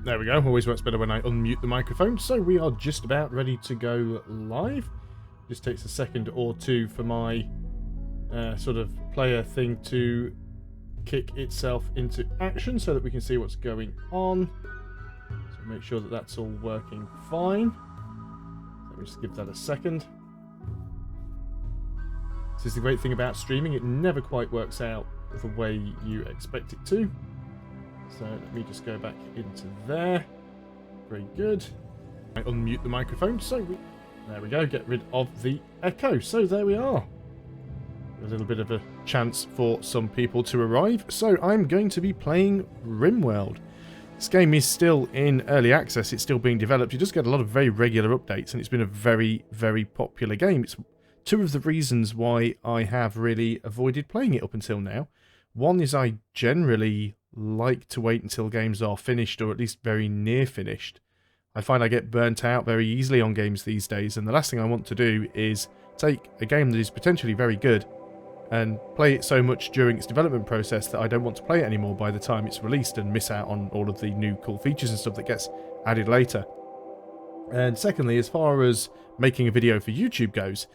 There we go. Always works better when I unmute the microphone. So we are just about ready to go live. Just takes a second or two for my sort of player thing to kick itself into action so that we can see what's going on. So make sure that that's all working fine. Let me just give that a second. This is the great thing about streaming. It never quite works out the way you expect it to. So let me just go back into there. Very good. I unmute the microphone. So there we go. Get rid of the echo. So there we are. A little bit of a chance for some people to arrive. So I'm going to be playing Rimworld. This game is still in early access. It's still being developed. You just get a lot of very regular updates, and it's been a very, very popular game. It's two of the reasons why I have really avoided playing it up until now. One is I generally like to wait until games are finished, or at least very near finished. I find I get burnt out very easily on games these days, and the last thing I want to do is take a game that is potentially very good and play it so much during its development process that I don't want to play it anymore by the time it's released and miss out on all of the new cool features and stuff that gets added later. And secondly, as far as making a video for YouTube goes,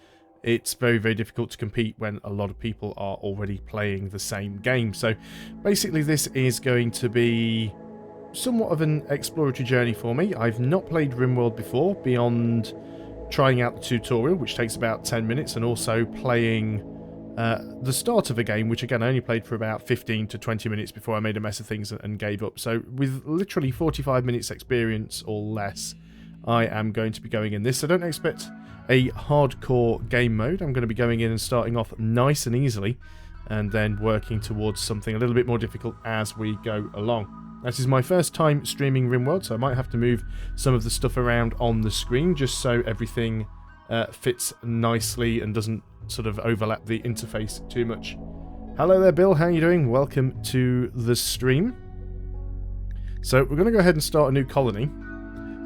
it's very, very difficult to compete when a lot of people are already playing the same game. So basically this is going to be somewhat of an exploratory journey for me. I've not played Rimworld before, beyond trying out the tutorial, which takes about 10 minutes, and also playing the start of a game, which again I only played for about 15 to 20 minutes before I made a mess of things and gave up. So with literally 45 minutes experience or less, I am going to be going in this. So don't expect a hardcore game mode. I'm going to be going in and starting off nice and easily, and then working towards something a little bit more difficult as we go along. This is my first time streaming Rimworld, so I might have to move some of the stuff around on the screen just so everything fits nicely and doesn't sort of overlap the interface too much. Hello there, Bill. How are you doing? Welcome to the stream. So we're going to go ahead and start a new colony.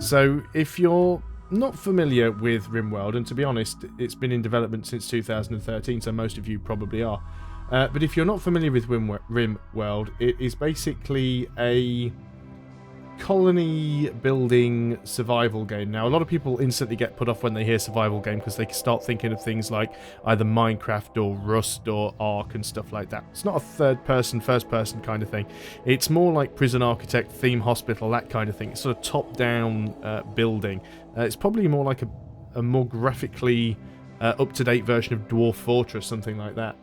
So if you're not familiar with Rimworld, and to be honest, it's been in development since 2013, so most of you probably are. But if you're not familiar with Rimworld, it is basically a colony building survival game. Now, a lot of people instantly get put off when they hear survival game because they start thinking of things like either Minecraft or Rust or Ark and stuff like that. It's not a third-person, first-person kind of thing. It's more like Prison Architect, Theme Hospital, that kind of thing. It's sort of top-down building. It's probably more like a more graphically up-to-date version of Dwarf Fortress, something like that.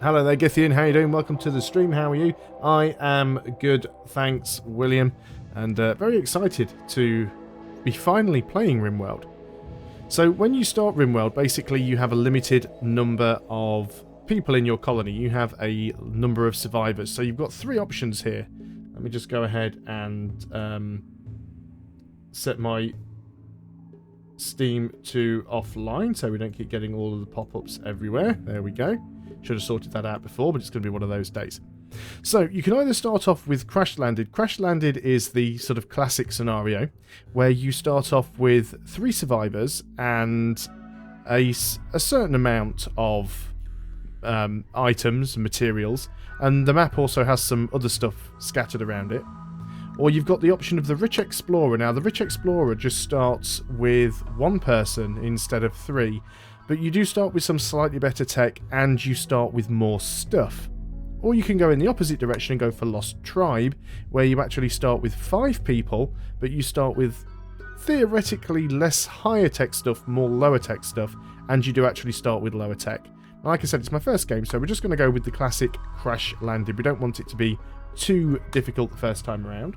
Hello there, Githian. How are you doing? Welcome to the stream. How are you? I am good, thanks, William. And very excited to be finally playing Rimworld. So when you start Rimworld, basically you have a limited number of people in your colony. You have a number of survivors. So you've got three options here. Let me just go ahead and set my Steam to offline so we don't keep getting all of the pop-ups everywhere. There we go. Should have sorted that out before, but it's going to be one of those days. So you can either start off with Crash Landed. Crash Landed is the sort of classic scenario where you start off with 3 survivors and a certain amount of items and materials, and the map also has some other stuff scattered around it. Or you've got the option of the Rich Explorer. Now, the Rich Explorer just starts with 1 person instead of 3, but you do start with some slightly better tech, and you start with more stuff. Or you can go in the opposite direction and go for Lost Tribe, where you actually start with 5 people, but you start with theoretically less higher tech stuff, more lower tech stuff, and you do actually start with lower tech. Like I said, it's my first game, so we're just going to go with the classic Crash Landed. We don't want it to be too difficult the first time around.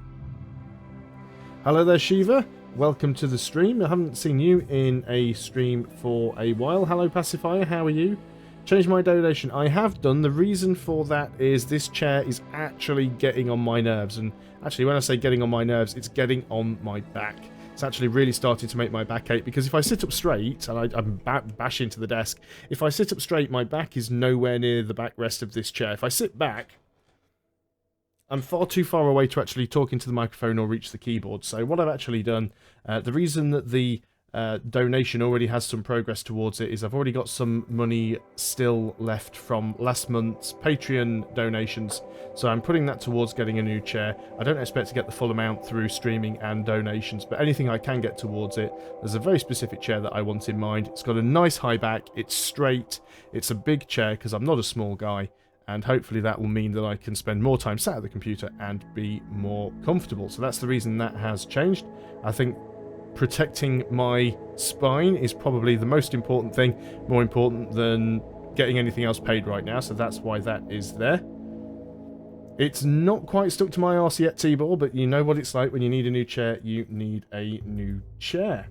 Hello there, Shiva. Welcome to the stream. I haven't seen you in a stream for a while. Hello, Pacifier. How are you? Changed my donation. I have done. The reason for that is this chair is actually getting on my nerves. And actually, when I say getting on my nerves, it's getting on my back. It's actually really starting to make my back ache, because if I sit up straight, and I'm bash into the desk, if I sit up straight, my back is nowhere near the backrest of this chair. If I sit back, I'm far too far away to actually talk into the microphone or reach the keyboard. So what I've actually done, the reason that the donation already has some progress towards it is I've already got some money still left from last month's Patreon donations, so I'm putting that towards getting a new chair. I don't expect to get the full amount through streaming and donations, but anything I can get towards it. There's a very specific chair that I want in mind. It's got a nice high back, it's straight, it's a big chair because I'm not a small guy, and hopefully that will mean that I can spend more time sat at the computer and be more comfortable. So that's the reason that has changed. I think protecting my spine is probably the most important thing, more important than getting anything else paid right now, so that's why that is there. It's not quite stuck to my arse yet, T-Ball, but you know what it's like when you need a new chair, you need a new chair.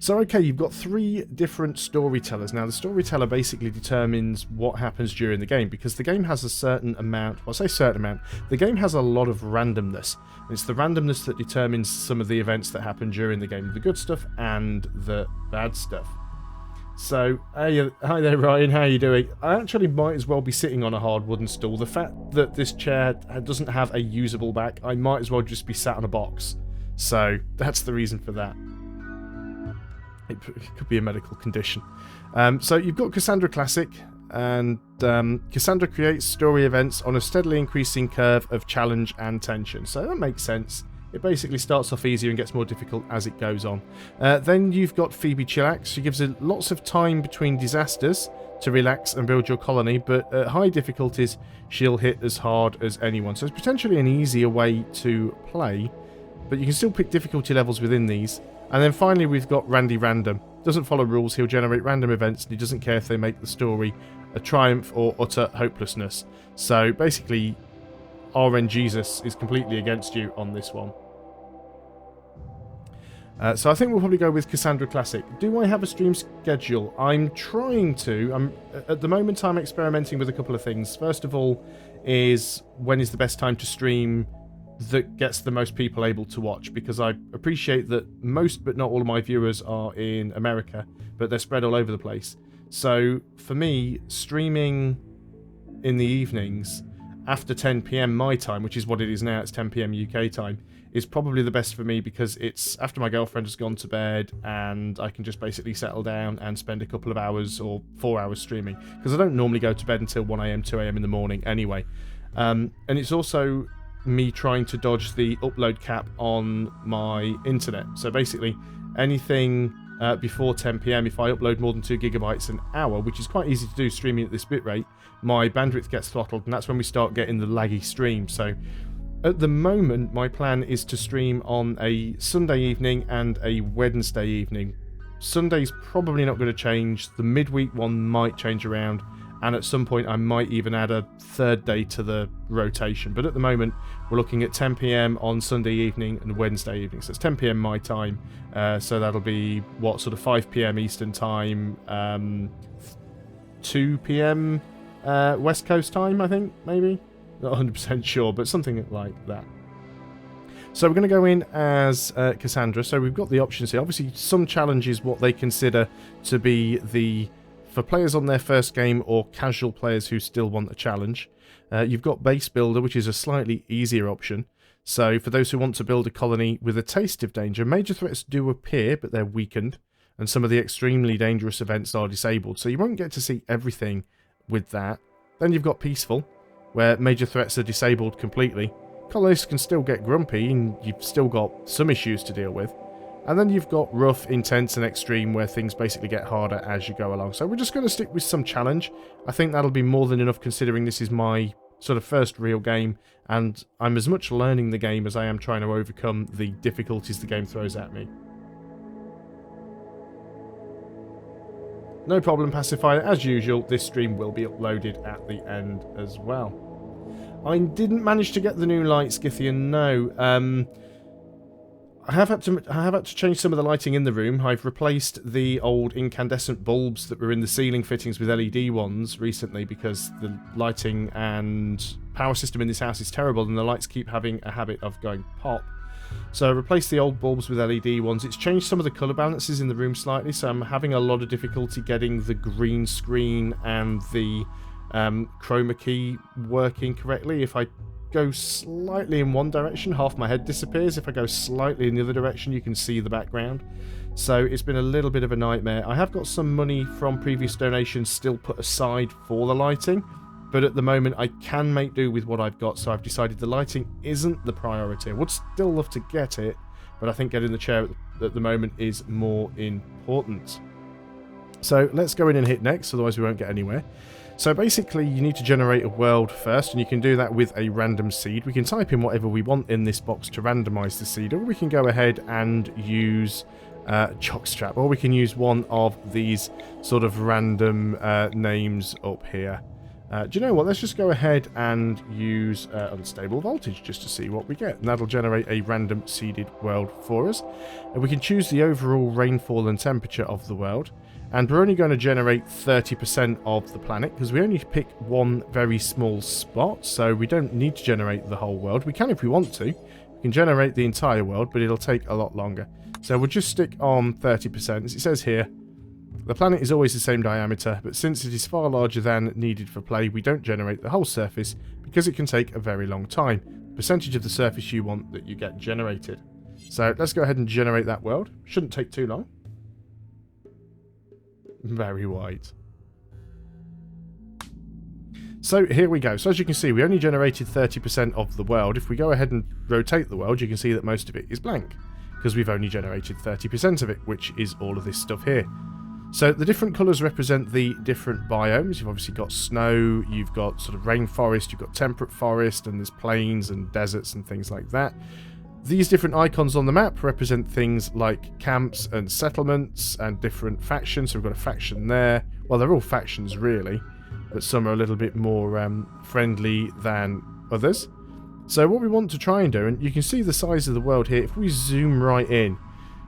So, okay, you've got 3 different storytellers. Now, the storyteller basically determines what happens during the game, because the game has a certain amount, well, I say certain amount, the game has a lot of randomness. It's the randomness that determines some of the events that happen during the game, the good stuff and the bad stuff. So, hey, hi there, Ryan, how are you doing? I actually might as well be sitting on a hard wooden stool. The fact that this chair doesn't have a usable back, I might as well just be sat on a box. So, that's the reason for that. It could be a medical condition. So you've got Cassandra Classic, and Cassandra creates story events on a steadily increasing curve of challenge and tension. So that makes sense. It basically starts off easier and gets more difficult as it goes on. Then you've got Phoebe Chillax. She gives it lots of time between disasters to relax and build your colony, but at high difficulties she'll hit as hard as anyone. So it's potentially an easier way to play, but you can still pick difficulty levels within these. And then finally we've got Randy Random. Doesn't follow rules, he'll generate random events, and he doesn't care if they make the story a triumph or utter hopelessness. So basically, RN Jesus is completely against you on this one. So I think we'll probably go with Cassandra Classic. Do I have a stream schedule? I'm trying to. At the moment I'm experimenting with a couple of things. First of all is when is the best time to stream that gets the most people able to watch, because I appreciate that most but not all of my viewers are in America, but they're spread all over the place. So for me, streaming in the evenings after 10 PM my time, which is what it is now, it's 10 PM UK time, is probably the best for me, because it's after my girlfriend has gone to bed and I can just basically settle down and spend a couple of hours or 4 hours streaming, because I don't normally go to bed until 1 AM, 2 AM in the morning anyway. And it's also me trying to dodge the upload cap on my internet. So basically anything before 10 PM, if I upload more than 2 gigabytes an hour, which is quite easy to do streaming at this bitrate, my bandwidth gets throttled, and that's when we start getting the laggy stream. So at the moment my plan is to stream on a Sunday evening and a Wednesday evening. Sunday's probably not going to change, the midweek one might change around, and at some point I might even add a 3rd day to the rotation. But at the moment, we're looking at 10 PM on Sunday evening and Wednesday evening. So it's 10 PM my time, so that'll be, what, sort of 5 PM Eastern time, 2 PM West Coast time, I think, maybe? Not 100% sure, but something like that. So we're going to go in as Cassandra. So we've got the options here. Obviously, some challenges, what they consider to be the... for players on their first game or casual players who still want a challenge. You've got Base Builder, which is a slightly easier option. So for those who want to build a colony with a taste of danger, major threats do appear, but they're weakened, and some of the extremely dangerous events are disabled. So you won't get to see everything with that. Then you've got Peaceful, where major threats are disabled completely. Colonists can still get grumpy, and you've still got some issues to deal with. And then you've got Rough, Intense, and Extreme, where things basically get harder as you go along. So we're just going to stick with some challenge. I think that'll be more than enough, considering this is my sort of first real game, and I'm as much learning the game as I am trying to overcome the difficulties the game throws at me. No problem, Pacifier. As usual, this stream will be uploaded at the end as well. I didn't manage to get the new light, Scythian, no. I have had to change some of the lighting in the room. I've replaced the old incandescent bulbs that were in the ceiling fittings with LED ones recently, because the lighting and power system in this house is terrible, and the lights keep having a habit of going pop. So I replaced the old bulbs with LED ones. It's changed some of the colour balances in the room slightly, so I'm having a lot of difficulty getting the green screen and the chroma key working correctly. If I go slightly in one direction, half my head disappears. If I go slightly in the other direction, you can see the background. So it's been a little bit of a nightmare. I have got some money from previous donations still put aside for the lighting, but at the moment I can make do with what I've got, so I've decided the lighting isn't the priority. I would still love to get it, but I think getting the chair at the moment is more important. So let's go in and hit next, otherwise we won't get anywhere. So basically you need to generate a world first, and you can do that with a random seed. We can type in whatever we want in this box to randomize the seed, or we can go ahead and use Jockstrap, or we can use one of these sort of random names up here. Do you know what? Let's just go ahead and use unstable voltage just to see what we get. And that'll generate a random seeded world for us. And we can choose the overall rainfall and temperature of the world. And we're only going to generate 30% of the planet, because we only pick one very small spot, so we don't need to generate the whole world. We can if we want to. We can generate the entire world, but it'll take a lot longer. So we'll just stick on 30%. As it says here, the planet is always the same diameter, but since it is far larger than needed for play, we don't generate the whole surface, because it can take a very long time. The percentage of the surface you want that you get generated. So let's go ahead and generate that world. Shouldn't take too long. Very wide. So here we go. So as you can see, we only generated 30% of the world. If we go ahead and rotate the world, you can see that most of it is blank, because we've only generated 30% of it, which is all of this stuff here. So the different colours represent the different biomes. You've obviously got snow, you've got sort of rainforest, you've got temperate forest, and there's plains and deserts and things like that. These different icons on the map represent things like camps and settlements and different factions. So we've got a faction there. Well, they're all factions really, but some are a little bit more friendly than others. So what we want to try and do, and you can see the size of the world here. If we zoom right in,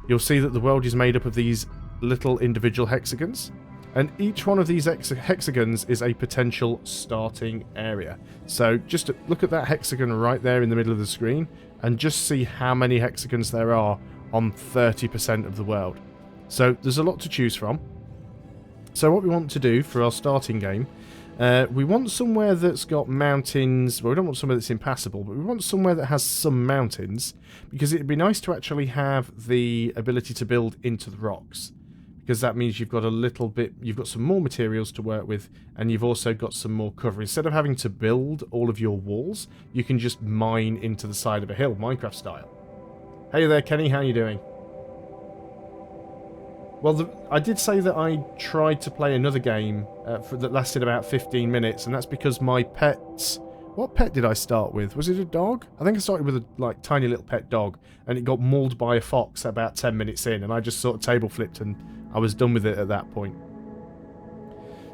you'll see that the world is made up of these little individual hexagons. And each one of these hexagons is a potential starting area. So just look at that hexagon right there in the middle of the screen, and just see how many hexagons there are on 30% of the world. So there's a lot to choose from. So what we want to do for our starting game, we want somewhere that's got mountains. Well, we don't want somewhere that's impassable, but we want somewhere that has some mountains, because it'd be nice to actually have the ability to build into the rocks. Because that means you've got a little bit, you've got some more materials to work with, and you've also got some more cover. Instead of having to build all of your walls, you can just mine into the side of a hill, Minecraft style. Hey there, Kenny, how you doing? Well, I did say that I tried to play another game that lasted about 15 minutes, and that's because my pets... What pet did I start with? Was it a dog? I think I started with a tiny little pet dog, and it got mauled by a fox about 10 minutes in, and I just sort of table flipped and I was done with it at that point.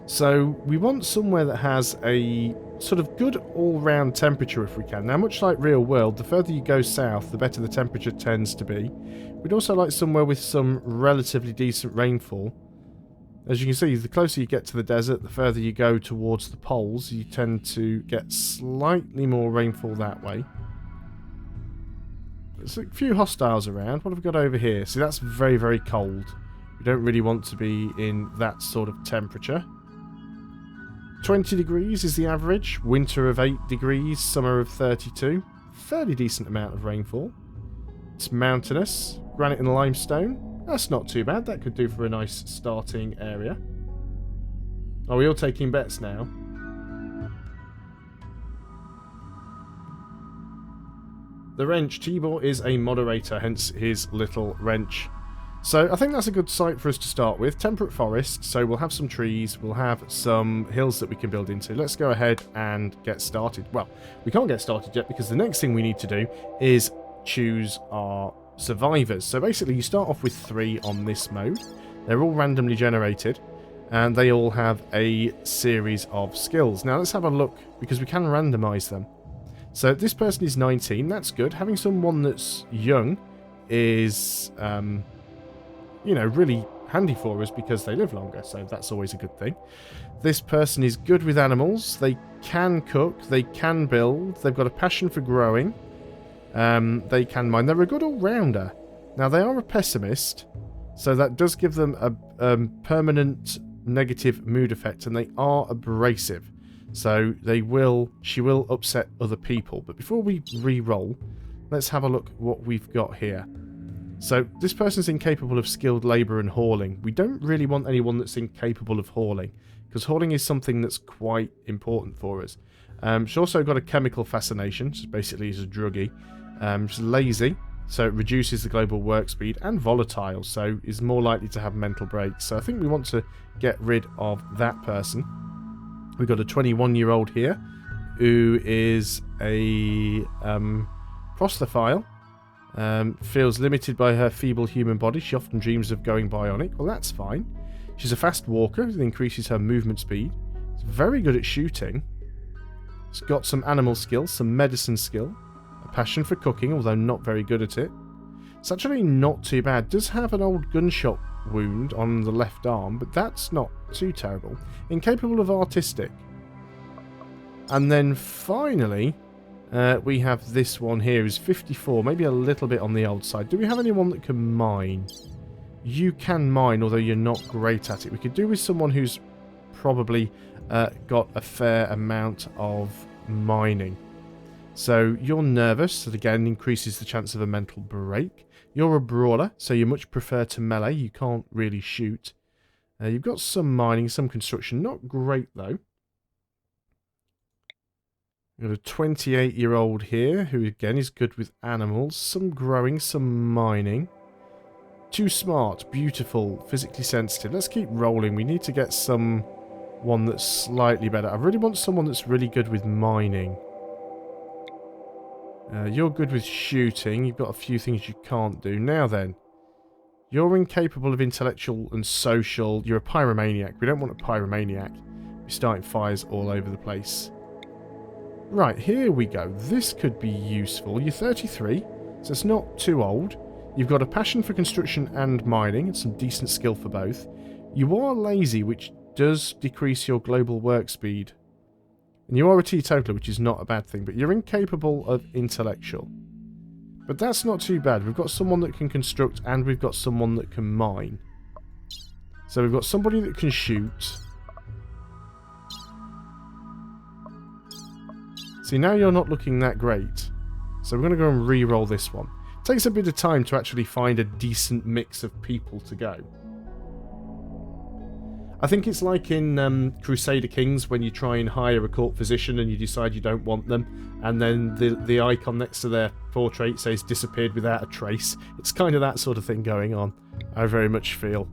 So we want somewhere that has a sort of good all-round temperature if we can. Now, much like Real World, the further you go south, the better the temperature tends to be. We'd also like somewhere with some relatively decent rainfall. As you can see, the closer you get to the desert, the further you go towards the poles, you tend to get slightly more rainfall that way. There's a few hostiles around. What have we got over here? See, that's very, very cold. We don't really want to be in that sort of temperature. 20 degrees is the average. Winter of 8 degrees, summer of 32. Fairly decent amount of rainfall. It's mountainous. Granite and limestone. That's not too bad. That could do for a nice starting area. Are we all taking bets now? The wrench. Tibor is a moderator, hence his little wrench. So I think that's a good site for us to start with. Temperate forest, so we'll have some trees, we'll have some hills that we can build into. Let's go ahead and get started. Well, we can't get started yet because the next thing we need to do is choose our survivors. So basically you start off with 3 on this mode. They're all randomly generated and they all have a series of skills. Now let's have a look because we can randomize them. So this person is 19, that's good. Having someone that's young is... you know, really handy for us because they live longer, so that's always a good thing. This person is good with animals. They can cook, they can build, they've got a passion for growing, they can mine. They're a good all-rounder. Now, they are a pessimist, so that does give them a permanent negative mood effect, and they are abrasive. So she will upset other people. But before we re-roll, let's have a look what we've got here. So this person's incapable of skilled labour and hauling. We don't really want anyone that's incapable of hauling, because hauling is something that's quite important for us. She's also got a chemical fascination, so basically is a druggie. She's lazy, so it reduces the global work speed, and volatile, so is more likely to have mental breaks. So I think we want to get rid of that person. We've got a 21-year-old here who is a prostherophile. Feels limited by her feeble human body. She often dreams of going bionic. Well, that's fine. She's a fast walker. It increases her movement speed. She's very good at shooting. She's got some animal skill, some medicine skill, a passion for cooking, although not very good at it. It's actually not too bad. Does have an old gunshot wound on the left arm, but that's not too terrible. Incapable of artistic. And then finally, we have this one here, who's 54, maybe a little bit on the old side. Do we have anyone that can mine? You can mine, although you're not great at it. We could do with someone who's probably got a fair amount of mining. So you're nervous, that again increases the chance of a mental break. You're a brawler, so you much prefer to melee. You can't really shoot. You've got some mining, some construction. Not great, though. We've got a 28-year-old here, who again is good with animals. Some growing, some mining. Too smart, beautiful, physically sensitive. Let's keep rolling. We need to get someone that's slightly better. I really want someone that's really good with mining. You're good with shooting. You've got a few things you can't do. Now then, you're incapable of intellectual and social. You're a pyromaniac. We don't want a pyromaniac. You're starting fires all over the place. Right, here we go. This could be useful. You're 33, so it's not too old. You've got a passion for construction and mining, and some decent skill for both. You are lazy, which does decrease your global work speed. And you are a teetotaler, which is not a bad thing, but you're incapable of intellectual. But that's not too bad. We've got someone that can construct, and we've got someone that can mine. So we've got somebody that can shoot. See, now you're not looking that great. So we're going to go and re-roll this one. It takes a bit of time to actually find a decent mix of people to go. I think it's like in Crusader Kings when you try and hire a court physician and you decide you don't want them, and then the icon next to their portrait says disappeared without a trace. It's kind of that sort of thing going on, I very much feel.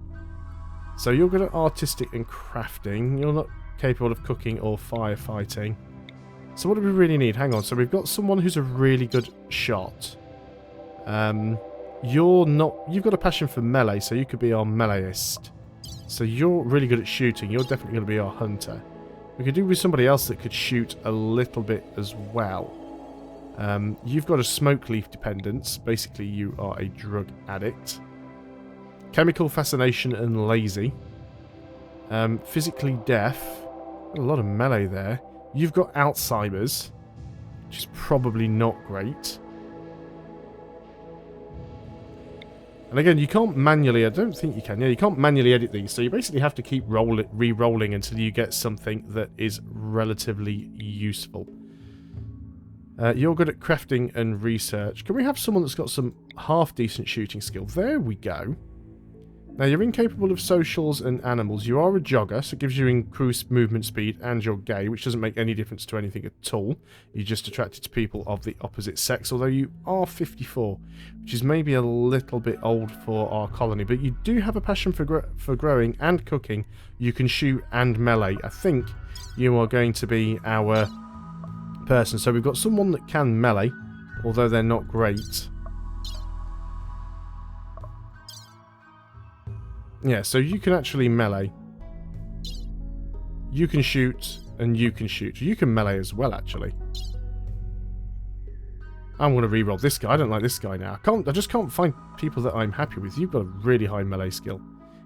So you're good at artistic and crafting. You're not capable of cooking or firefighting. So what do we really need? Hang on. So we've got someone who's a really good shot. You're not... You've got a passion for melee, so you could be our meleeist. So you're really good at shooting. You're definitely going to be our hunter. We could do with somebody else that could shoot a little bit as well. You've got a smoke leaf dependence. Basically, you are a drug addict. Chemical fascination and lazy. Physically deaf. A lot of melee there. You've got Alzheimer's, which is probably not great. And again, you can't manually... I don't think you can. Yeah, you can't manually edit these, so you basically have to keep re-rolling until you get something that is relatively useful. You're good at crafting and research. Can we have someone that's got some half-decent shooting skill? There we go. Now, you're incapable of socials and animals. You are a jogger, so it gives you increased movement speed, and you're gay, which doesn't make any difference to anything at all. You're just attracted to people of the opposite sex, although you are 54, which is maybe a little bit old for our colony. But you do have a passion for growing and cooking. You can shoot and melee. I think you are going to be our person. So we've got someone that can melee, although they're not great. Yeah, so you can actually melee. You can shoot, and you can shoot. You can melee as well, actually. I'm going to re-roll this guy. I don't like this guy now. I just can't find people that I'm happy with. You've got a really high melee skill.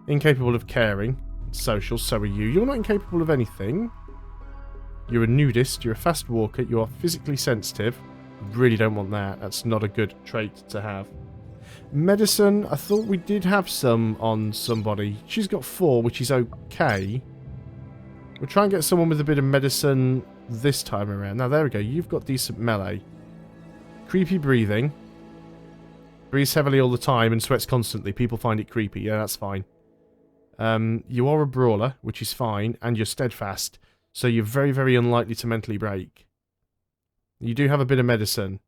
Incapable of caring. Social, so are you. You're not incapable of anything. You're a nudist. You're a fast walker. You are physically sensitive. Really don't want that. That's not a good trait to have. Medicine, I thought we did have some on somebody. She's got 4, which is okay. We'll try and get someone with a bit of medicine this time around. Now, there we go. You've got decent melee. Creepy breathing. Breathes heavily all the time and sweats constantly. People find it creepy. Yeah, that's fine. You are a brawler, which is fine, and you're steadfast. So you're very, very unlikely to mentally break. You do have a bit of medicine.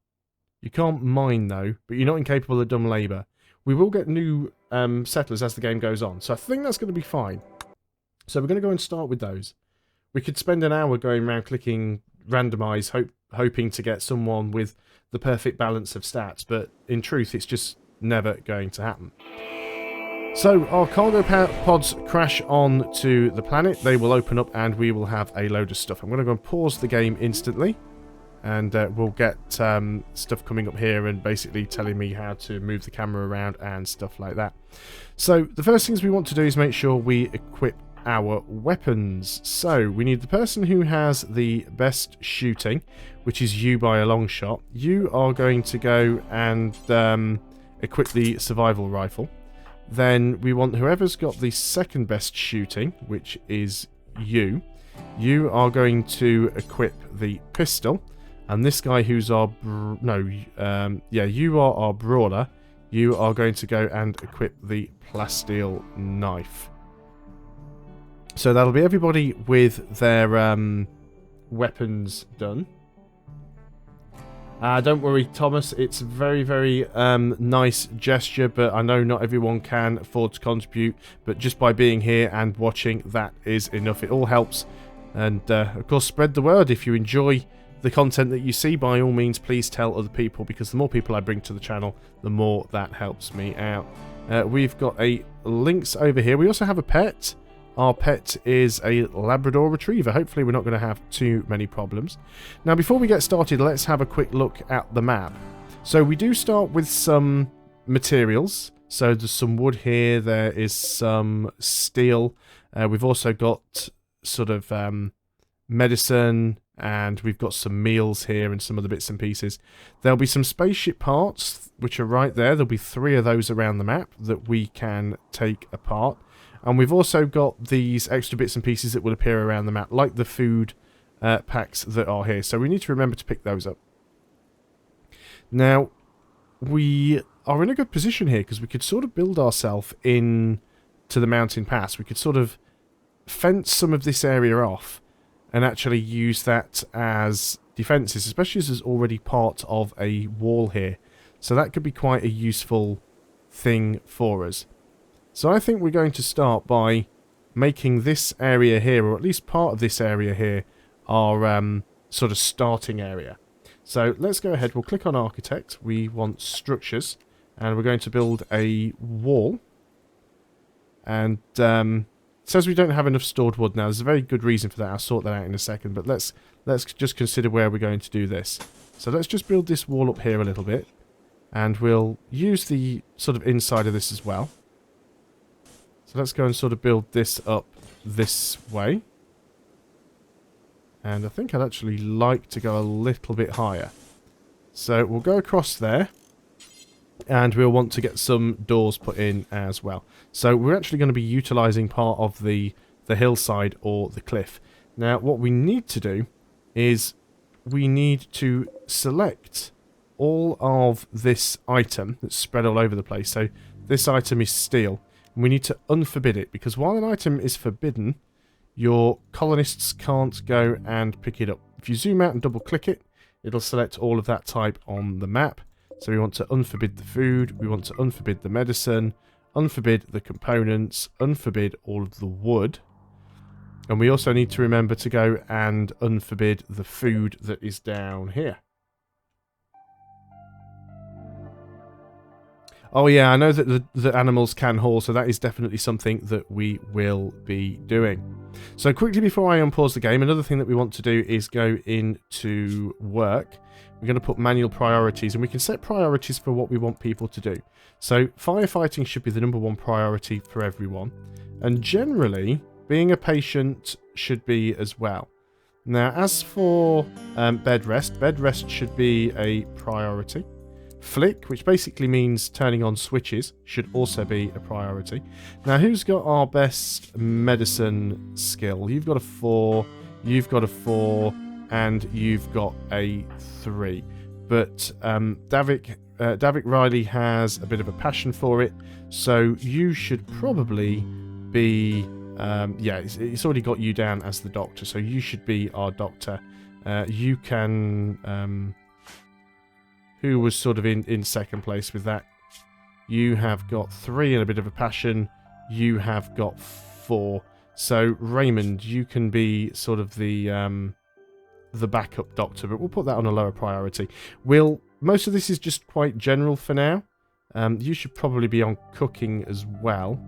You can't mine, though, but you're not incapable of dumb labour. We will get new settlers as the game goes on, so I think that's going to be fine. So we're going to go and start with those. We could spend an hour going around clicking randomise, hoping to get someone with the perfect balance of stats, but in truth, it's just never going to happen. So our cargo pods crash on to the planet. They will open up and we will have a load of stuff. I'm going to go and pause the game instantly. And we'll get stuff coming up here and basically telling me how to move the camera around and stuff like that. So the first things we want to do is make sure we equip our weapons. So we need the person who has the best shooting, which is you by a long shot. You are going to go and equip the survival rifle. Then we want whoever's got the second best shooting, which is you. You are going to equip the pistol. And this guy who's our... you are our brawler. You are going to go and equip the plasteel knife. So that'll be everybody with their weapons done. Don't worry, Thomas. It's a very, very nice gesture, but I know not everyone can afford to contribute. But just by being here and watching, that is enough. It all helps. And, of course, spread the word if you enjoy the content that you see. By all means, please tell other people, because the more people I bring to the channel, the more that helps me out. We've got a lynx over here. We also have a pet. Our pet is a Labrador Retriever. Hopefully we're not going to have too many problems. Now, before we get started, let's have a quick look at the map. So we do start with some materials. So there's some wood here. There is some steel. We've also got sort of medicine, and we've got some meals here and some other bits and pieces. There'll be some spaceship parts, which are right there. There'll be 3 of those around the map that we can take apart. And we've also got these extra bits and pieces that will appear around the map, like the food packs that are here. So we need to remember to pick those up. Now, we are in a good position here, because we could sort of build ourselves in to the mountain pass. We could sort of fence some of this area off and actually use that as defences, especially as there's already part of a wall here. So that could be quite a useful thing for us. So I think we're going to start by making this area here, or at least part of this area here, our sort of starting area. So let's go ahead, we'll click on Architect, we want Structures, and we're going to build a wall. And it says we don't have enough stored wood now. There's a very good reason for that. I'll sort that out in a second, but let's just consider where we're going to do this. So let's just build this wall up here a little bit, and we'll use the sort of inside of this as well. So let's go and sort of build this up this way. And I think I'd actually like to go a little bit higher. So we'll go across there. And we'll want to get some doors put in as well. So we're actually going to be utilising part of the hillside or the cliff. Now what we need to do is we need to select all of this item that's spread all over the place. So this item is steel. We need to unforbid it, because while an item is forbidden, your colonists can't go and pick it up. If you zoom out and double click it, it'll select all of that type on the map. So we want to unforbid the food, we want to unforbid the medicine, unforbid the components, unforbid all of the wood. And we also need to remember to go and unforbid the food that is down here. Oh yeah, I know that the animals can haul, so that is definitely something that we will be doing. So quickly before I unpause the game, another thing that we want to do is go into work. We're going to put manual priorities, and we can set priorities for what we want people to do. So firefighting should be the #1 priority for everyone. And generally, being a patient should be as well. Now, as for bed rest should be a priority. Flick, which basically means turning on switches, should also be a priority. Now, who's got our best medicine skill? You've got a 4, you've got a 4, and you've got a 3. But Davik Riley has a bit of a passion for it, so you should probably be... yeah, it's already got you down as the doctor, so you should be our doctor. You can... who was sort of in second place with that? You have got 3 and a bit of a passion. You have got 4. So, Raymond, you can be sort of the backup doctor, but we'll put that on a lower priority. Most of this is just quite general for now. You should probably be on cooking as well.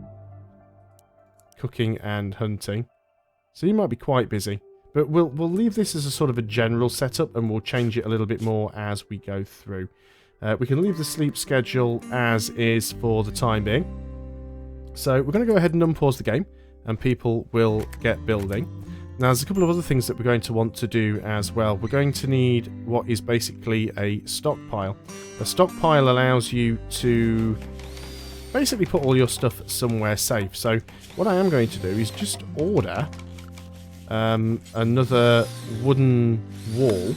Cooking and hunting. So you might be quite busy. But we'll leave this as a sort of a general setup, and we'll change it a little bit more as we go through. We can leave the sleep schedule as is for the time being. So we're going to go ahead and unpause the game, and people will get building. Now, there's a couple of other things that we're going to want to do as well. We're going to need what is basically a stockpile. A stockpile allows you to basically put all your stuff somewhere safe. So what I am going to do is just order another wooden wall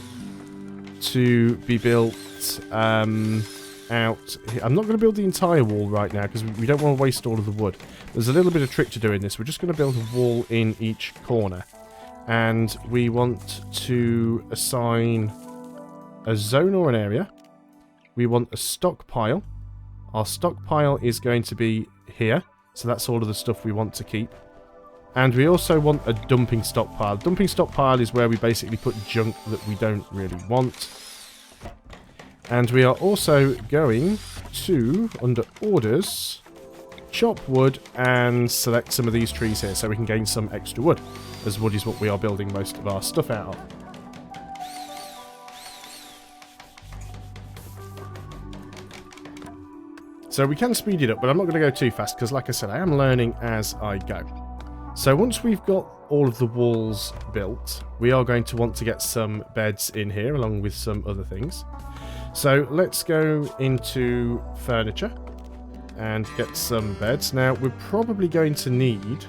to be built out. I'm not going to build the entire wall right now because we don't want to waste all of the wood. There's a little bit of trick to doing this. We're just going to build a wall in each corner. And we want to assign a zone or an area. We want a stockpile. Our stockpile is going to be here. So that's all of the stuff we want to keep. And we also want a dumping stockpile. Dumping stockpile is where we basically put junk that we don't really want. And we are also going to, under orders, chop wood and select some of these trees here so we can gain some extra wood, as wood is what we are building most of our stuff out of. So we can speed it up, but I'm not going to go too fast because, like I said, I am learning as I go. So once we've got all of the walls built, we are going to want to get some beds in here along with some other things. So let's go into furniture and get some beds. Now, we're probably going to need,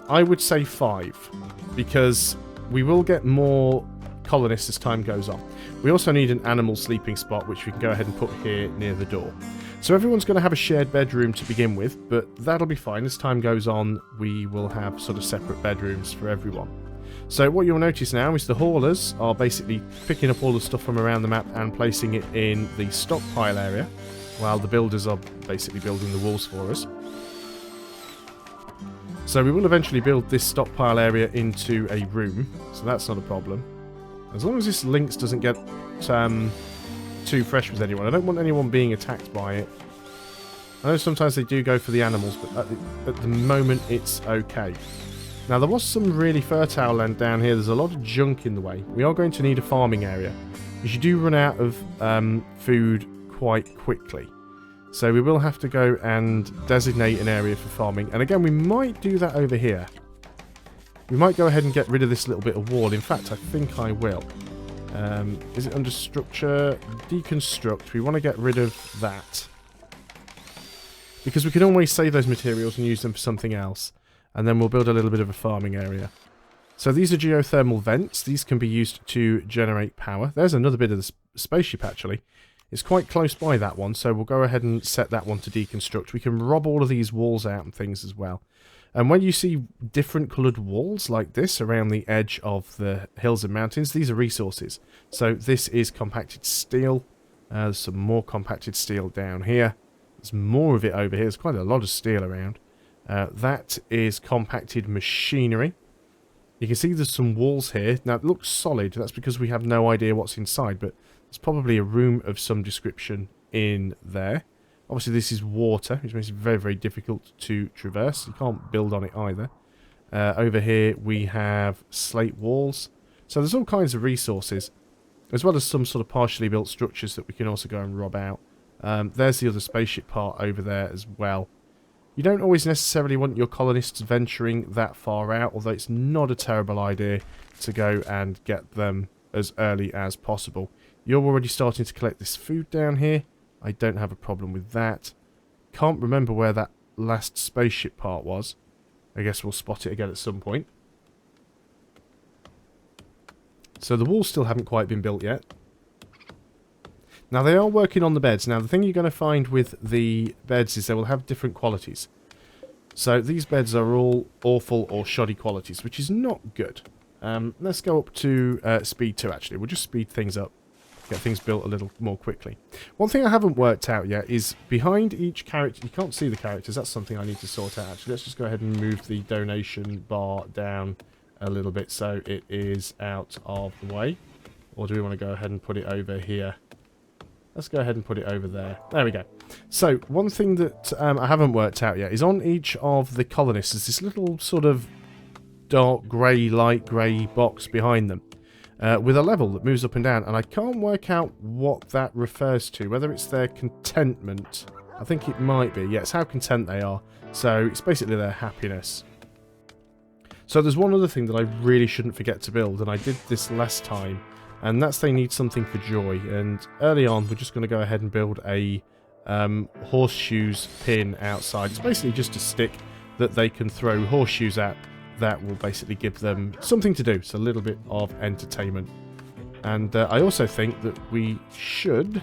I would say 5, because we will get more colonists as time goes on. We also need an animal sleeping spot, which we can go ahead and put here near the door. So everyone's going to have a shared bedroom to begin with, but that'll be fine. As time goes on, we will have sort of separate bedrooms for everyone. So what you'll notice now is the haulers are basically picking up all the stuff from around the map and placing it in the stockpile area, while the builders are basically building the walls for us. So we will eventually build this stockpile area into a room, so that's not a problem. As long as this lynx doesn't get too fresh with anyone. I don't want anyone being attacked by it. I know sometimes they do go for the animals, but at the moment it's okay. Now, there was some really fertile land down here. There's a lot of junk in the way. We are going to need a farming area, because you do run out of food quite quickly. So we will have to go and designate an area for farming. And again, we might do that over here. We might go ahead and get rid of this little bit of wall. In fact, I think I will. Is it under structure? Deconstruct. We want to get rid of that, because we can always save those materials and use them for something else. And then we'll build a little bit of a farming area. So these are geothermal vents. These can be used to generate power. There's another bit of the spaceship, actually. It's quite close by, that one, so we'll go ahead and set that one to deconstruct. We can rob all of these walls out and things as well. And when you see different coloured walls like this around the edge of the hills and mountains, these are resources. So this is compacted steel. There's some more compacted steel down here. There's more of it over here. There's quite a lot of steel around. That is compacted machinery. You can see there's some walls here. Now, it looks solid. That's because we have no idea what's inside, but there's probably a room of some description in there. Obviously, this is water, which makes it very, very difficult to traverse. You can't build on it either. Over here, we have slate walls. So there's all kinds of resources, as well as some sort of partially built structures that we can also go and rob out. There's the other spaceship part over there as well. You don't always necessarily want your colonists venturing that far out, although it's not a terrible idea to go and get them as early as possible. You're already starting to collect this food down here. I don't have a problem with that. Can't remember where that last spaceship part was. I guess we'll spot it again at some point. So the walls still haven't quite been built yet. Now they are working on the beds. Now the thing you're going to find with the beds is they will have different qualities. So these beds are all awful or shoddy qualities, which is not good. Let's go up to speed 2 actually. We'll just speed things up. Get things built a little more quickly. One thing I haven't worked out yet is behind each character... You can't see the characters. That's something I need to sort out actually. Let's just go ahead and move the donation bar down a little bit so it is out of the way. Or do we want to go ahead and put it over here? Let's go ahead and put it over there. There we go. So, one thing that I haven't worked out yet is on each of the colonists there's this little sort of dark grey, light grey box behind them with a level that moves up and down, and I can't work out what that refers to, whether it's their contentment. I think it might be. Yeah, it's how content they are. So, it's basically their happiness. So, there's one other thing that I really shouldn't forget to build, and I did this last time. And that's they need something for joy. And early on, we're just going to go ahead and build a horseshoes pin outside. It's basically just a stick that they can throw horseshoes at that will basically give them something to do. It's a little bit of entertainment. And I also think that we should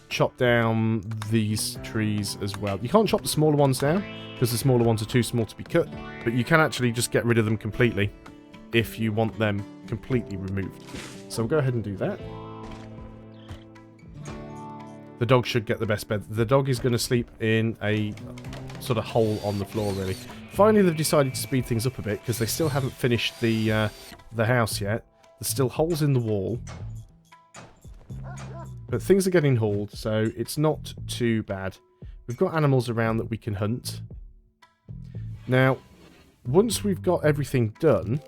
chop down these trees as well. You can't chop the smaller ones down because the smaller ones are too small to be cut. But you can actually just get rid of them completely if you want them completely removed. So we'll go ahead and do that. The dog should get the best bed. The dog is going to sleep in a sort of hole on the floor, really. Finally, they've decided to speed things up a bit because they still haven't finished the house yet. There's still holes in the wall. But things are getting hauled, so it's not too bad. We've got animals around that we can hunt. Now, once we've got everything done,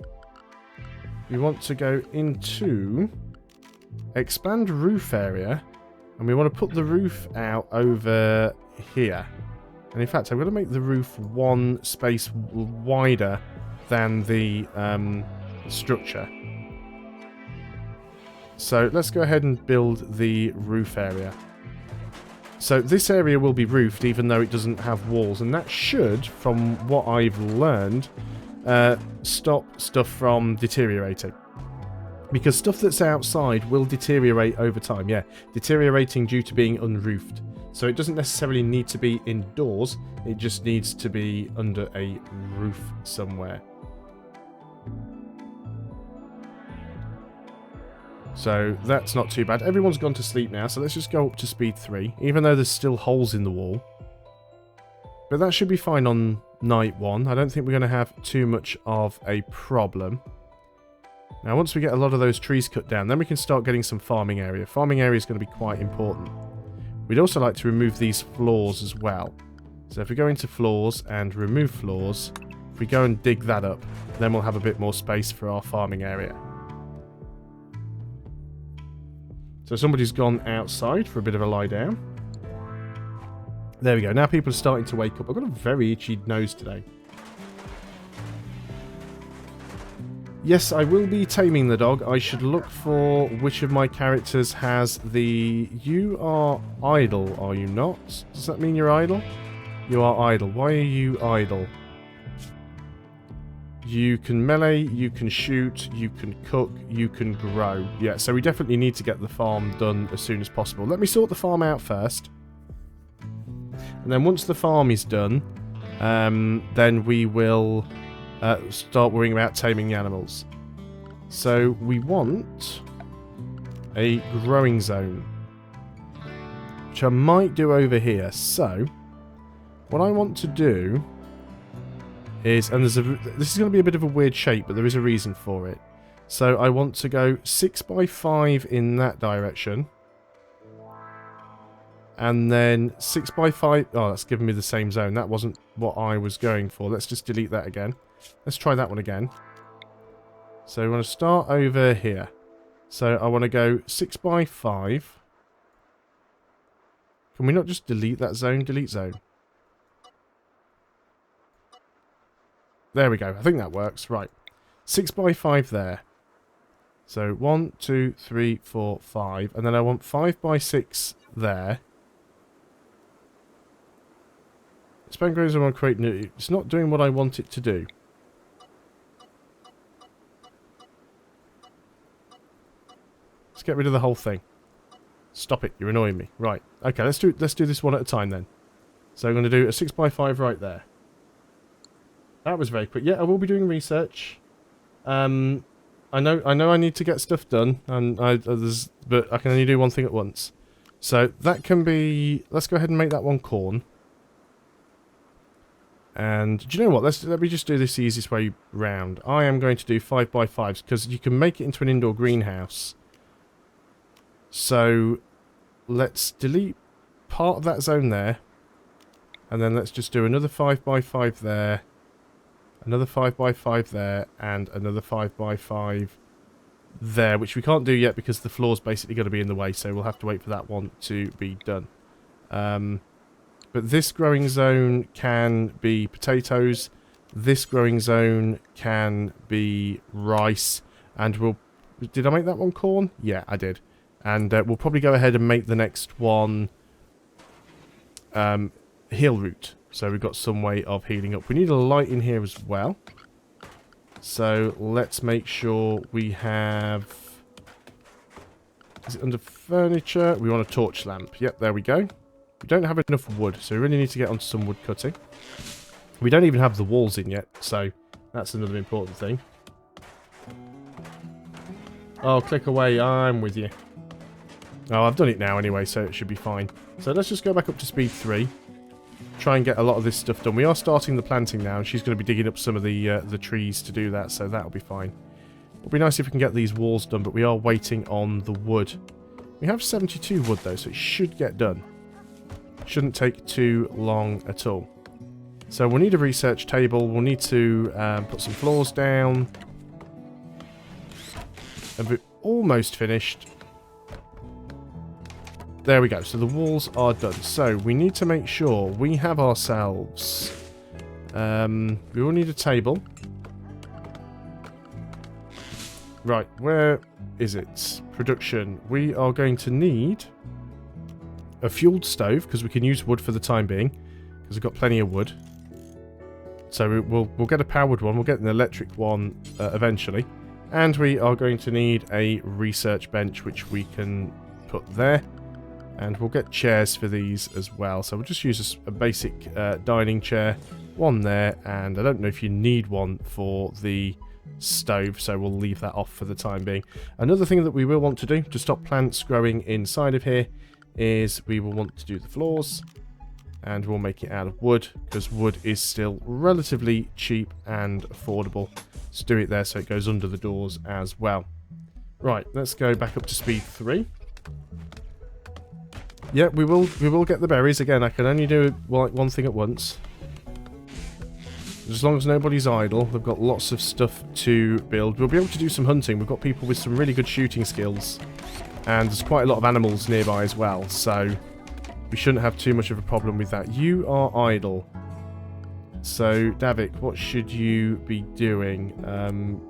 we want to go into expand roof area, and we want to put the roof out over here. And in fact, I'm going to make the roof one space wider than the structure. So let's go ahead and build the roof area. So this area will be roofed even though it doesn't have walls, and that should, from what I've learned, stop stuff from deteriorating. Because stuff that's outside will deteriorate over time, yeah. Deteriorating due to being unroofed. So it doesn't necessarily need to be indoors, it just needs to be under a roof somewhere. So that's not too bad. Everyone's gone to sleep now, so let's just go up to speed 3, even though there's still holes in the wall. But that should be fine on night 1. I don't think we're going to have too much of a problem. Now, once we get a lot of those trees cut down, then we can start getting some farming area. Farming area is going to be quite important. We'd also like to remove these floors as well. So if we go into floors and remove floors, if we go and dig that up, then we'll have a bit more space for our farming area. So somebody's gone outside for a bit of a lie down. There we go. Now people are starting to wake up. I've got a very itchy nose today. Yes, I will be taming the dog. I should look for which of my characters has the... You are idle, are you not? Does that mean you're idle? You are idle. Why are you idle? You can melee, you can shoot, you can cook, you can grow. Yeah, so we definitely need to get the farm done as soon as possible. Let me sort the farm out first. And then once the farm is done, then we will... start worrying about taming the animals. So we want a growing zone, which I might do over here. So what I want to do is, and this is going to be a bit of a weird shape, but there is a reason for it. So I want to go 6x5 in that direction, and then 6x5. Oh, that's giving me the same zone. That wasn't what I was going for. Let's just delete that again. Let's try that one again. So we want to start over here. So I want to go 6x5. Can we not just delete that zone? Delete zone. There we go. I think that works. Right. 6x5 there. So 1, 2, 3, 4, 5. And then I want 5 by 6 there. Expand grows on create new. It's not doing what I want it to do. Let's get rid of the whole thing. Stop it, you're annoying me. Right. Okay, let's do this one at a time then. So I'm going to do a 6 by 5 right there. That was very quick. Yeah, I will be doing research. I know I need to get stuff done, and but I can only do one thing at once. So that can be. Let's go ahead and make that one corn. And do you know what? Let me just do this the easiest way round. I am going to do 5 by 5s because you can make it into an indoor greenhouse. So let's delete part of that zone there, and then let's just do another 5 by 5 there. Another 5 by 5 there, and another 5 by 5 there, which we can't do yet because the floor's basically going to be in the way, so we'll have to wait for that one to be done. But this growing zone can be potatoes, this growing zone can be rice, and we'll... Did I make that one corn? Yeah, I did. And we'll probably go ahead and make the next one heel root. So we've got some way of healing up. We need a light in here as well. So let's make sure we have... Is it under furniture? We want a torch lamp. Yep, there we go. We don't have enough wood, so we really need to get onto some wood cutting. We don't even have the walls in yet, so that's another important thing. Oh, click away. I'm with you. Oh, I've done it now anyway, so it should be fine. So let's just go back up to speed 3. Try and get a lot of this stuff done. We are starting the planting now, and she's going to be digging up some of the trees to do that, so that'll be fine. It'll be nice if we can get these walls done, but we are waiting on the wood. We have 72 wood, though, so it should get done. Shouldn't take too long at all. So we'll need a research table. We'll need to put some floors down. And we're almost finished. There we go. So the walls are done. So we need to make sure we have ourselves... we will need a table. Right, where is it? Production. We are going to need a fueled stove, because we can use wood for the time being, because we've got plenty of wood. So we'll get a powered one. We'll get an electric one eventually. And we are going to need a research bench, which we can put there. And we'll get chairs for these as well. So we'll just use a basic dining chair. One there, and I don't know if you need one for the stove, so we'll leave that off for the time being. Another thing that we will want to do to stop plants growing inside of here is we will want to do the floors. And we'll make it out of wood, because wood is still relatively cheap and affordable. Let's do it there so it goes under the doors as well. Right, let's go back up to speed 3. Yeah, we will get the berries. Again, I can only do one thing at once. As long as nobody's idle, they've got lots of stuff to build. We'll be able to do some hunting. We've got people with some really good shooting skills. And there's quite a lot of animals nearby as well, so we shouldn't have too much of a problem with that. You are idle. So, Davik, what should you be doing?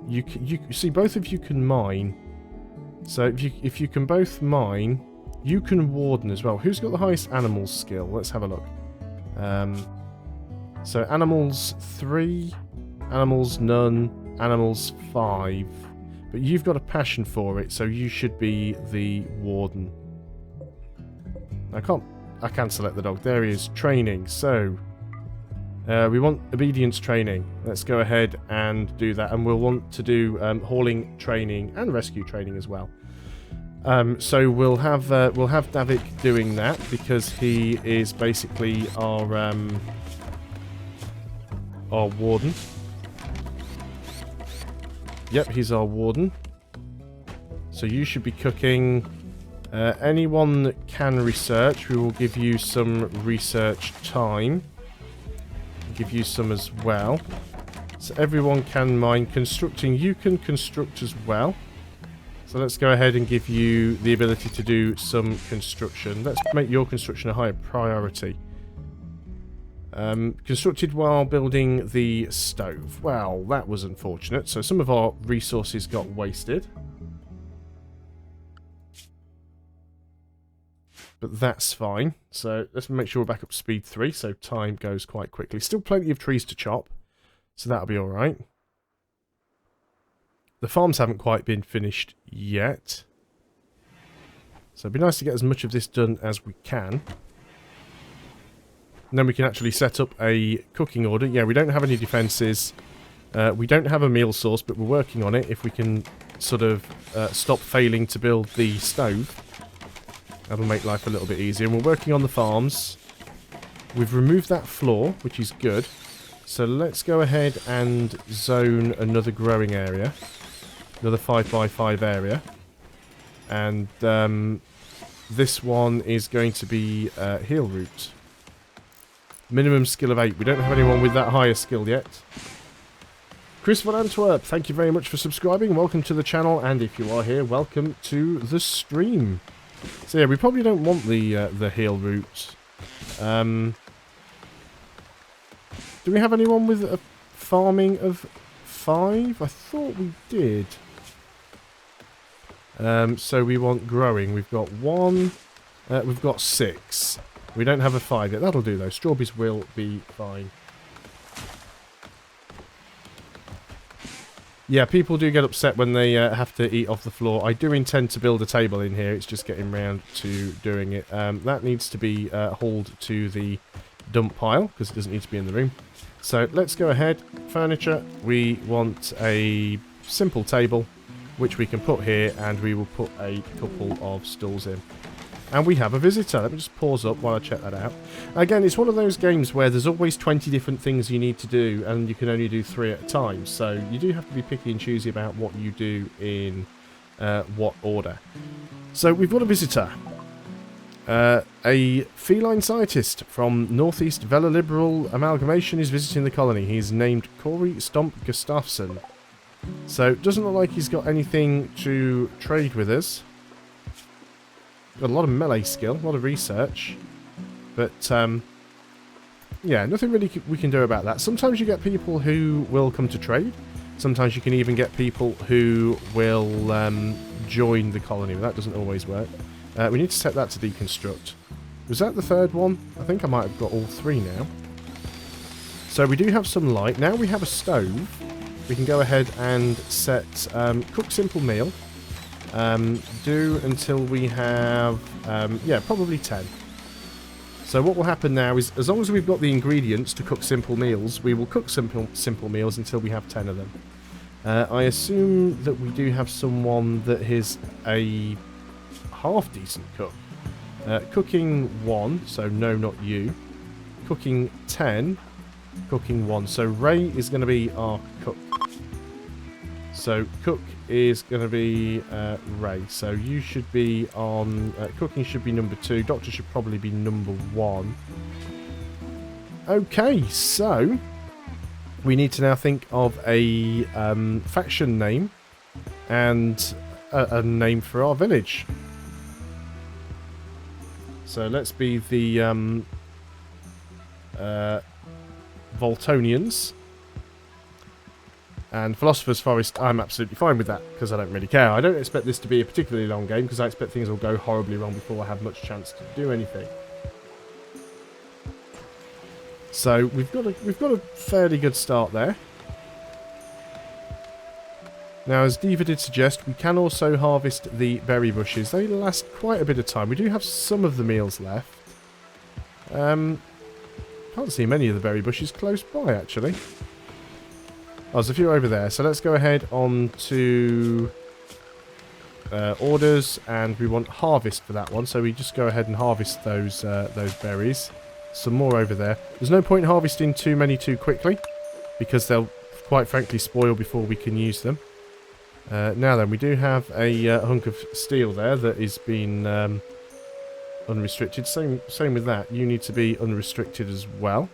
You see, both of you can mine. So, if you can both mine... You can warden as well. Who's got the highest animals skill? Let's have a look. So animals 3, animals none, animals 5. But you've got a passion for it, so you should be the warden. I can't select the dog. There he is. Training. So we want obedience training. Let's go ahead and do that. And we'll want to do hauling training and rescue training as well. So we'll have Davik doing that, because he is basically our warden. Yep, he's our warden. So you should be cooking. Anyone that can research, we will give you some research time. Give you some as well. So everyone can mine. Constructing, you can construct as well. So let's go ahead and give you the ability to do some construction. Let's make your construction a higher priority. Constructed while building the stove. Well, that was unfortunate. So some of our resources got wasted. but that's fine. So let's make sure we're back up to speed 3, so time goes quite quickly. Still plenty of trees to chop, so that'll be alright. The farms haven't quite been finished yet. So it'd be nice to get as much of this done as we can. And then we can actually set up a cooking order. Yeah, we don't have any defences. We don't have a meal source, but we're working on it. If we can sort of stop failing to build the stove, that'll make life a little bit easier. And we're working on the farms. We've removed that floor, which is good. So let's go ahead and zone another growing area. Another 5x5 area. And this one is going to be heal root. Minimum skill of 8. We don't have anyone with that higher skill yet. Chris von Antwerp, thank you very much for subscribing. Welcome to the channel, and if you are here, welcome to the stream. So yeah, we probably don't want the heal route. Do we have anyone with a farming of 5? I thought we did. So we want growing. We've got 1. We've got 6. We don't have a 5 yet. That'll do though. Strawberries will be fine. Yeah, people do get upset when they have to eat off the floor. I do intend to build a table in here. It's just getting round to doing it. That needs to be hauled to the dump pile because it doesn't need to be in the room. So let's go ahead. Furniture. We want a simple table, which we can put here, and we will put a couple of stools in. And we have a visitor. Let me just pause up while I check that out. Again, it's one of those games where there's always 20 different things you need to do, and you can only do 3 at a time. So you do have to be picky and choosy about what you do in what order. So we've got a visitor. A feline scientist from Northeast Vela Liberal Amalgamation is visiting the colony. He's named Corey Stomp Gustafsson. So doesn't look like he's got anything to trade with us. Got a lot of melee skill, a lot of research, but yeah, nothing really we can do about that. Sometimes you get people who will come to trade. Sometimes you can even get people who will join the colony, but that doesn't always work. We need to set that to deconstruct. Was that the 3rd one? I think I might have got all 3 now. So we do have some light. Now we have a stove. We can go ahead and set cook simple meal. Do until we have, yeah, probably 10. So what will happen now is, as long as we've got the ingredients to cook simple meals, we will cook simple meals until we have 10 of them. I assume that we do have someone that is a half-decent cook. Cooking 1, so no, not you. Cooking 10, cooking 1. So Ray is going to be our cook. So cook is going to be Ray. So you should be on... cooking should be number 2. Doctor should probably be number 1. Okay, so... we need to now think of a faction name and a name for our village. So let's be the Voltonians. And Philosopher's Forest, I'm absolutely fine with that, because I don't really care. I don't expect this to be a particularly long game, because I expect things will go horribly wrong before I have much chance to do anything. So we've got a fairly good start there. Now, as Diva did suggest, we can also harvest the berry bushes. They last quite a bit of time. We do have some of the meals left. Can't see many of the berry bushes close by, actually. Oh, there's a few over there. So let's go ahead on to orders, and we want harvest for that one. So we just go ahead and harvest those berries. Some more over there. There's no point harvesting too many too quickly, because they'll quite frankly spoil before we can use them. Now then, we do have a hunk of steel there that is being unrestricted. Same with that. You need to be unrestricted as well.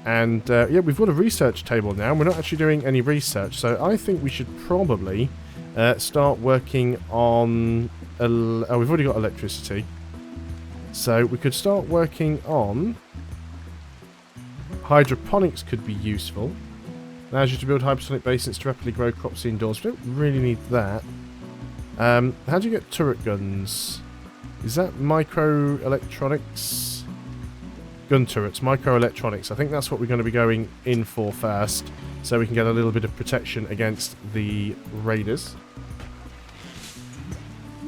And yeah, we've got a research table now. We're not actually doing any research, so I think we should probably start working on... oh, we've already got electricity. So we could start working on... hydroponics could be useful. Allows you to build hypersonic basins to rapidly grow crops indoors. We don't really need that. How do you get turret guns? Is that microelectronics? Gun turrets, microelectronics. I think that's what we're going to be going in for first, so we can get a little bit of protection against the raiders.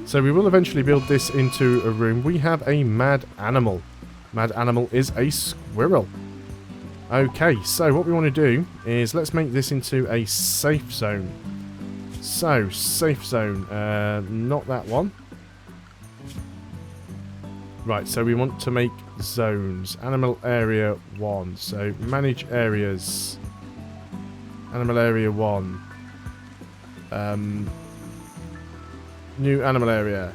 So we will eventually build this into a room. We have a mad animal. Mad animal is a squirrel. Okay, so what we want to do is let's make this into a safe zone. So, safe zone. Not that one. Right, so we want to make zones. Animal area 1. So, manage areas. Animal area 1. New animal area.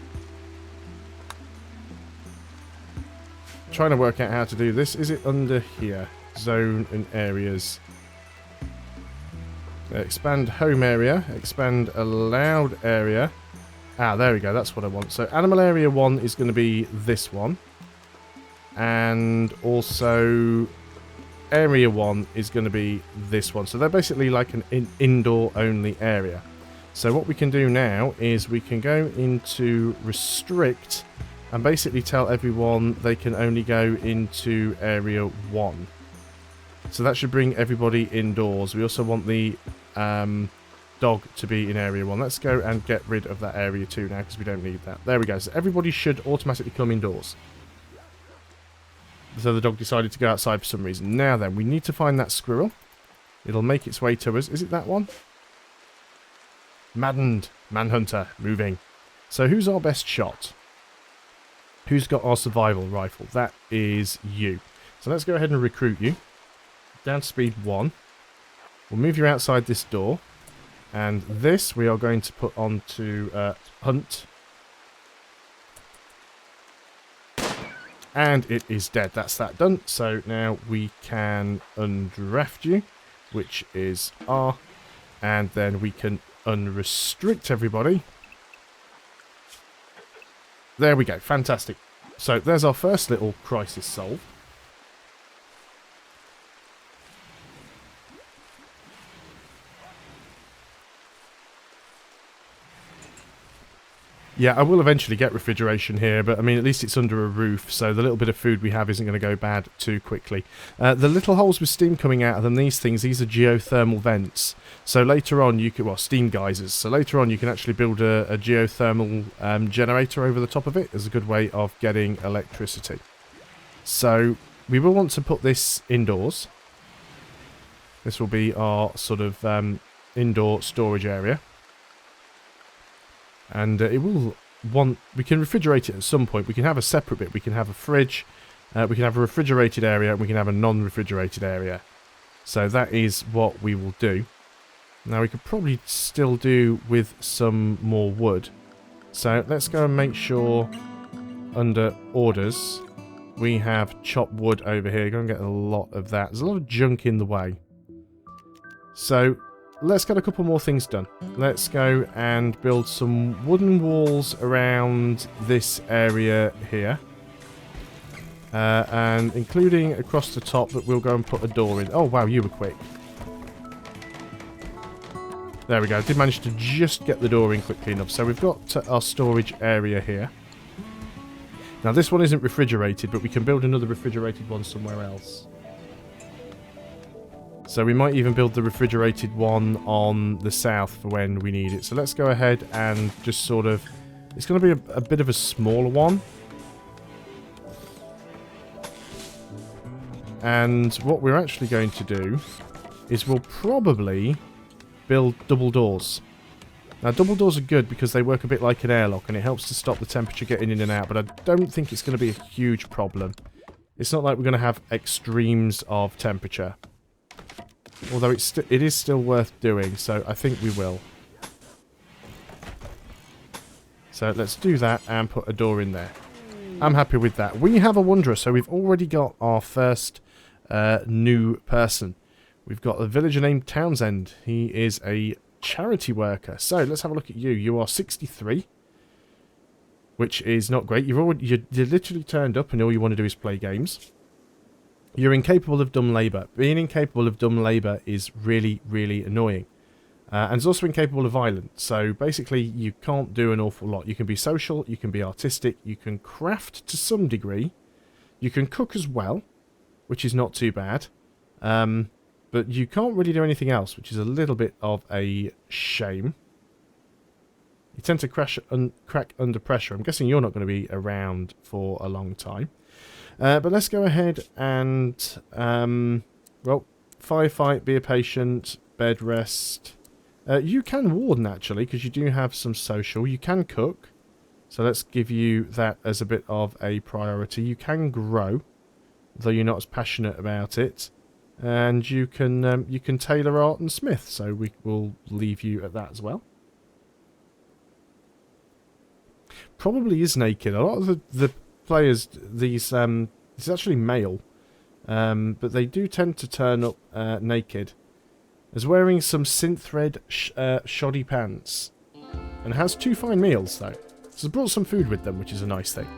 Trying to work out how to do this. Is it under here? Zone and areas. Expand home area. Expand allowed area. Ah, there we go. That's what I want. So animal area 1 is going to be this one. And also area 1 is going to be this one. So they're basically like an indoor only area. So what we can do now is we can go into restrict and basically tell everyone they can only go into area 1. So that should bring everybody indoors. We also want the dog to be in area 1. Let's go and get rid of that area 2 now because we don't need that. There we go. So everybody should automatically come indoors. So the dog decided to go outside for some reason. Now then, we need to find that squirrel. It'll make its way to us. Is it that one? Maddened. Manhunter. Moving. So who's our best shot? Who's got our survival rifle? That is you. So let's go ahead and recruit you. Down to speed 1. We'll move you outside this door. And this we are going to put onto hunt. And it is dead. That's that done. So now we can undraft you, which is R. And then we can unrestrict everybody. There we go. Fantastic. So there's our first little crisis solved. Yeah, I will eventually get refrigeration here, but I mean, at least it's under a roof, so the little bit of food we have isn't going to go bad too quickly. The little holes with steam coming out of them, these are geothermal vents. So later on you can, well, steam geysers. So later on you can actually build a geothermal generator over the top of it as a good way of getting electricity. So we will want to put this indoors. This will be our sort of indoor storage area. And it will want, we can refrigerate it at some point. We can have a separate bit. We can have a fridge, we can have a refrigerated area, and we can have a non-refrigerated area. So that is what we will do. Now we could probably still do with some more wood. So let's go and make sure under orders we have chopped wood over here. Go and get a lot of that. There's a lot of junk in the way. So let's get a couple more things done. Let's go and build some wooden walls around this area here. And including across the top that we'll go and put a door in. Oh, wow, you were quick. There we go. I did manage to just get the door in quickly enough. So we've got our storage area here. Now, this one isn't refrigerated, but we can build another refrigerated one somewhere else. So we might even build the refrigerated one on the south for when we need it. So let's go ahead and just sort of... It's going to be a bit of a smaller one. And what we're actually going to do is we'll probably build double doors. Now, double doors are good because they work a bit like an airlock and it helps to stop the temperature getting in and out. But I don't think it's going to be a huge problem. It's not like we're going to have extremes of temperature. Although it is still worth doing, so I think we will. So let's do that and put a door in there. I'm happy with that. We have a wanderer, so we've already got our first new person. We've got a villager named Townsend. He is a charity worker. So let's have a look at you. You are 63, which is not great. You literally turned up and all you want to do is play games. You're incapable of dumb labour. Being incapable of dumb labour is really, really annoying. And it's also incapable of violence. So basically, you can't do an awful lot. You can be social, you can be artistic, you can craft to some degree. You can cook as well, which is not too bad. But you can't really do anything else, which is a little bit of a shame. You tend to crack under pressure. I'm guessing you're not going to be around for a long time. But let's go ahead and, well, firefight, be a patient, bed rest. You can warden, actually, because you do have some social. You can cook. So let's give you that as a bit of a priority. You can grow, though you're not as passionate about it. And you can tailor art and smith. So we will leave you at that as well. Probably is naked. A lot of the players, this is actually male, but they do tend to turn up naked. Is wearing some synth thread shoddy pants, and has 2 fine meals though. So brought some food with them, which is a nice thing.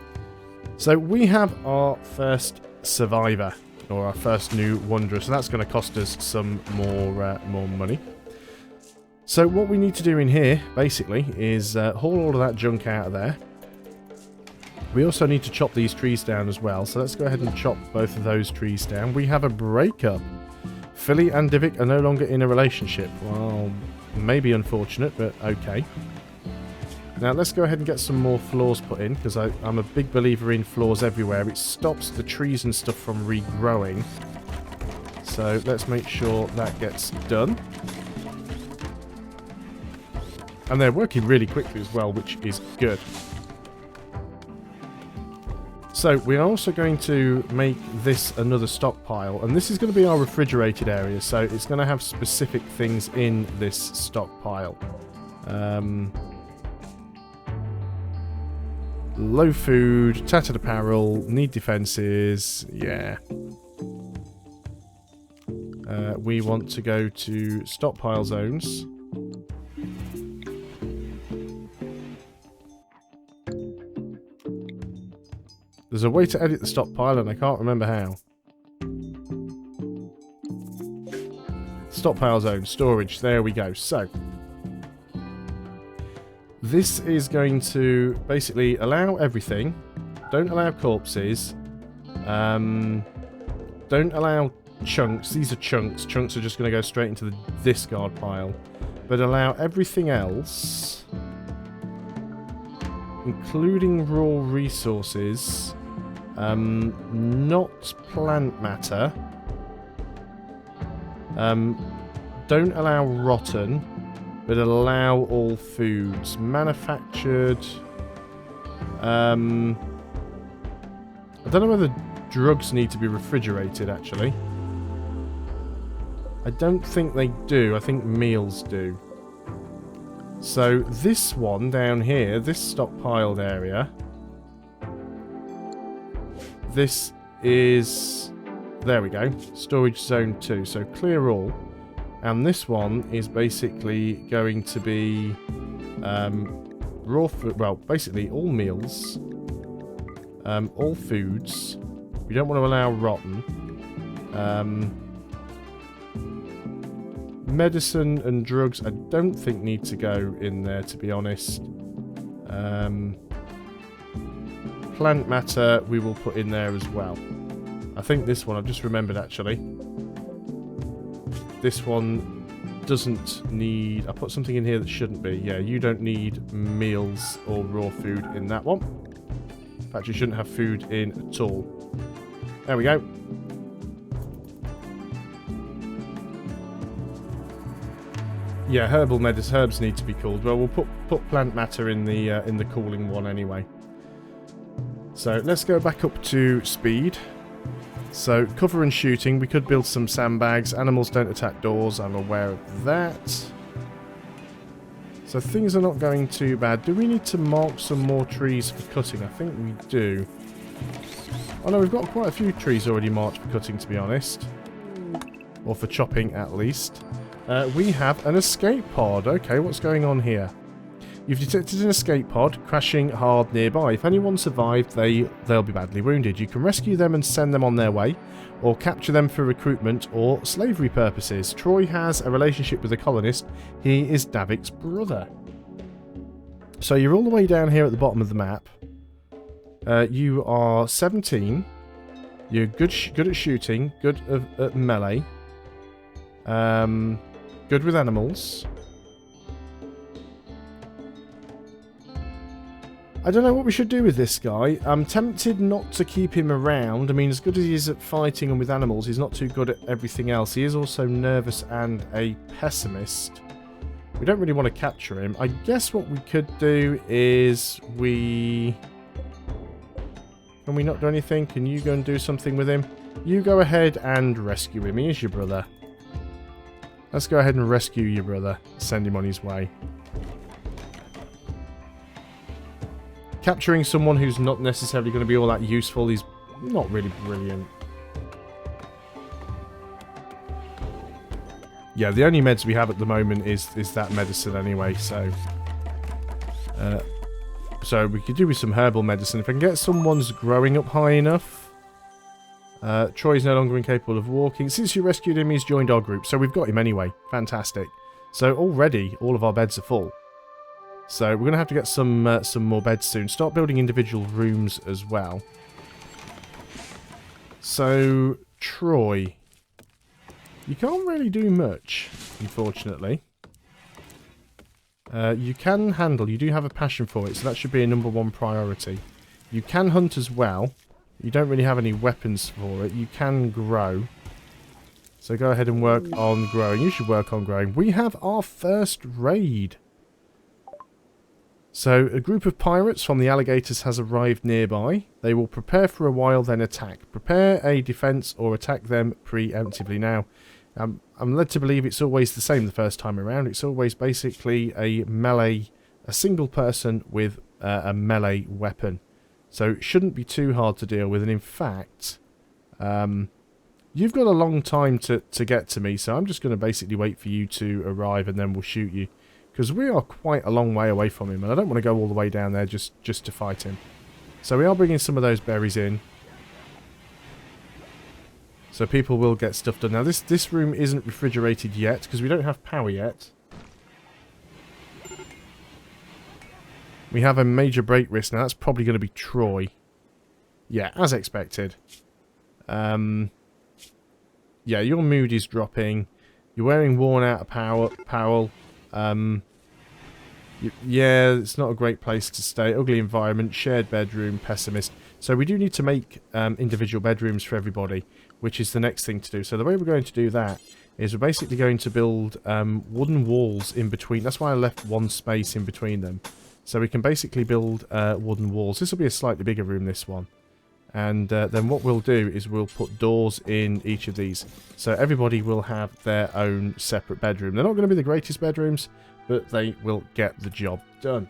So we have our first survivor, or our first new wanderer. So that's going to cost us some more money. So what we need to do in here, basically, is haul all of that junk out of there. We also need to chop these trees down as well, so let's go ahead and chop both of those trees down. We have a breakup. Philly and Divik are no longer in a relationship. Well, maybe unfortunate, but okay. Now let's go ahead and get some more floors put in, because I'm a big believer in floors everywhere. It stops the trees and stuff from regrowing. So let's make sure that gets done. And they're working really quickly as well, which is good. So we're also going to make this another stockpile, and this is going to be our refrigerated area, so it's going to have specific things in this stockpile. Low food, tattered apparel, need defenses, yeah. We want to go to stockpile zones. There's a way to edit the stockpile and I can't remember how. Stockpile zone, storage, there we go. So, this is going to basically allow everything. Don't allow corpses. Don't allow chunks. These are chunks. Chunks are just going to go straight into the discard pile. But allow everything else, including raw resources, not plant matter. Don't allow rotten, but allow all foods. Manufactured. I don't know whether drugs need to be refrigerated, actually. I don't think they do. I think meals do. So this one down here, this stockpiled area, this is, there we go, storage zone 2. So clear all. And this one is basically going to be raw food, well, basically all meals, all foods. We don't want to allow rotten. Medicine and drugs I don't think need to go in there, to be honest. Plant matter we will put in there as well. I think this one, I've just remembered actually. This one doesn't need... I put something in here that shouldn't be. Yeah, you don't need meals or raw food in that one. In fact, you shouldn't have food in at all. There we go. Yeah, herbs need to be cooled. Well, we'll put plant matter in the cooling one anyway. So let's go back up to speed. So cover and shooting. We could build some sandbags. Animals don't attack doors. I'm aware of that. So things are not going too bad. Do we need to mark some more trees for cutting? I think we do. Oh no, we've got quite a few trees already marked for cutting, to be honest. Or for chopping, at least. We have an escape pod. Okay, what's going on here? You've detected an escape pod crashing hard nearby. If anyone survived, they'll be badly wounded. You can rescue them and send them on their way, or capture them for recruitment or slavery purposes. Troy has a relationship with a colonist. He is Davik's brother. So you're all the way down here at the bottom of the map. You are 17. You're good at shooting, good at melee. Good with animals. I don't know what we should do with this guy. I'm tempted not to keep him around. I mean, as good as he is at fighting and with animals, he's not too good at everything else. He is also nervous and a pessimist. We don't really want to capture him. I guess what we could do is Can we not do anything? Can you go and do something with him? You go ahead and rescue him. He is your brother. Let's go ahead and rescue your brother. Send him on his way. Capturing someone who's not necessarily going to be all that useful is not really brilliant. Yeah, the only meds we have at the moment is that medicine anyway, so... so we could do with some herbal medicine. If I can get someone's growing up high enough. Troy's no longer incapable of walking. Since you rescued him, he's joined our group, so we've got him anyway. Fantastic. So already, all of our beds are full. So we're going to have to get some more beds soon. Start building individual rooms as well. So, Troy. You can't really do much, unfortunately. You can handle. You do have a passion for it, so that should be a #1 priority. You can hunt as well. You don't really have any weapons for it. You can grow. So go ahead and work on growing. You should work on growing. We have our first raid. So, a group of pirates from the alligators has arrived nearby. They will prepare for a while, then attack. Prepare a defense or attack them preemptively. Now, I'm led to believe it's always the same the first time around. It's always basically a melee, a single person with a melee weapon. So, it shouldn't be too hard to deal with. And in fact, you've got a long time to get to me. So, I'm just going to basically wait for you to arrive and then we'll shoot you. Because we are quite a long way away from him, and I don't want to go all the way down there just to fight him. So we are bringing some of those berries in. So people will get stuff done. Now this room isn't refrigerated yet, because we don't have power yet. We have a major break risk. Now that's probably going to be Troy. Yeah, as expected. Yeah, your mood is dropping. You're wearing worn out apparel. Yeah, it's not a great place to stay. Ugly environment, shared bedroom, pessimist. So we do need to make individual bedrooms for everybody, which is the next thing to do. So the way we're going to do that is we're basically going to build wooden walls in between. That's why I left one space in between them. So we can basically build wooden walls. This will be a slightly bigger room, this one. And then what we'll do is we'll put doors in each of these. So everybody will have their own separate bedroom. They're not going to be the greatest bedrooms, but they will get the job done.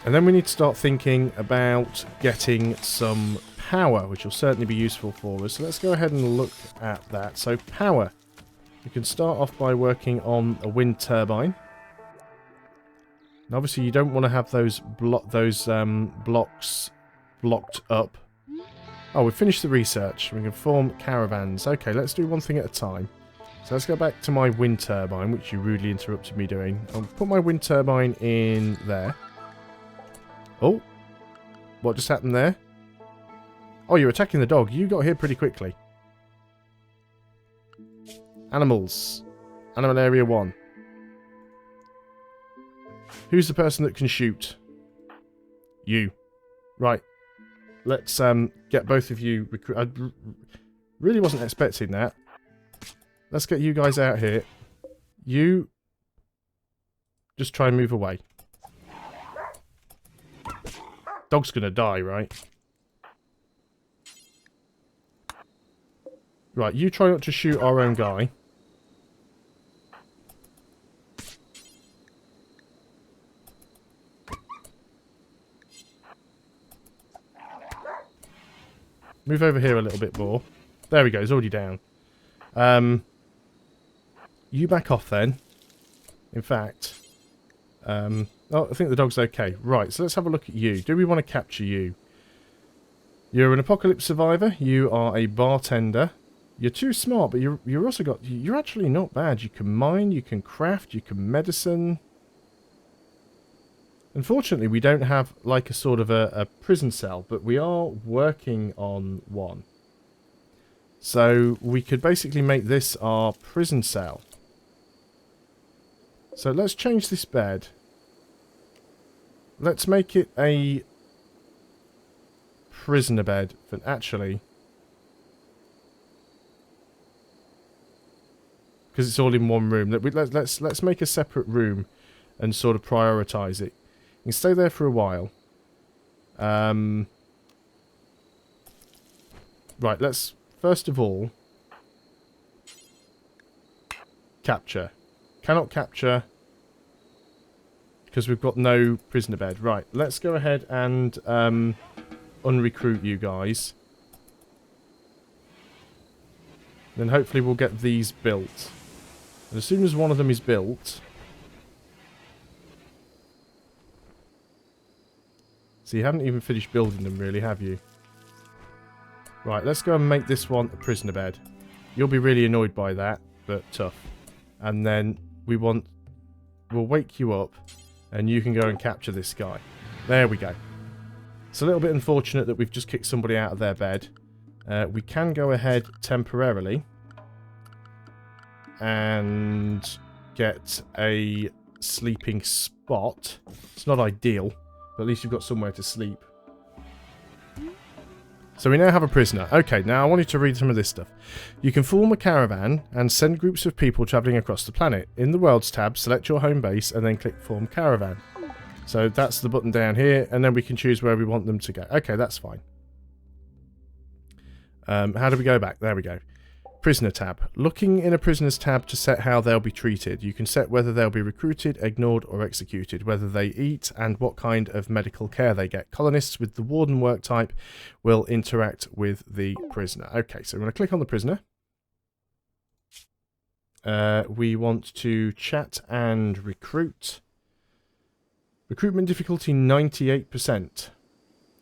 And then we need to start thinking about getting some power, which will certainly be useful for us. So let's go ahead and look at that. So power. We can start off by working on a wind turbine. And obviously you don't want to have those blocks blocked up. Oh, we've finished the research. We can form caravans. Okay, let's do one thing at a time. So let's go back to my wind turbine, which you rudely interrupted me doing. I'll put my wind turbine in there. Oh, what just happened there? Oh, you're attacking the dog. You got here pretty quickly. Animals. Animal area 1. Who's the person that can shoot? You. Right. Let's get both of you I really wasn't expecting that. Let's get you guys out here. You just try and move away. Dog's gonna die, right? Right, you try not to shoot our own guy. Move over here a little bit more. There we go, he's already down. you back off then. In fact, oh, I think the dog's okay. Right, so let's have a look at you. Do we want to capture you? You're an apocalypse survivor. You are a bartender. You're too smart, but you're also got... You're actually not bad. You can mine, you can craft, you can medicine. Unfortunately, we don't have like a sort of a prison cell, but we are working on one. So we could basically make this our prison cell. So let's change this bed. Let's make it a prisoner bed. But actually, because it's all in one room, let's make a separate room and sort of prioritize it. You can stay there for a while. Right, let's first of all capture. Cannot capture because we've got no prisoner bed. Right, let's go ahead and unrecruit you guys. Then hopefully we'll get these built. And as soon as one of them is built... So you haven't even finished building them really, have you? Right, let's go and make this one a prisoner bed. You'll be really annoyed by that, but tough. And then we'll wake you up and you can go and capture this guy. There we go. It's a little bit unfortunate that we've just kicked somebody out of their bed. We can go ahead temporarily and get a sleeping spot. It's not ideal, but at least you've got somewhere to sleep. So we now have a prisoner. Okay, now I wanted to read some of this stuff. You can form a caravan and send groups of people travelling across the planet. In the Worlds tab, select your home base and then click Form Caravan. So that's the button down here, and then we can choose where we want them to go. Okay, that's fine. How do we go back? There we go. Prisoner tab. Looking in a prisoner's tab to set how they'll be treated. You can set whether they'll be recruited, ignored or executed, whether they eat and what kind of medical care they get. Colonists with the warden work type will interact with the prisoner. Okay, so we're going to click on the prisoner. We want to chat and recruit. Recruitment difficulty 98%.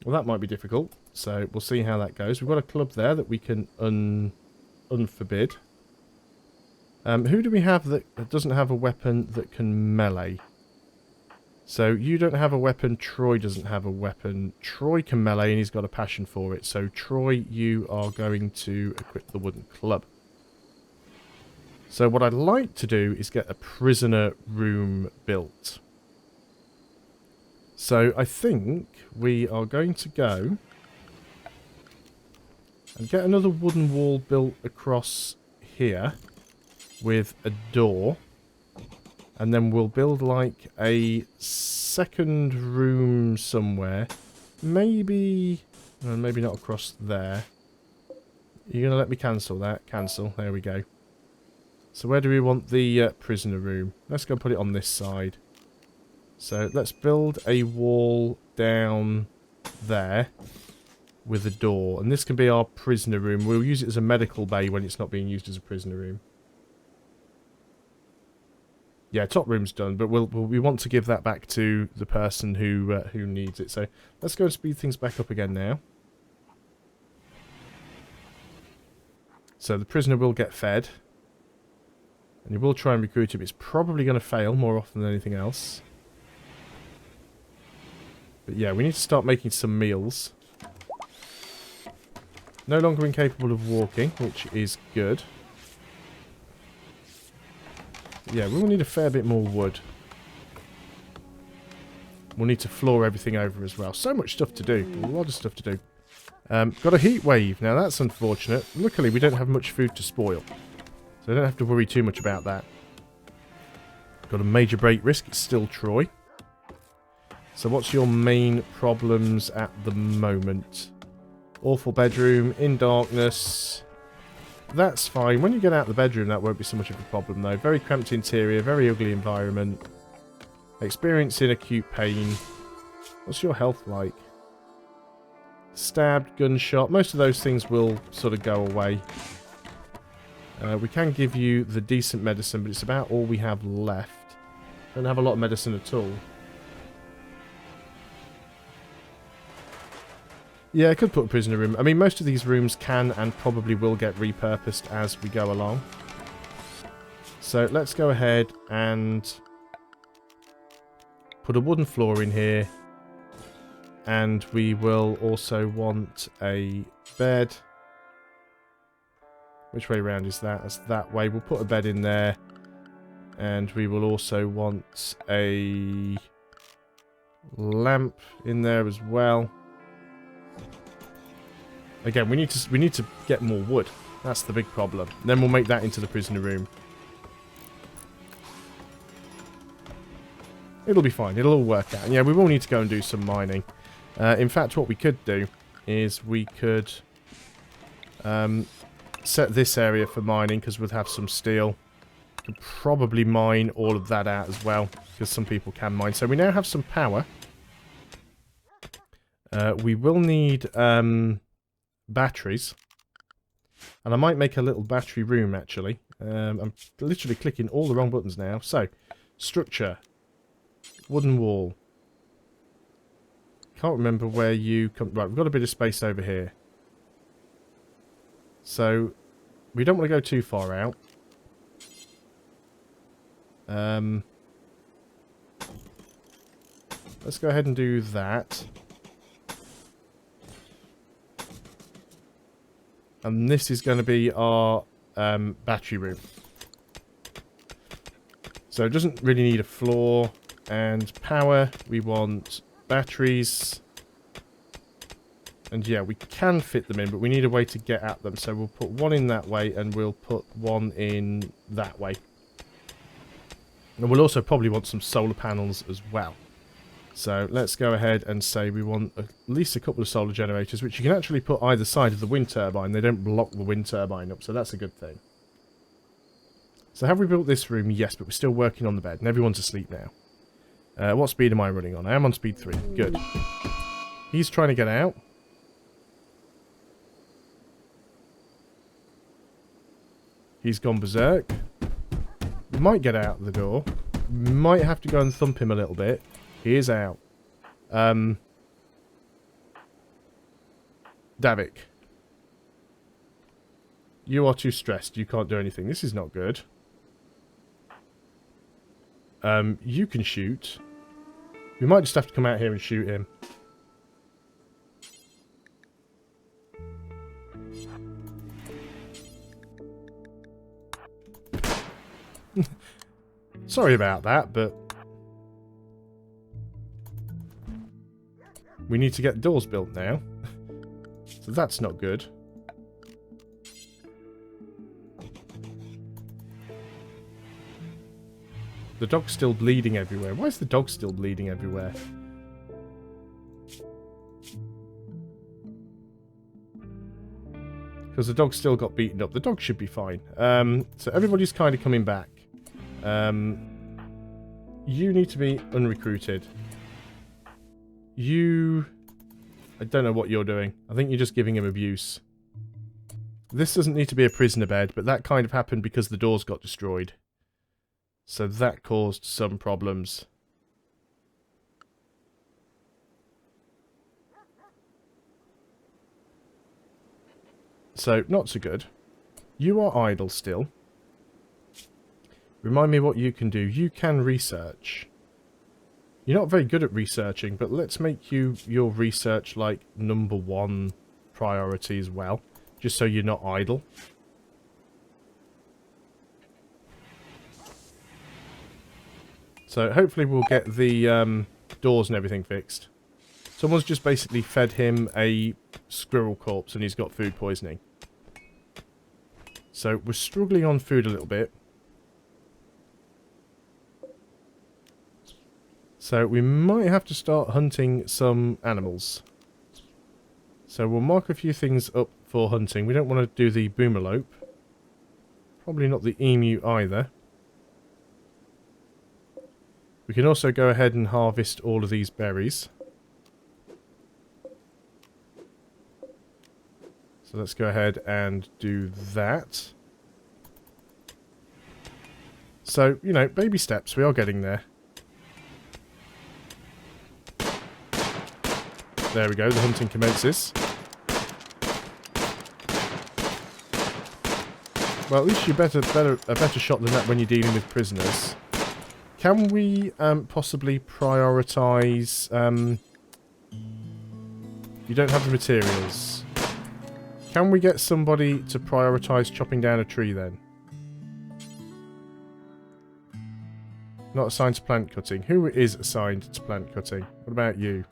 Well, that might be difficult, so we'll see how that goes. We've got a club there that we can unforbid. Who do we have that doesn't have a weapon that can melee? So you don't have a weapon, Troy doesn't have a weapon. Troy can melee and he's got a passion for it. So Troy, you are going to equip the wooden club. So what I'd like to do is get a prisoner room built. So I think we are going to go and get another wooden wall built across here with a door. And then we'll build like a second room somewhere. Maybe... well, maybe not across there. You're going to let me cancel that? Cancel. There we go. So where do we want the prisoner room? Let's go put it on this side. So let's build a wall down there with a door. And this can be our prisoner room. We'll use it as a medical bay when it's not being used as a prisoner room. Yeah, top room's done, but we want to give that back to the person who needs it. So let's go and speed things back up again now. So the prisoner will get fed. And you will try and recruit him. It's probably going to fail more often than anything else. But yeah, we need to start making some meals. No longer incapable of walking, which is good. Yeah, we will need a fair bit more wood. We'll need to floor everything over as well. So much stuff to do. A lot of stuff to do. Got a heat wave. Now that's unfortunate. Luckily, we don't have much food to spoil. So I don't have to worry too much about that. Got a major break risk. It's still Troy. So what's your main problems at the moment? Awful bedroom, in darkness. That's fine. When you get out of the bedroom, that won't be so much of a problem, though. Very cramped interior, very ugly environment. Experiencing acute pain. What's your health like? Stabbed, gunshot. Most of those things will sort of go away. We can give you the decent medicine, but it's about all we have left. Don't have a lot of medicine at all. Yeah, I could put a prisoner room. I mean, most of these rooms can and probably will get repurposed as we go along. So let's go ahead and put a wooden floor in here. And we will also want a bed. Which way around is that? That's that way. We'll put a bed in there. And we will also want a lamp in there as well. Again, we need to get more wood. That's the big problem. Then we'll make that into the prisoner room. It'll be fine. It'll all work out. And yeah, we will need to go and do some mining. In fact, what we could do is we could set this area for mining because we'll have some steel. We could probably mine all of that out as well because some people can mine. So we now have some power. We will need batteries. And I might make a little battery room, actually. I'm literally clicking all the wrong buttons now. So, structure. Wooden wall. Can't remember where you come... Right, we've got a bit of space over here. So, we don't want to go too far out. Let's go ahead and do that. And this is going to be our battery room. So it doesn't really need a floor. And power, we want batteries. And yeah, we can fit them in, but we need a way to get at them. So we'll put one in that way, and we'll put one in that way. And we'll also probably want some solar panels as well. So let's go ahead and say we want at least a couple of solar generators, which you can actually put either side of the wind turbine. They don't block the wind turbine up, so that's a good thing. So have we built this room? Yes, but we're still working on the bed, and everyone's asleep now. What speed am I running on? I am on speed 3. Good. He's trying to get out. He's gone berserk. Might get out the door. Might have to go and thump him a little bit. He is out. Davik. You are too stressed. You can't do anything. This is not good. You can shoot. We might just have to come out here and shoot him. Sorry about that, but... we need to get doors built now. So that's not good. The dog's still bleeding everywhere. Why is the dog still bleeding everywhere? Because the dog still got beaten up. The dog should be fine. So everybody's kind of coming back. You need to be unrecruited. I don't know what you're doing. I think you're just giving him abuse. This doesn't need to be a prisoner bed, but that kind of happened because the doors got destroyed. So that caused some problems. So, not so good. You are idle still. Remind me what you can do. You can research. You're not very good at researching, but let's make you your research like #1 priority as well. Just so you're not idle. So hopefully we'll get the doors and everything fixed. Someone's just basically fed him a squirrel corpse and he's got food poisoning. So we're struggling on food a little bit. So we might have to start hunting some animals. So we'll mark a few things up for hunting. We don't want to do the boomalope. Probably not the emu either. We can also go ahead and harvest all of these berries. So let's go ahead and do that. So, you know, baby steps. We are getting there. There we go. The hunting commences. Well, at least you're a better shot than that when you're dealing with prisoners. Can we possibly prioritise... you don't have the materials. Can we get somebody to prioritise chopping down a tree then? Not assigned to plant cutting. Who is assigned to plant cutting? What about you?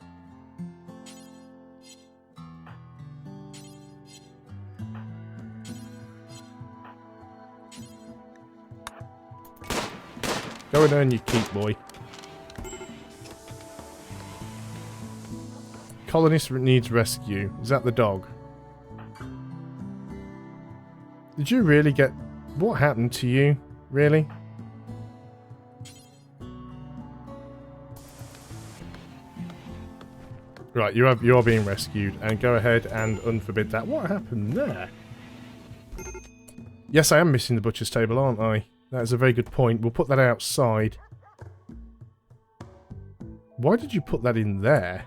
Go and earn your keep, boy. Colonist needs rescue. Is that the dog? Did you really get... What happened to you? Really? Right, you are being rescued. And go ahead and unforbid that. What happened there? Yes, I am missing the butcher's table, aren't I? That is a very good point. We'll put that outside. Why did you put that in there?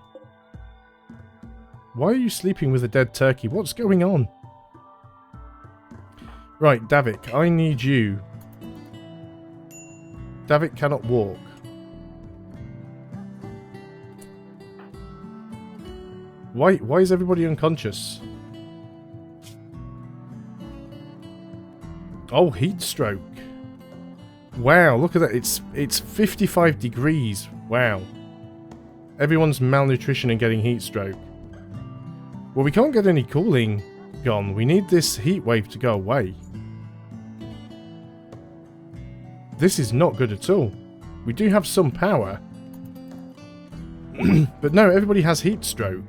Why are you sleeping with a dead turkey? What's going on? Right, Davik, I need you. Davik cannot walk. Why is everybody unconscious? Oh, heat stroke. Wow, look at that. It's 55 degrees. Wow. Everyone's malnutrition and getting heat stroke. Well, we can't get any cooling gone. We need this heat wave to go away. This is not good at all. We do have some power. But no, everybody has heat stroke.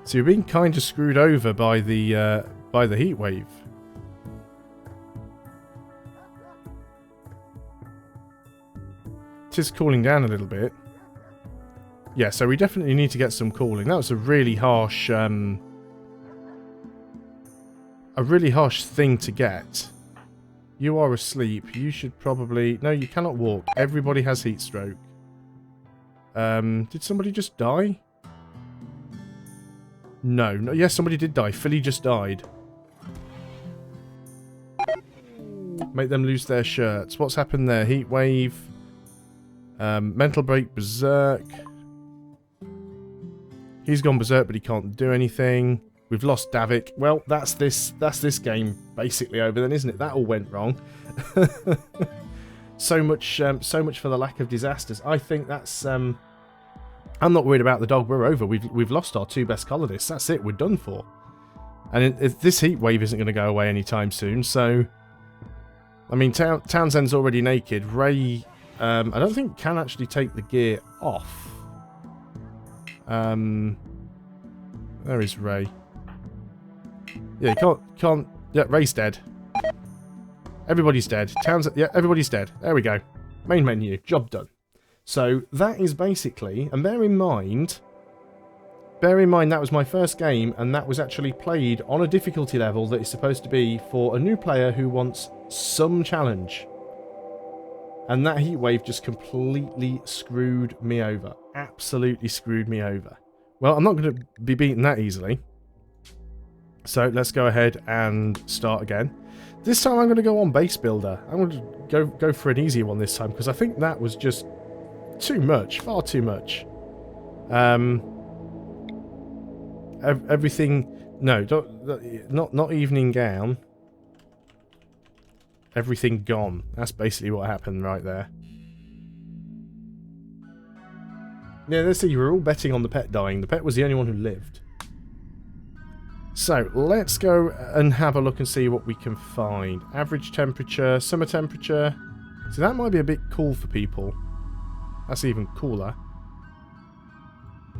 So you're being kind of screwed over by the heat wave. It is cooling down a little bit. Yeah, so we definitely need to get some cooling. That was a really harsh thing to get. You are asleep. You should probably... No, you cannot walk. Everybody has heat stroke. Did somebody just die? No. Yes, somebody did die. Philly just died. Make them lose their shirts. What's happened there? Heat wave. Mental break, berserk. He's gone berserk, but he can't do anything. We've lost Davik. Well, that's this game basically over then, isn't it? That all went wrong. so much for the lack of disasters. I think that's. I'm not worried about the dog. We're over. We've lost our two best colonists. That's it. We're done for. And this heat wave isn't going to go away anytime soon. So, I mean, Townsend's already naked. Ray, I don't think can actually take the gear off. There is Ray. Yeah, you can't. Yeah, Ray's dead. Everybody's dead. Townsend. Yeah, everybody's dead. There we go. Main menu. Job done. So that is basically, and bear in mind that was my first game, and that was actually played on a difficulty level that is supposed to be for a new player who wants some challenge. And that heatwave just completely screwed me over. Absolutely screwed me over. Well, I'm not going to be beaten that easily. So let's go ahead and start again. This time I'm going to go on base builder. I'm going to go for an easier one this time, because I think that was just too much. Far too much. Everything... No, not evening gown. Everything gone. That's basically what happened right there. Yeah, let's see, you were all betting on the pet dying. The pet was the only one who lived. So, let's go and have a look and see what we can find. Average temperature, summer temperature. So that might be a bit cool for people. That's even cooler.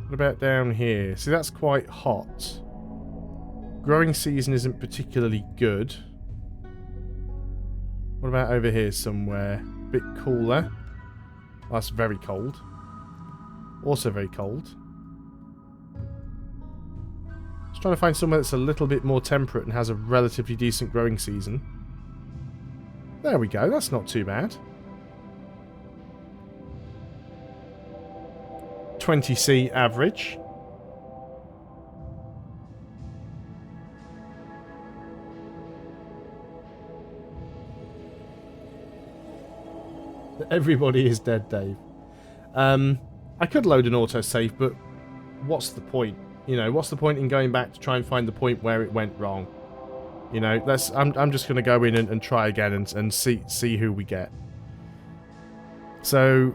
What about down here? See, that's quite hot. Growing season isn't particularly good. What about over here somewhere? A bit cooler. Oh, that's very cold. Also very cold. Let's trying to find somewhere that's a little bit more temperate and has a relatively decent growing season. There we go, that's not too bad. 20C average. Everybody is dead, Dave. I could load an autosave, but what's the point? You know, what's the point in going back to try and find the point where it went wrong? You know, I'm just going to go in and try again and see who we get. So,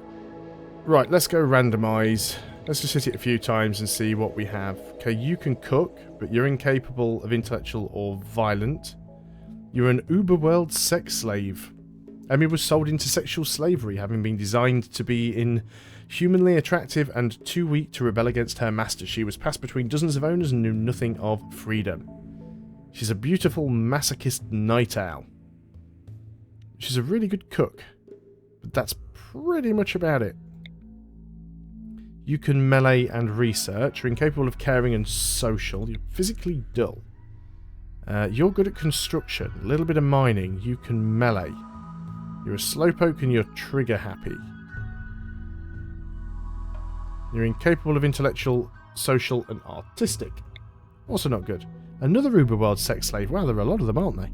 right, let's go randomize. Let's just hit it a few times and see what we have. Okay, you can cook, but you're incapable of intellectual or violent. You're an Uberworld sex slave. Emmy was sold into sexual slavery, having been designed to be inhumanly attractive and too weak to rebel against her master. She was passed between dozens of owners and knew nothing of freedom. She's a beautiful masochist night owl. She's a really good cook, but that's pretty much about it. You can melee and research. You're incapable of caring and social. You're physically dull. You're good at construction. A little bit of mining. You can melee. You're a slowpoke and you're trigger happy. You're incapable of intellectual, social, and artistic. Also not good. Another Uberworld sex slave. Wow, there are a lot of them, aren't they?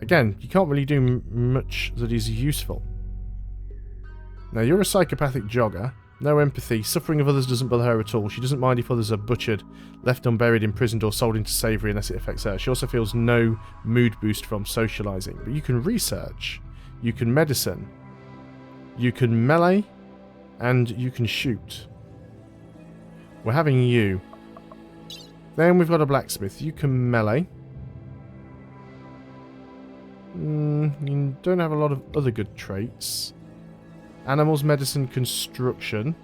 Again, you can't really do much that is useful. Now, you're a psychopathic jogger. No empathy. Suffering of others doesn't bother her at all. She doesn't mind if others are butchered, left unburied, imprisoned, or sold into slavery unless it affects her. She also feels no mood boost from socialising. But you can research. You can medicine. You can melee. And you can shoot. We're having you. Then we've got a blacksmith. You can melee. You don't have a lot of other good traits. Animals, medicine, construction.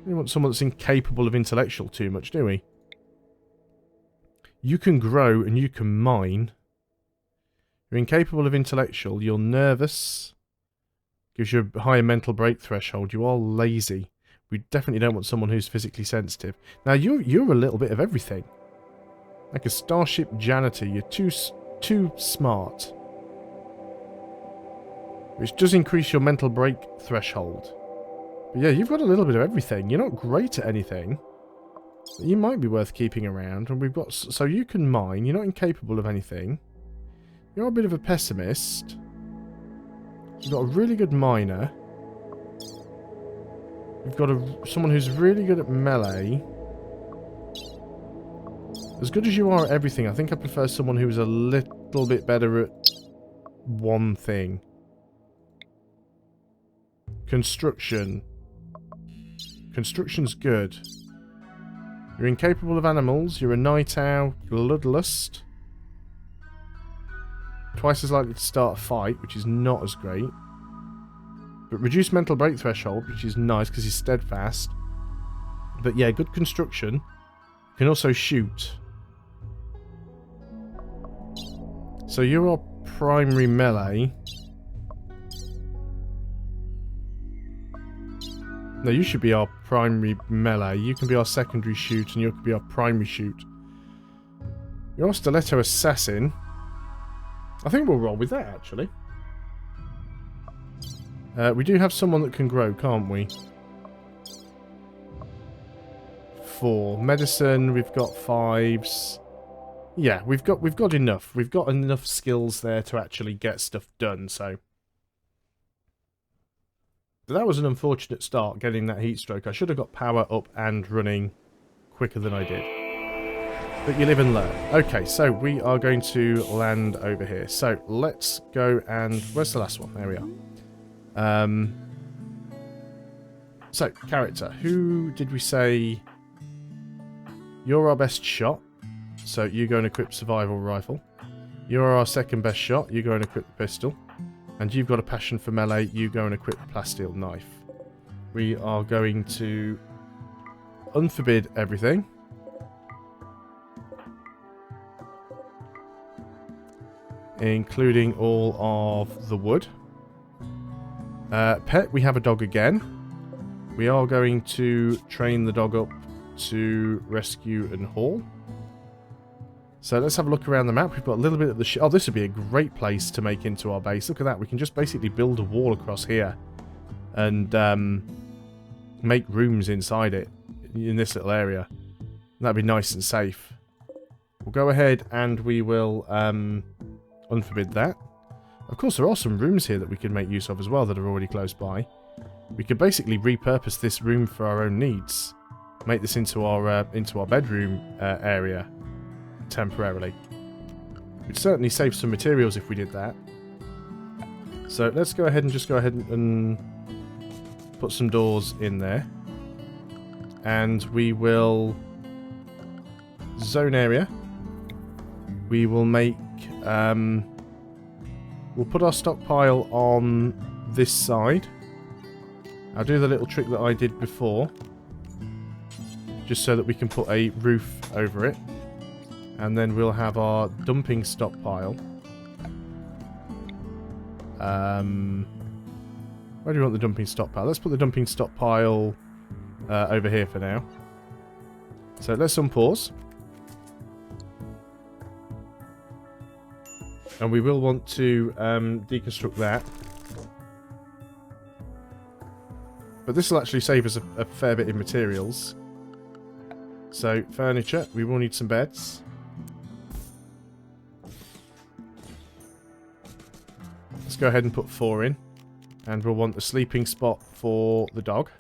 We want someone that's incapable of intellectual too much, do we? You can grow and you can mine. You're incapable of intellectual. You're nervous. Gives you a higher mental break threshold. You are lazy. We definitely don't want someone who's physically sensitive. Now, you're a little bit of everything. Like a starship janitor. You're too smart. Which does increase your mental break threshold. But yeah, you've got a little bit of everything. You're not great at anything. But you might be worth keeping around. And we've got... So you can mine. You're not incapable of anything. You're a bit of a pessimist. You've got a really good miner. You've got someone who's really good at melee. As good as you are at everything, I think I prefer someone who's a little bit better at one thing. Construction. Construction's good. You're incapable of animals. You're a night owl. Bloodlust. Twice as likely to start a fight, which is not as great. But reduced mental break threshold, which is nice because he's steadfast. But yeah, good construction. You can also shoot. So you're our primary melee. No, you should be our primary melee. You can be our secondary shoot, and you can be our primary shoot. You're our stiletto assassin. I think we'll roll with that, actually. We do have someone that can grow, can't we? 4. Medicine, we've got 5s. Yeah, we've got enough. We've got enough skills there to actually get stuff done, so... But that was an unfortunate start, getting that heat stroke. I should have got power up and running quicker than I did. But you live and learn. Okay, so we are going to land over here. So let's go and... Where's the last one? There we are. So, character. Who did we say... You're our best shot. So you go and equip survival rifle. You're our second best shot. You go and equip the pistol. And you've got a passion for melee. You go and equip the plasteel knife. We are going to unforbid everything. Including all of the wood. Pet, we have a dog again. We are going to train the dog up to rescue and haul. So let's have a look around the map. We've got a little bit of the... oh, this would be a great place to make into our base. Look at that. We can just basically build a wall across here. And make rooms inside it. In this little area. That'd be nice and safe. We'll go ahead and we will unforbid that. Of course, there are some rooms here that we could make use of as well that are already close by. We could basically repurpose this room for our own needs. Make this into our bedroom area temporarily. We'd certainly save some materials if we did that. So let's go ahead and just go ahead and put some doors in there. And we will zone area. We will make we'll put our stockpile on this side. I'll do the little trick that I did before, just so that we can put a roof over it. And then we'll have our dumping stockpile. Where do you want the dumping stockpile? Let's put the dumping stockpile over here for now. So let's unpause. And we will want to deconstruct that. But this will actually save us a fair bit in materials. So, furniture. We will need some beds. Let's go ahead and put 4 in. And we'll want a sleeping spot for the dog.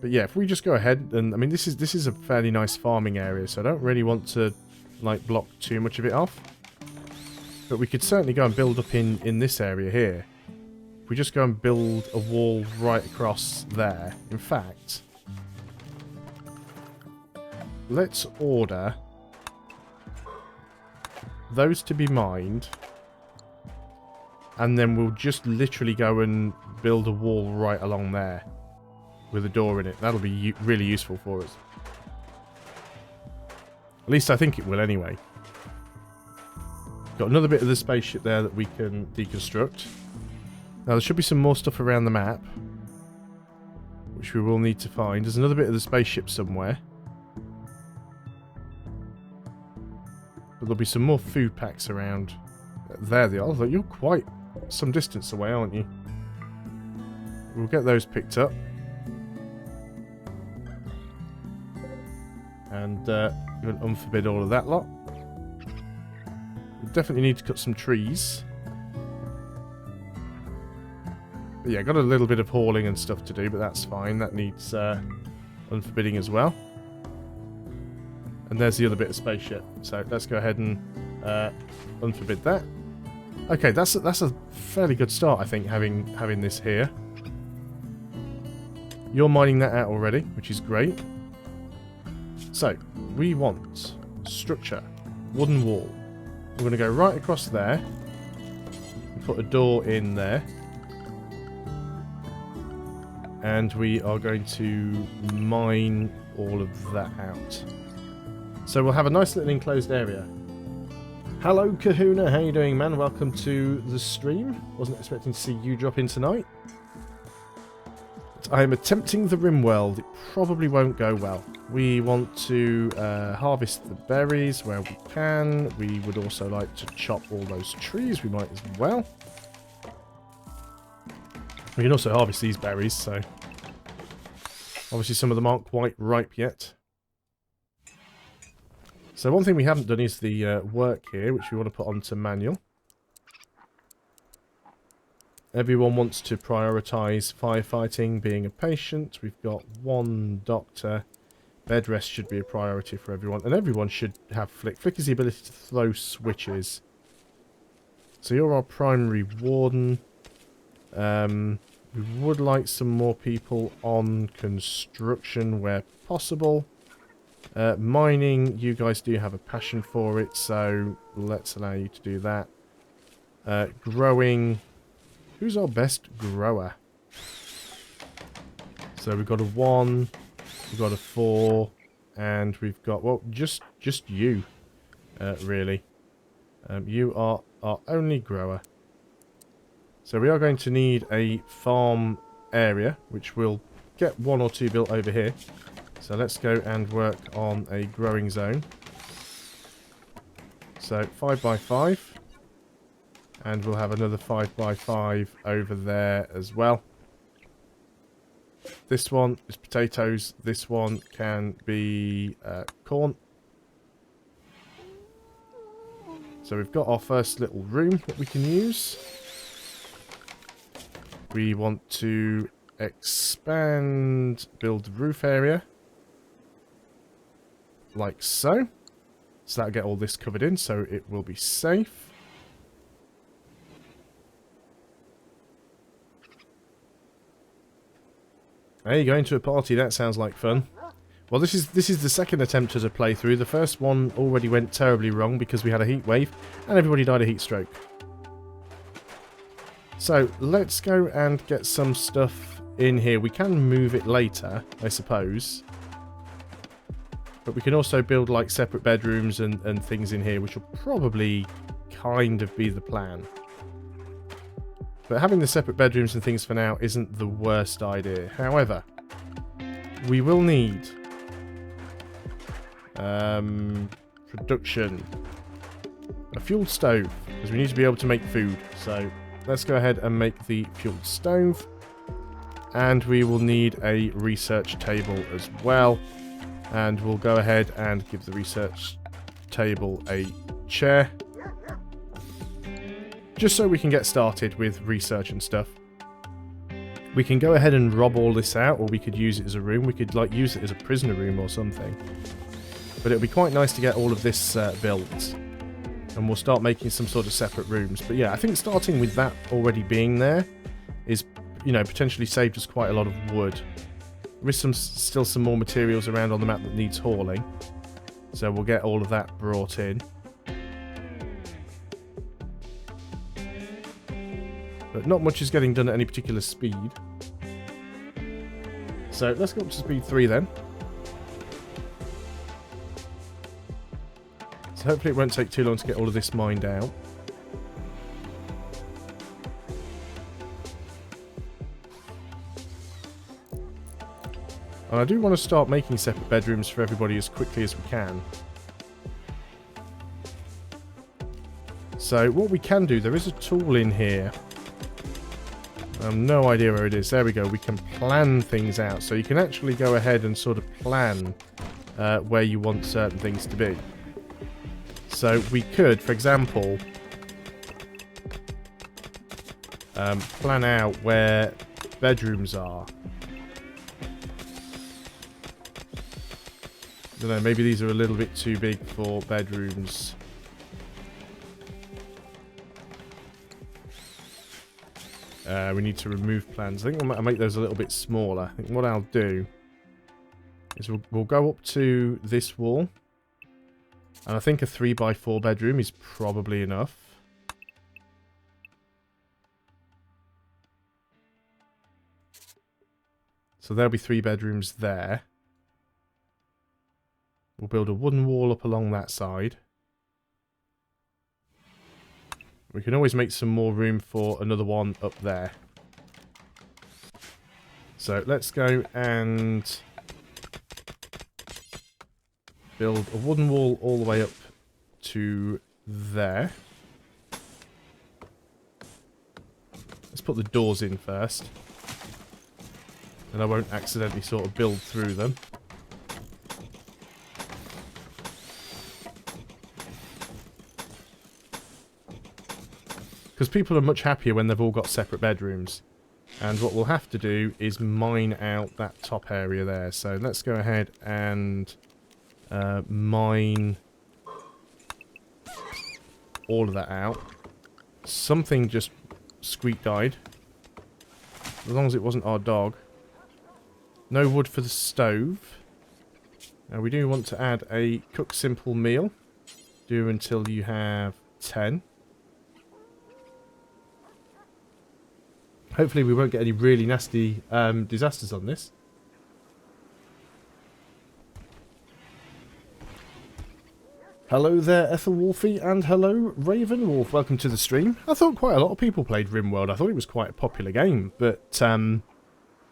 But yeah, if we just go ahead and... I mean, this is a fairly nice farming area, so I don't really want to, like, block too much of it off. But we could certainly go and build up in this area here. If we just go and build a wall right across there. In fact, let's order those to be mined. And then we'll just literally go and build a wall right along there. With a door in it. That'll be really useful for us. At least I think it will anyway. Got another bit of the spaceship there that we can deconstruct. Now there should be some more stuff around the map, which we will need to find. There's another bit of the spaceship somewhere. But there'll be some more food packs around. There they are. Look, you're quite some distance away, aren't you? We'll get those picked up. And we'll unforbid all of that lot. We definitely need to cut some trees. But yeah, got a little bit of hauling and stuff to do, but that's fine. That needs unforbidding as well. And there's the other bit of spaceship. So let's go ahead and unforbid that. Okay, that's a fairly good start, I think, having this here. You're mining that out already, which is great. So, we want structure, wooden wall. We're going to go right across there and put a door in there. And we are going to mine all of that out. So we'll have a nice little enclosed area. Hello Kahuna, how you doing, man? Welcome to the stream. Wasn't expecting to see you drop in tonight. I am attempting the Rimworld. It probably won't go well. We want to harvest the berries where we can. We would also like to chop all those trees. We might as well. We can also harvest these berries, so... Obviously some of them aren't quite ripe yet. So one thing we haven't done is the work here, which we want to put onto manual. Everyone wants to prioritise firefighting, being a patient. We've got 1 doctor. Bed rest should be a priority for everyone. And everyone should have Flick. Flick is the ability to throw switches. So you're our primary warden. We would like some more people on construction where possible. Mining, you guys do have a passion for it, so let's allow you to do that. Growing... Who's our best grower? So we've got a 1, we've got a 4, and we've got, well, just you, really. You are our only grower. So we are going to need a farm area, which we'll get 1 or 2 built over here. So let's go and work on a growing zone. So 5 by 5. And we'll have another 5 by 5 over there as well. This one is potatoes. This one can be corn. So we've got our first little room that we can use. We want to expand, build the roof area. Like so. So that'll get all this covered in, so it will be safe. Hey, going to a party, that sounds like fun. Well, this is the second attempt at a playthrough. The first one already went terribly wrong because we had a heat wave and everybody died of heat stroke. So, let's go and get some stuff in here. We can move it later, I suppose. But we can also build like separate bedrooms and things in here, which will probably kind of be the plan. But having the separate bedrooms and things for now isn't the worst idea. However, we will need production, a fuel stove, because we need to be able to make food. So let's go ahead and make the fuel stove. And we will need a research table as well. And we'll go ahead and give the research table a chair. Just so we can get started with research and stuff. We can go ahead and rob all this out, or we could use it as a room. We could like use it as a prisoner room or something. But it would be quite nice to get all of this built. And we'll start making some sort of separate rooms. But yeah, I think starting with that already being there is, you know, potentially saved us quite a lot of wood. There is still some more materials around on the map that needs hauling. So we'll get all of that brought in. But not much is getting done at any particular speed. So let's go up to speed 3 then. So hopefully it won't take too long to get all of this mined out. And I do want to start making separate bedrooms for everybody as quickly as we can. So what we can do, there is a tool in here. I have no idea where it is. There we go. We can plan things out. So you can actually go ahead and sort of plan where you want certain things to be. So we could, for example, plan out where bedrooms are. I don't know, maybe these are a little bit too big for bedrooms. We need to remove plans. I think I'll make those a little bit smaller. I think what I'll do is we'll go up to this wall. And I think a 3x4 bedroom is probably enough. So there'll be 3 bedrooms there. We'll build a wooden wall up along that side. We can always make some more room for another one up there. So let's go and build a wooden wall all the way up to there. Let's put the doors in first. And I won't accidentally sort of build through them. Because people are much happier when they've all got separate bedrooms. And what we'll have to do is mine out that top area there. So let's go ahead and mine all of that out. Something just died. As long as it wasn't our dog. No wood for the stove. Now we do want to add a cook simple meal. Do until you have 10. Hopefully we won't get any really nasty disasters on this. Hello there, Ethelwolfie, and hello, Ravenwolf. Welcome to the stream. I thought quite a lot of people played Rimworld. I thought it was quite a popular game, but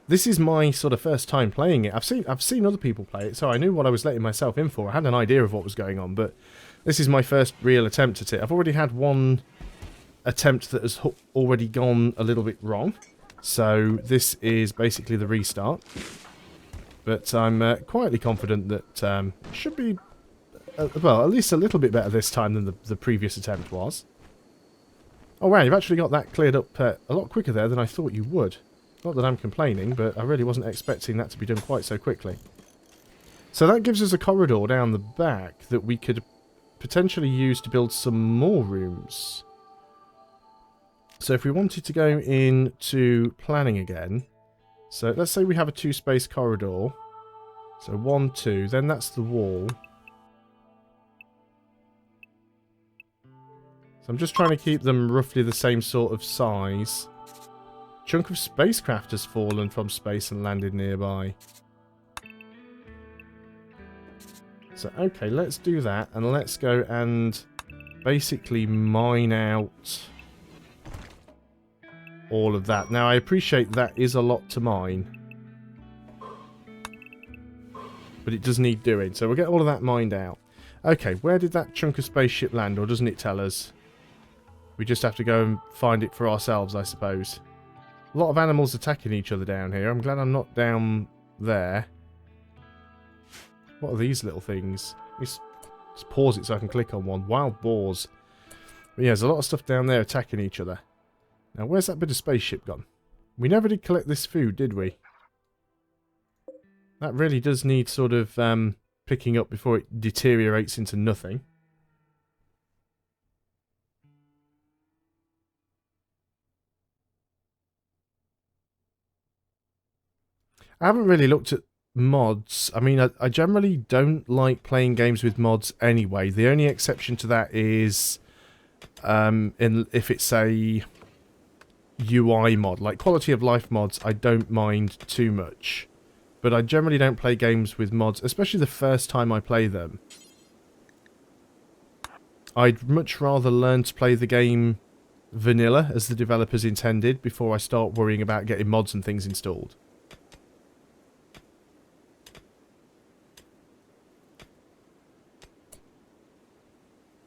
this is my sort of first time playing it. I've seen other people play it, so I knew what I was letting myself in for. I had an idea of what was going on, but this is my first real attempt at it. I've already had one attempt that has already gone a little bit wrong, so this is basically the restart. But I'm quietly confident that it should be, well, at least a little bit better this time than the previous attempt was. Oh wow, you've actually got that cleared up a lot quicker there than I thought you would. Not that I'm complaining, but I really wasn't expecting that to be done quite so quickly. So that gives us a corridor down the back that we could potentially use to build some more rooms. So if we wanted to go into planning again, so let's say we have a 2-space corridor. So 1, 2, then that's the wall. So I'm just trying to keep them roughly the same sort of size. Chunk of spacecraft has fallen from space and landed nearby. So, okay, let's do that. And let's go and basically mine out all of that. Now, I appreciate that is a lot to mine. But it does need doing. So we'll get all of that mined out. Okay, where did that chunk of spaceship land? Or doesn't it tell us? We just have to go and find it for ourselves, I suppose. A lot of animals attacking each other down here. I'm glad I'm not down there. What are these little things? Just pause it so I can click on one. Wild boars. But yeah, there's a lot of stuff down there attacking each other. Now, where's that bit of spaceship gone? We never did collect this food, did we? That really does need sort of picking up before it deteriorates into nothing. I haven't really looked at mods. I mean, I generally don't like playing games with mods anyway. The only exception to that is if it's a UI mod. Like quality of life mods, I don't mind too much. But I generally don't play games with mods, especially the first time I play them. I'd much rather learn to play the game vanilla, as the developers intended, before I start worrying about getting mods and things installed.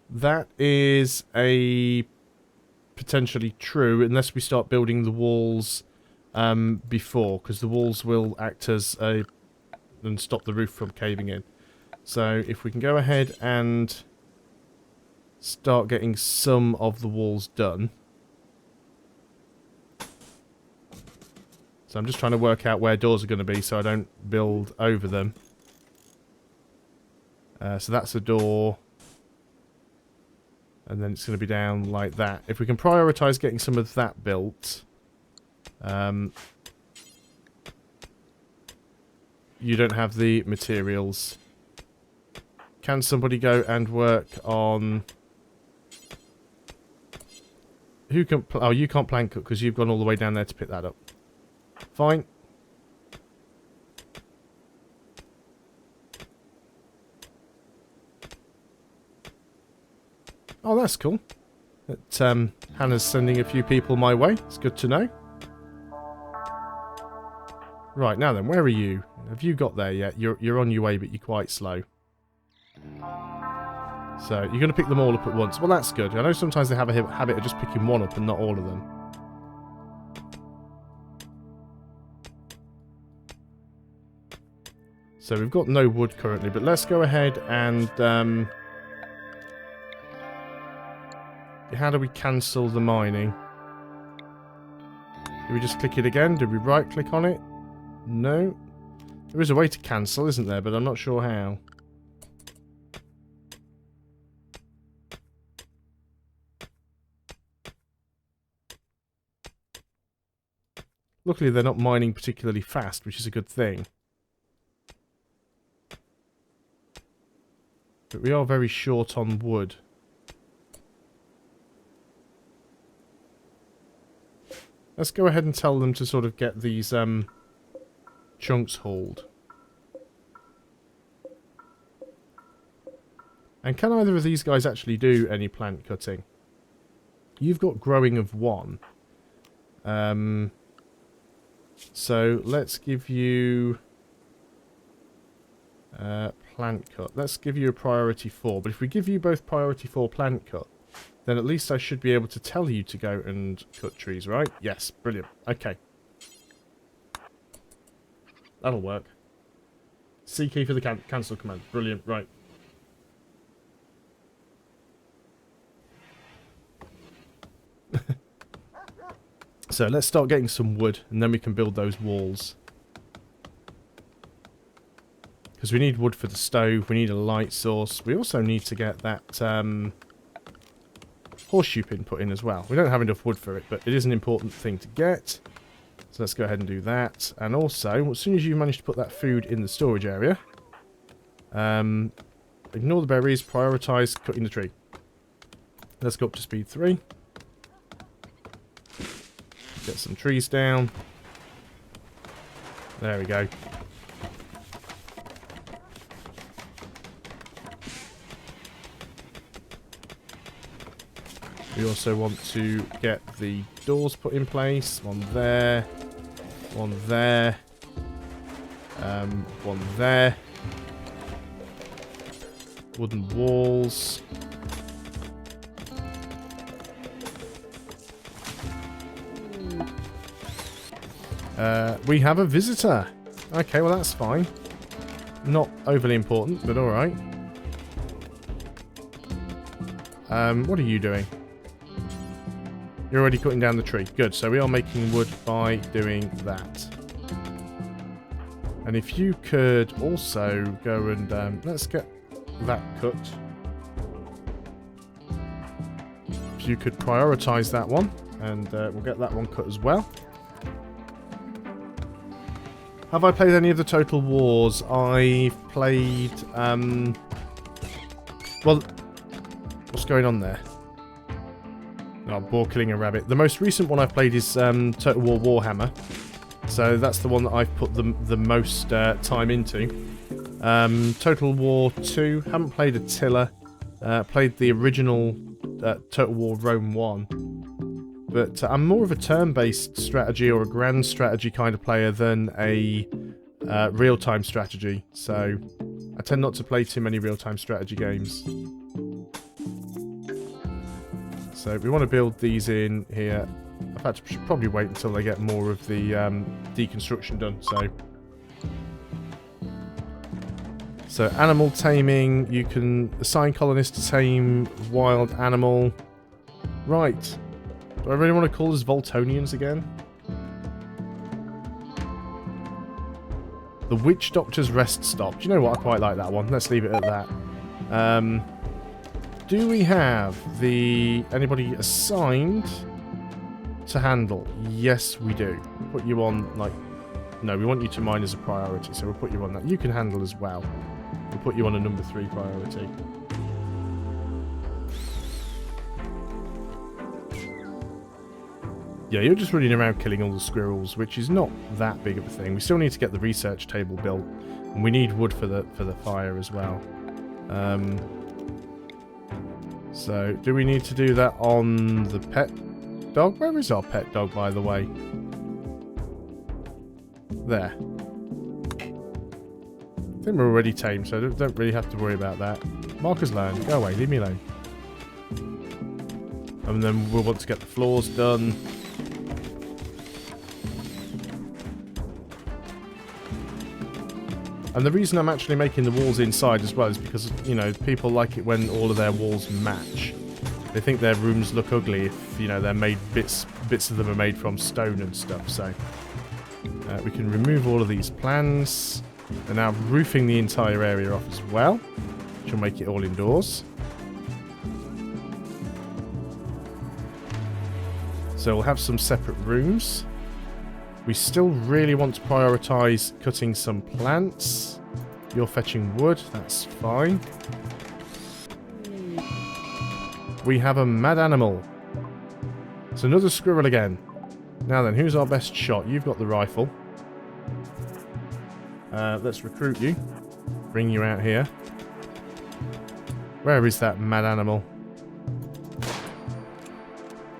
That is potentially true, unless we start building the walls before, because the walls will act as and stop the roof from caving in. So if we can go ahead and start getting some of the walls done. So I'm just trying to work out where doors are going to be so I don't build over them. So that's a door. And then it's going to be down like that. If we can prioritise getting some of that built. You don't have the materials. Can somebody go and work on... Who can... Oh, you can't plank up because you've gone all the way down there to pick that up. Fine. Oh, that's cool. That Hannah's sending a few people my way. It's good to know. Right, now then, where are you? Have you got there yet? You're on your way, but you're quite slow. So, you're going to pick them all up at once. Well, that's good. I know sometimes they have a habit of just picking one up and not all of them. So, we've got no wood currently, but let's go ahead and... how do we cancel the mining? Do we just click it again? Did we right-click on it? No. There is a way to cancel, isn't there? But I'm not sure how. Luckily, they're not mining particularly fast, which is a good thing. But we are very short on wood. Let's go ahead and tell them to sort of get these chunks hauled. And can either of these guys actually do any plant cutting? You've got growing of 1. So let's give you plant cut. Let's give you a priority 4. But if we give you both priority 4 plant cut, then at least I should be able to tell you to go and cut trees, right? Yes, brilliant. Okay. That'll work. C key for the cancel command. Brilliant, right. So let's start getting some wood, and then we can build those walls. Because we need wood for the stove, we need a light source. We also need to get that horseshoe pin put in as well. We don't have enough wood for it, but it is an important thing to get. So let's go ahead and do that. And also, as soon as you manage to put that food in the storage area, ignore the berries, prioritise cutting the tree. Let's go up to speed 3. Get some trees down. There we go. We also want to get the doors put in place. One there. One there. One there. Wooden walls. We have a visitor. Okay, well that's fine. Not overly important, but alright. What are you doing? You're already cutting down the tree. Good, so we are making wood by doing that. And if you could also go and... let's get that cut. If you could prioritise that one, and we'll get that one cut as well. Have I played any of the Total Wars? I've played... well, what's going on there? Oh, boar killing a rabbit. The most recent one I've played is Total War Warhammer. So that's the one that I've put the most time into. Total War 2. Haven't played Attila. Played the original Total War Rome 1. But I'm more of a turn-based strategy or a grand strategy kind of player than a real-time strategy. So I tend not to play too many real-time strategy games. So we want to build these in here. In fact, I should probably wait until they get more of the deconstruction done. So animal taming. You can assign colonists to tame wild animal. Right. Do I really want to call this Voltonians again? The Witch Doctor's Rest Stop. Do you know what? I quite like that one. Let's leave it at that. Do we have anybody assigned to handle? Yes, we do. Put you on, like... No, we want you to mine as a priority, so we'll put you on that. You can handle as well. We'll put you on a number 3 priority. Yeah, you're just running around killing all the squirrels, which is not that big of a thing. We still need to get the research table built, and we need wood for the fire as well. So, do we need to do that on the pet dog? Where is our pet dog, by the way? There. I think we're already tamed, so don't really have to worry about that. Marker's learned. Go away, leave me alone. And then we'll want to get the floors done. And the reason I'm actually making the walls inside as well is because, you know, people like it when all of their walls match. They think their rooms look ugly if, you know, they're made bits of them are made from stone and stuff. So we can remove all of these plans. We're now roofing the entire area off as well, which will make it all indoors. So we'll have some separate rooms. We still really want to prioritise cutting some plants. You're fetching wood, that's fine. We have a mad animal. It's another squirrel again. Now then, who's our best shot? You've got the rifle. Let's recruit you. Bring you out here. Where is that mad animal?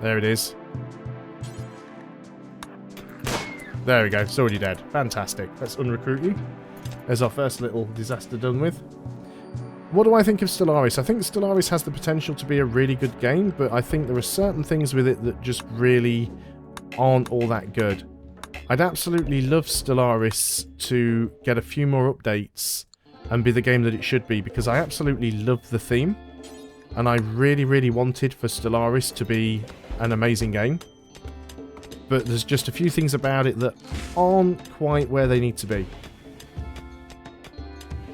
There it is. There we go. It's already dead. Fantastic. Let's unrecruit you. There's our first little disaster done with. What do I think of Stellaris? I think Stellaris has the potential to be a really good game, but I think there are certain things with it that just really aren't all that good. I'd absolutely love Stellaris to get a few more updates and be the game that it should be, because I absolutely love the theme, and I really, really wanted for Stellaris to be an amazing game. But there's just a few things about it that aren't quite where they need to be.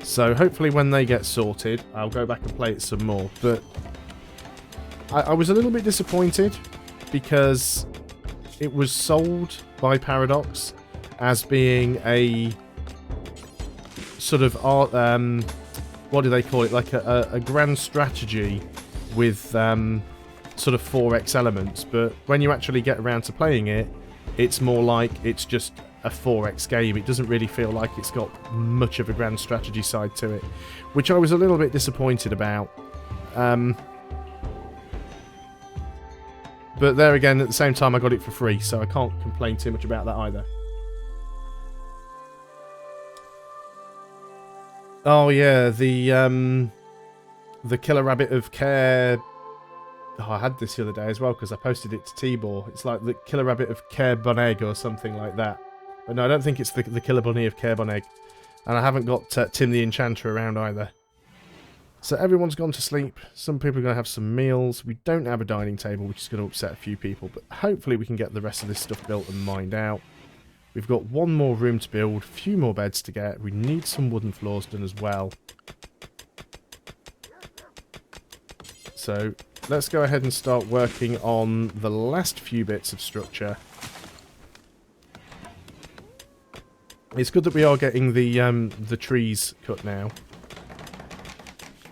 So hopefully when they get sorted, I'll go back and play it some more. But I was a little bit disappointed because it was sold by Paradox as being a sort of art, what do they call it? Like a grand strategy with sort of 4X elements. But when you actually get around to playing it, it's more like it's just a 4X game. It doesn't really feel like it's got much of a grand strategy side to it, which I was a little bit disappointed about. But there again, at the same time, I got it for free, so I can't complain too much about that either. Oh yeah, the Killer Rabbit of Care. Oh, I had this the other day as well because I posted it to Tibor. It's like the Killer Rabbit of Care Bonegg or something like that. But no, I don't think it's the Killer Bunny of Care Bonegg. And I haven't got Tim the Enchanter around either. So everyone's gone to sleep. Some people are going to have some meals. We don't have a dining table, which is going to upset a few people. But hopefully we can get the rest of this stuff built and mined out. We've got one more room to build, a few more beds to get. We need some wooden floors done as well. So let's go ahead and start working on the last few bits of structure. It's good that we are getting the trees cut now.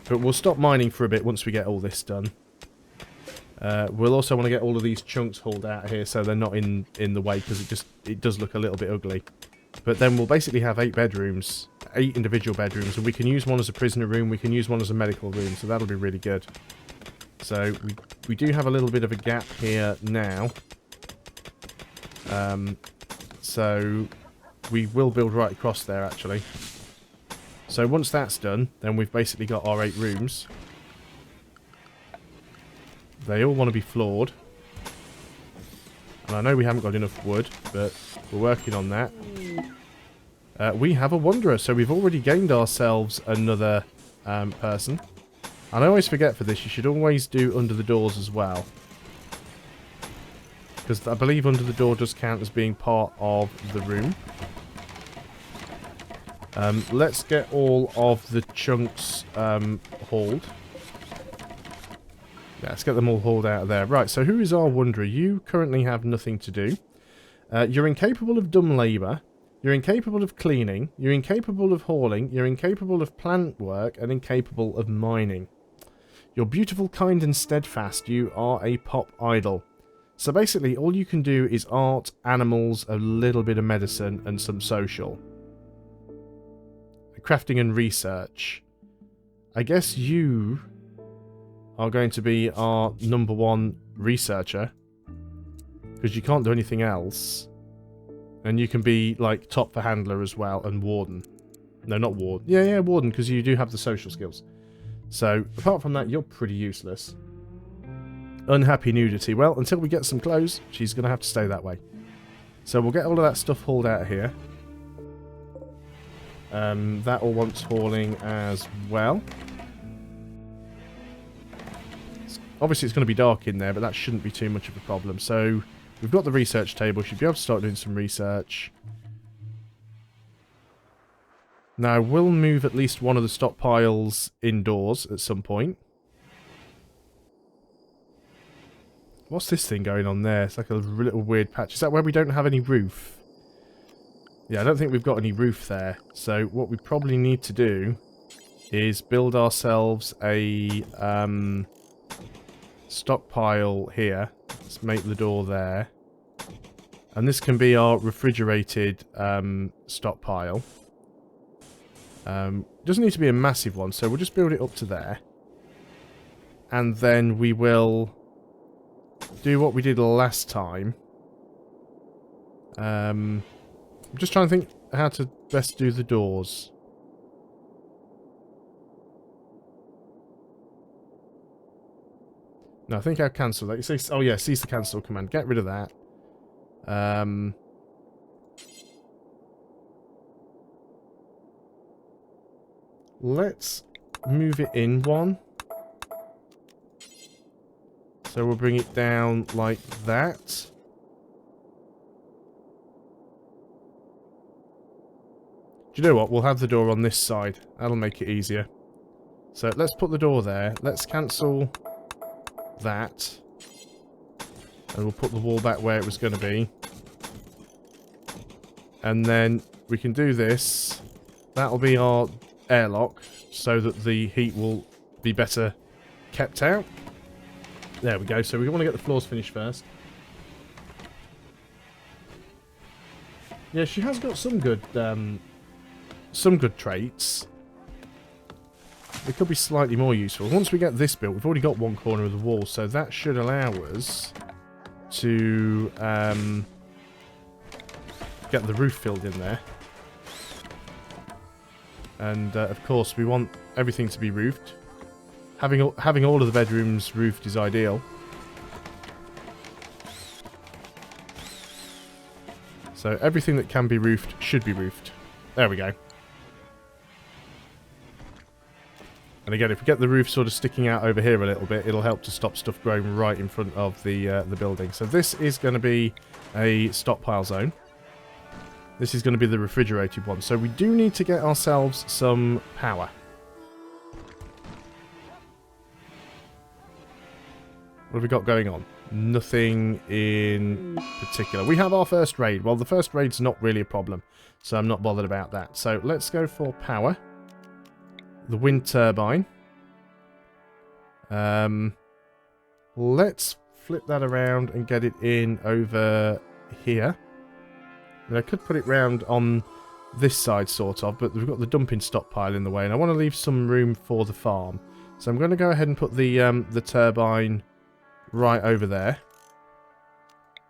But we'll stop mining for a bit once we get all this done. We'll also want to get all of these chunks hauled out of here so they're not in the way, because it does look a little bit ugly. But then we'll basically have 8 bedrooms, 8 individual bedrooms, and we can use one as a prisoner room, we can use one as a medical room, so that'll be really good. So we do have a little bit of a gap here now. So we will build right across there actually. So once that's done, then we've basically got our 8 rooms. They all want to be floored. And I know we haven't got enough wood, but we're working on that. We have a wanderer, so we've already gained ourselves another person. And I always forget for this, you should always do under the doors as well. Because I believe under the door does count as being part of the room. Let's get all of the chunks hauled. Yeah, let's get them all hauled out of there. Right, so who is our wanderer? You currently have nothing to do. You're incapable of dumb labour. You're incapable of cleaning. You're incapable of hauling. You're incapable of plant work and incapable of mining. You're beautiful, kind and steadfast. You are a pop idol. So basically all you can do is art, animals, a little bit of medicine and some social. Crafting and research. I guess you are going to be our #1 researcher. Because you can't do anything else. And you can be, like, top for handler as well, and warden. No, not warden. Yeah, warden, because you do have the social skills. So, apart from that, you're pretty useless. Unhappy nudity. Well, until we get some clothes, she's going to have to stay that way. So we'll get all of that stuff hauled out of here. That all wants hauling as well. Obviously, it's going to be dark in there, but that shouldn't be too much of a problem. So, we've got the research table. Should be able to start doing some research. Now, we'll move at least one of the stockpiles indoors at some point. What's this thing going on there? It's like a little weird patch. Is that where we don't have any roof? Yeah, I don't think we've got any roof there. So what we probably need to do is build ourselves a stockpile here. Let's make the door there. And this can be our refrigerated stockpile. Doesn't need to be a massive one, so we'll just build it up to there. And then we will do what we did last time. I'm just trying to think how to best do the doors. No, I think I'll cancel that. You say, oh yeah, cease the cancel command. Get rid of that. Let's move it in one. So we'll bring it down like that. Do you know what? We'll have the door on this side. That'll make it easier. So let's put the door there. Let's cancel that. And we'll put the wall back where it was going to be. And then we can do this. That'll be our airlock so that the heat will be better kept out. There we go. So we want to get the floors finished first. Yeah, she has got some good traits. It could be slightly more useful. Once we get this built, we've already got one corner of the wall, so that should allow us to get the roof filled in there. And of course, we want everything to be roofed. Having all of the bedrooms roofed is ideal. So everything that can be roofed should be roofed. There we go. And again, if we get the roof sort of sticking out over here a little bit, it'll help to stop stuff growing right in front of the building. So this is going to be a stockpile zone. This is going to be the refrigerated one. So we do need to get ourselves some power. What have we got going on? Nothing in particular. We have our first raid. Well, the first raid's not really a problem, so I'm not bothered about that. So let's go for power. The wind turbine. Let's flip that around and get it in over here. And I could put it round on this side, sort of, but we've got the dumping stockpile in the way, and I want to leave some room for the farm. So I'm going to go ahead and put the turbine right over there.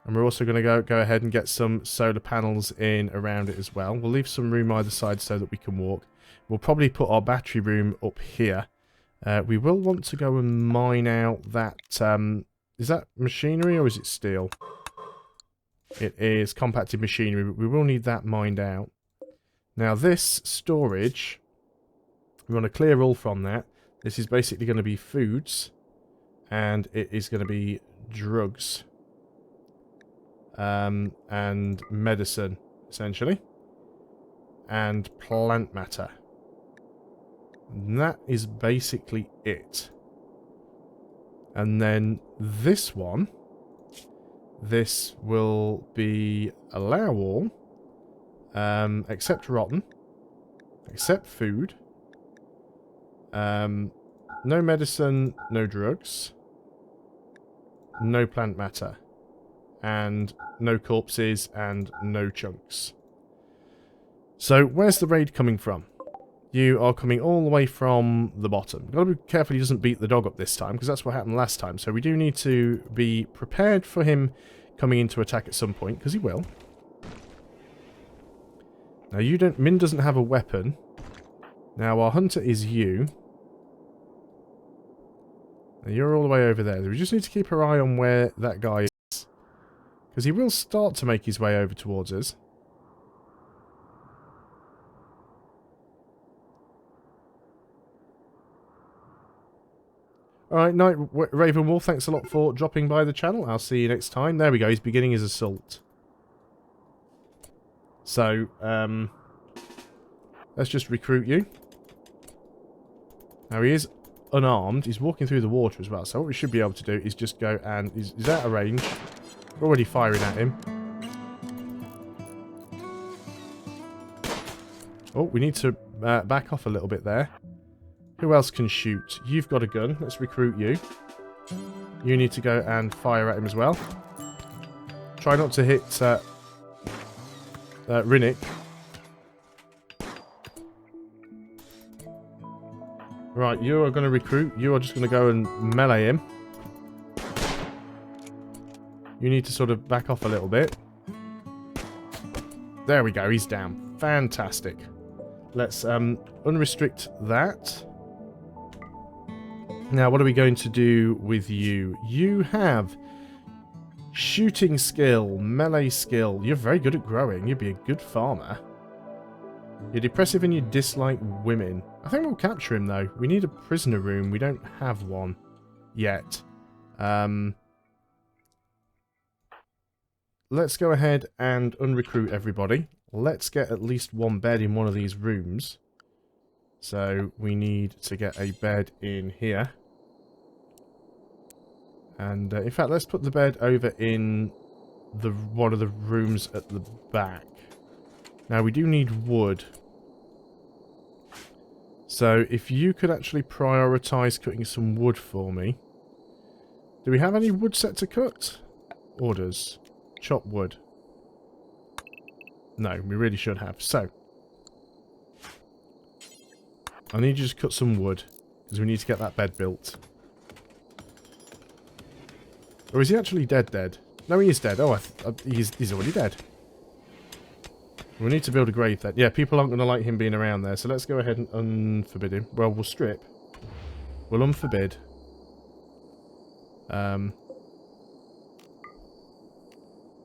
And we're also going to go ahead and get some solar panels in around it as well. We'll leave some room either side so that we can walk. We'll probably put our battery room up here. We will want to go and mine out that... is that machinery or is it steel? It is compacted machinery, but we will need that mined out. Now this storage, we want to clear all from that. This is basically going to be foods. And it is going to be drugs. And medicine, essentially. And plant matter. And that is basically it. And then this one, this will be allow all, except rotten, except food, no medicine, no drugs, no plant matter, and no corpses, and no chunks. So, where's the raid coming from? You are coming all the way from the bottom. Got to be careful he doesn't beat the dog up this time, because that's what happened last time. So we do need to be prepared for him coming in to attack at some point, because he will. Now you don't... Min doesn't have a weapon. Now our hunter is you. Now you're all the way over there. We just need to keep our eye on where that guy is, because he will start to make his way over towards us. Alright, Night Raven Wolf, thanks a lot for dropping by the channel. I'll see you next time. There we go, he's beginning his assault. So, let's just recruit you. Now he is unarmed, he's walking through the water as well, so what we should be able to do is just go and... He's out of range. We're already firing at him. Oh, we need to back off a little bit there. Who else can shoot? You've got a gun. Let's recruit you. You need to go and fire at him as well. Try not to hit Rinnick. Right, you are going to recruit. You are just going to go and melee him. You need to sort of back off a little bit. There we go, he's down. Fantastic. Let's unrestrict that. Now, what are we going to do with you? You have shooting skill, melee skill. You're very good at growing. You'd be a good farmer. You're depressive and you dislike women. I think we'll capture him, though. We need a prisoner room. We don't have one yet. Let's go ahead and unrecruit everybody. Let's get at least one bed in one of these rooms. So we need to get a bed in here. And in fact, let's put the bed over in one of the rooms at the back. Now, we do need wood. So if you could actually prioritise cutting some wood for me. Do we have any wood set to cut? Orders. Chop wood. No, we really should have. So, I need you to cut some wood, because we need to get that bed built. Or is he actually dead? No, he is dead. Oh, he's already dead. We need to build a grave then. Yeah, people aren't going to like him being around there, so let's go ahead and unforbid him. Well, we'll strip. We'll unforbid.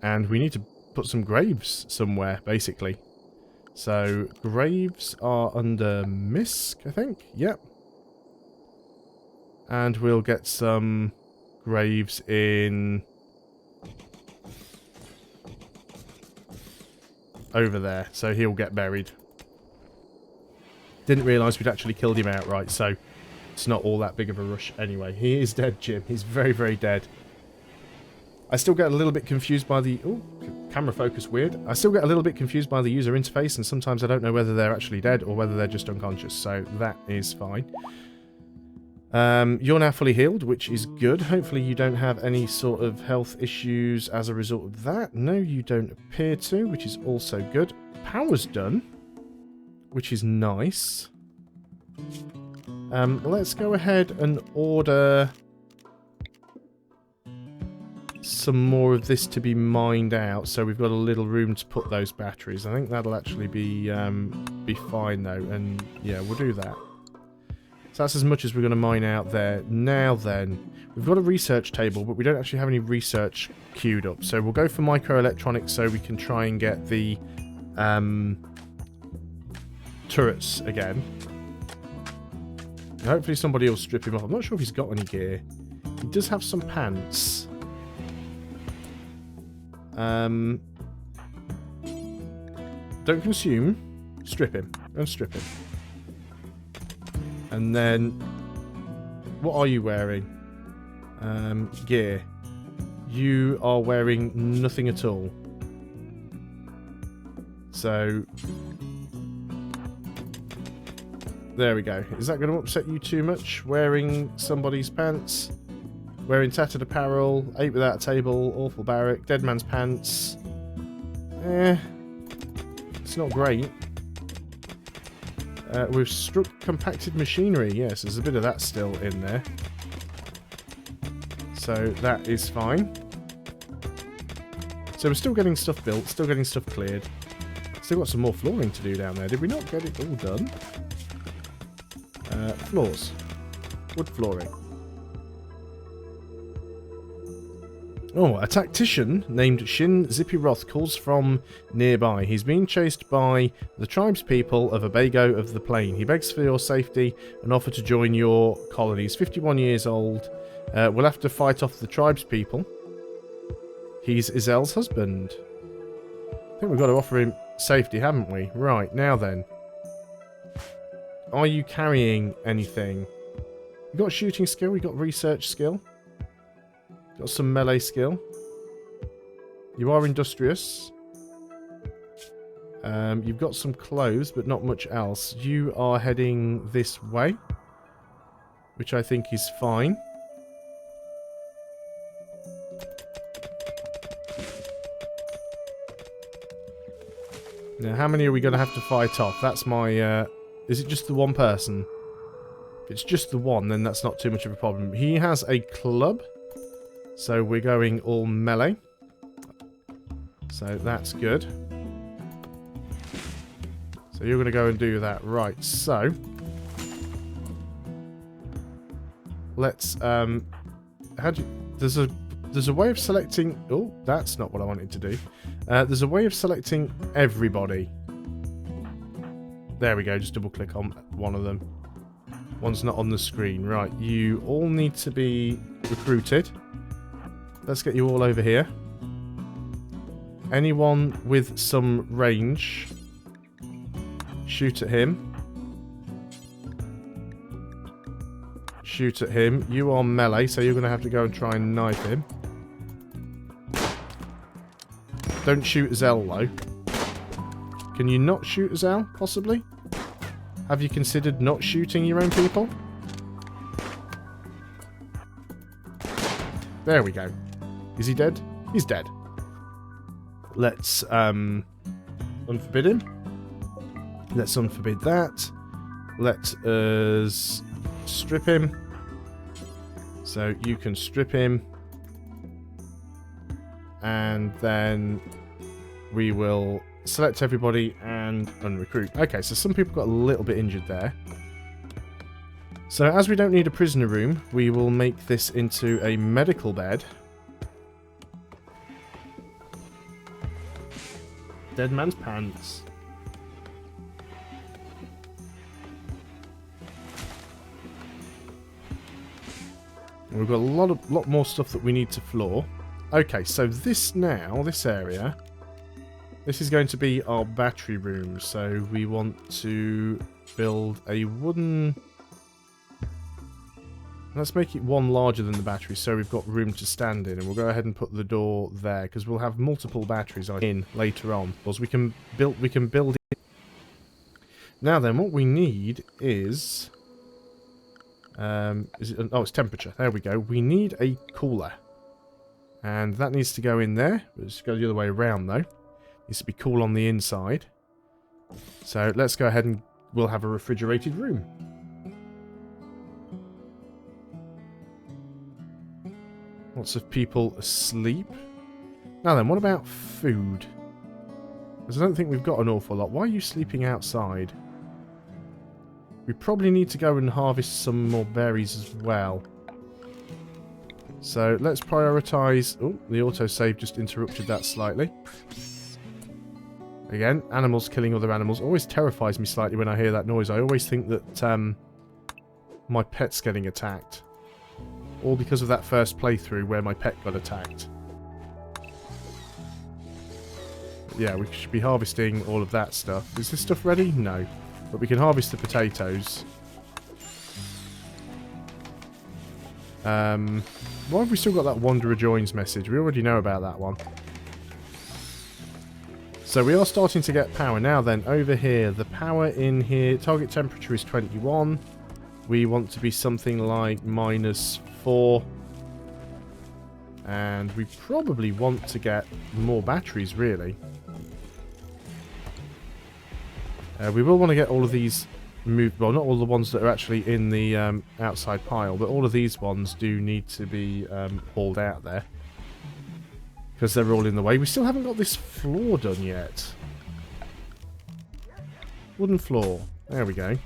And we need to put some graves somewhere, basically. So, graves are under MISC, I think. Yep. And we'll get some graves in over there, so he'll get buried. Didn't realise we'd actually killed him outright, so it's not all that big of a rush anyway. He is dead, Jim. He's very, very dead. I still get a little bit confused by the... Oh, camera focus weird. I still get a little bit confused by the user interface, and sometimes I don't know whether they're actually dead or whether they're just unconscious, so that is fine. You're now fully healed, which is good. Hopefully you don't have any sort of health issues as a result of that. No, you don't appear to, which is also good. Power's done, which is nice. Let's go ahead and order some more of this to be mined out, so we've got a little room to put those batteries. I think that'll actually be fine though, and yeah, we'll do that. So that's as much as we're going to mine out there. Now then, we've got a research table, but we don't actually have any research queued up. So we'll go for microelectronics so we can try and get the turrets again. And hopefully somebody will strip him off. I'm not sure if he's got any gear. He does have some pants. Don't consume. Strip him. Unstrip him. And then, what are you wearing? Gear. You are wearing nothing at all. So, there we go. Is that going to upset you too much? Wearing somebody's pants? Wearing tattered apparel? Ate without a table? Awful barrack? Dead man's pants? It's not great. We've struck compacted machinery. Yes, there's a bit of that still in there. So that is fine. So we're still getting stuff built, still getting stuff cleared. Still got some more flooring to do down there. Did we not get it all done? Floors. Wood flooring. Oh, a tactician named Shin Zippyroth calls from nearby. He's being chased by the tribespeople of Abago of the Plain. He begs for your safety and offer to join your colony. He's 51 years old. We'll have to fight off the tribespeople. He's Izel's husband. I think we've got to offer him safety, haven't we? Right, now then. Are you carrying anything? You got shooting skill, you got research skill. Got some melee skill. You are industrious. You've got some clothes, but not much else. You are heading this way, which I think is fine. Now, how many are we going to have to fight off? That's my... is it just the one person? If it's just the one, then that's not too much of a problem. He has a club. So we're going all melee. So that's good. So you're going to go and do that. Right, so let's there's a way of selecting. Oh, that's not what I wanted to do. There's a way of selecting everybody. There we go, just double click on one of them. One's not on the screen. Right, you all need to be recruited. Let's get you all over here. Anyone with some range, shoot at him. Shoot at him. You are melee, so you're going to have to go and try and knife him. Don't shoot Zell, though. Can you not shoot Zell, possibly? Have you considered not shooting your own people? There we go. Is he dead? He's dead. Let's unforbid him. Let's unforbid that. Let us strip him. So you can strip him. And then we will select everybody and unrecruit. Okay, so some people got a little bit injured there. So as we don't need a prisoner room, we will make this into a medical bed. Dead man's pants. And we've got a lot more stuff that we need to floor. Okay, so this area, this is going to be our battery room. So we want to build a wooden... Let's make it one larger than the battery so we've got room to stand in. And we'll go ahead and put the door there because we'll have multiple batteries in later on. Because we can build it. Now then, what we need is... it's temperature. There we go. We need a cooler. And that needs to go in there. Let's go the other way around though. Needs to be cool on the inside. So let's go ahead and we'll have a refrigerated room. Lots of people asleep. Now then, what about food? Because I don't think we've got an awful lot. Why are you sleeping outside? We probably need to go and harvest some more berries as well. So let's prioritise... Oh, the autosave just interrupted that slightly. Again, animals killing other animals. Always terrifies me slightly when I hear that noise. I always think that my pet's getting attacked. All because of that first playthrough where my pet got attacked. Yeah, we should be harvesting all of that stuff. Is this stuff ready? No. But we can harvest the potatoes. Why have we still got that Wanderer Joins message? We already know about that one. So we are starting to get power. Now then, over here, the power in here, target temperature is 21. We want to be something like -4. And we probably want to get more batteries, really. We will want to get all of these moved. Well, not all the ones that are actually in the outside pile, but all of these ones do need to be hauled out there. Because they're all in the way. We still haven't got this floor done yet. Wooden floor. There we go.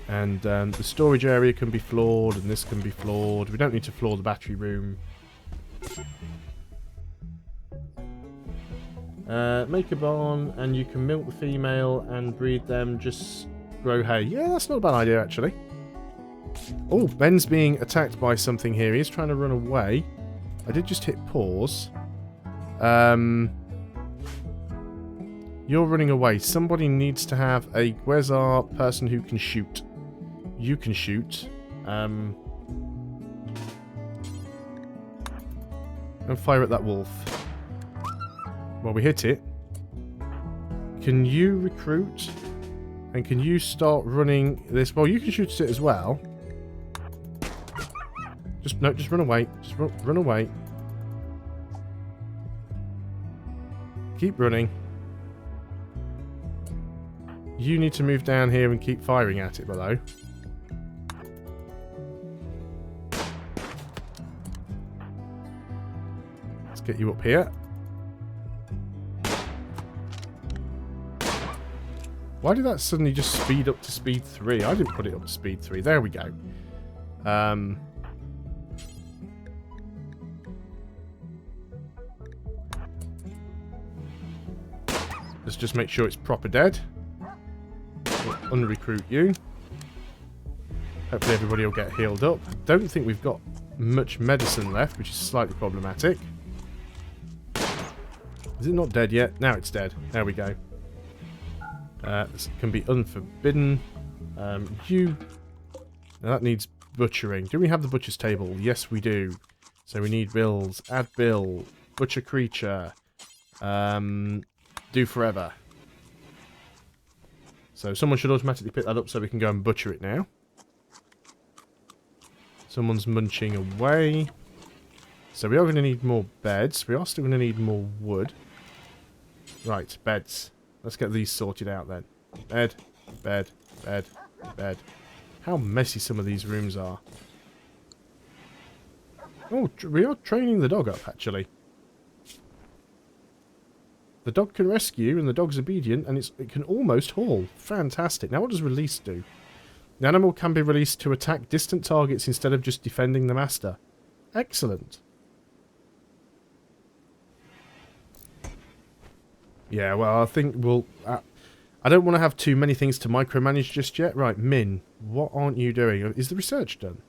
And the storage area can be floored, and this can be floored. We don't need to floor the battery room. Make a barn, and you can milk the female and breed them. Just grow hay. Yeah, that's not a bad idea, actually. Oh, Ben's being attacked by something here. He's trying to run away. I did just hit pause. You're running away. Somebody needs to have a... Where's our person who can shoot? You can shoot. And fire at that wolf. Well, we hit it. Can you recruit? And can you start running this? Well, you can shoot at it as well. Just run away. Just run away. Keep running. You need to move down here and keep firing at it below. Let's get you up here. Why did that suddenly just speed up to speed 3? I didn't put it up to speed 3. There we go. Let's just make sure it's proper dead. We'll unrecruit you. Hopefully everybody will get healed up. Don't think we've got much medicine left, which is slightly problematic. Is it not dead yet? Now it's dead. There we go. This can be unforbidden. Now that needs butchering. Do we have the butcher's table? Yes, we do. So we need bills. Add bill. Butcher creature. Do forever. So someone should automatically pick that up so we can go and butcher it now. Someone's munching away. So we are going to need more beds. We are still going to need more wood. Right, beds. Let's get these sorted out then. Bed, bed, bed, bed. How messy some of these rooms are. Oh, we are training the dog up, actually. The dog can rescue, and the dog's obedient, and it can almost haul. Fantastic. Now what does release do? The animal can be released to attack distant targets instead of just defending the master. Excellent. Yeah, well, I think we'll... I don't want to have too many things to micromanage just yet. Right, Min, what aren't you doing? Is the research done?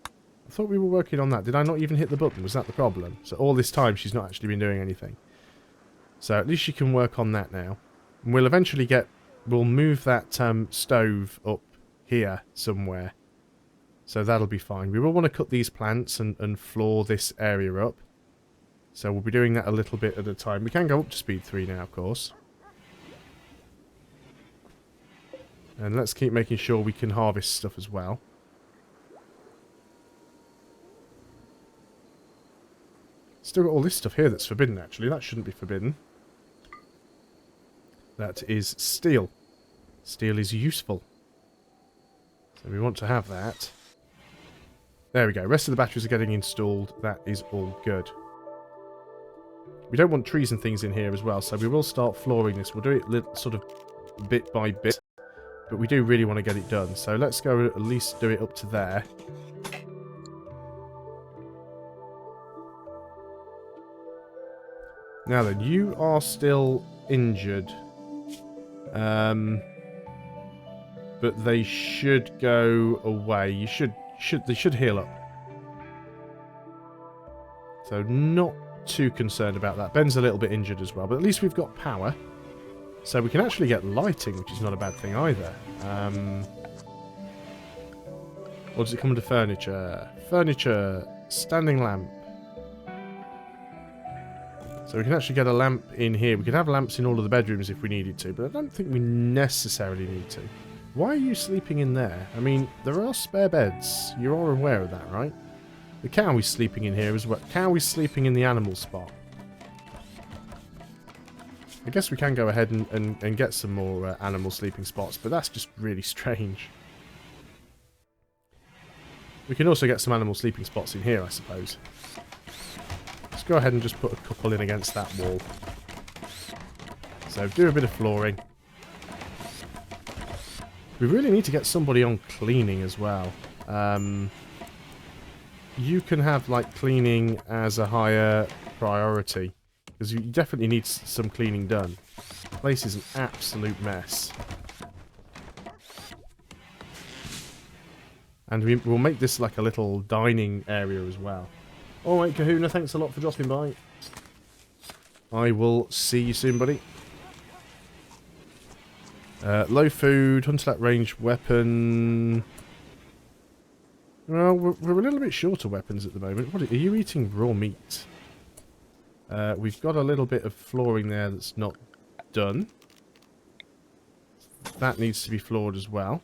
I thought we were working on that. Did I not even hit the button? Was that the problem? So all this time she's not actually been doing anything. So at least she can work on that now. And we'll eventually get... We'll move that stove up here somewhere. So that'll be fine. We will want to cut these plants and floor this area up. So we'll be doing that a little bit at a time. We can go up to speed 3 now, of course. And let's keep making sure we can harvest stuff as well. Still got all this stuff here that's forbidden, actually. That shouldn't be forbidden. That is steel. Steel is useful. So we want to have that. There we go. Rest of the batteries are getting installed. That is all good. We don't want trees and things in here as well, so we will start flooring this. We'll do it sort of bit by bit. But we do really want to get it done. So let's go at least do it up to there. Now then, you are still injured. But they should go away. They should heal up. So not too concerned about that. Ben's a little bit injured as well, but at least we've got power. So we can actually get lighting, which is not a bad thing either. Or does it come under furniture? Furniture, standing lamp. So we can actually get a lamp in here. We could have lamps in all of the bedrooms if we needed to, but I don't think we necessarily need to. Why are you sleeping in there? I mean, there are spare beds. You are aware of that, right? The cow is sleeping in here as well. Cow is sleeping in the animal spot. I guess we can go ahead and get some more animal sleeping spots, but that's just really strange. We can also get some animal sleeping spots in here, I suppose. Let's go ahead and just put a couple in against that wall. So do a bit of flooring. We really need to get somebody on cleaning as well. You can have like cleaning as a higher priority. Because you definitely need some cleaning done. The place is an absolute mess. And we'll make this like a little dining area as well. Alright, Kahuna, thanks a lot for dropping by. I will see you soon, buddy. Low food, hunter at range weapon. Well, we're a little bit short of weapons at the moment. What are you eating? Raw meat. We've got a little bit of flooring there that's not done. That needs to be floored as well.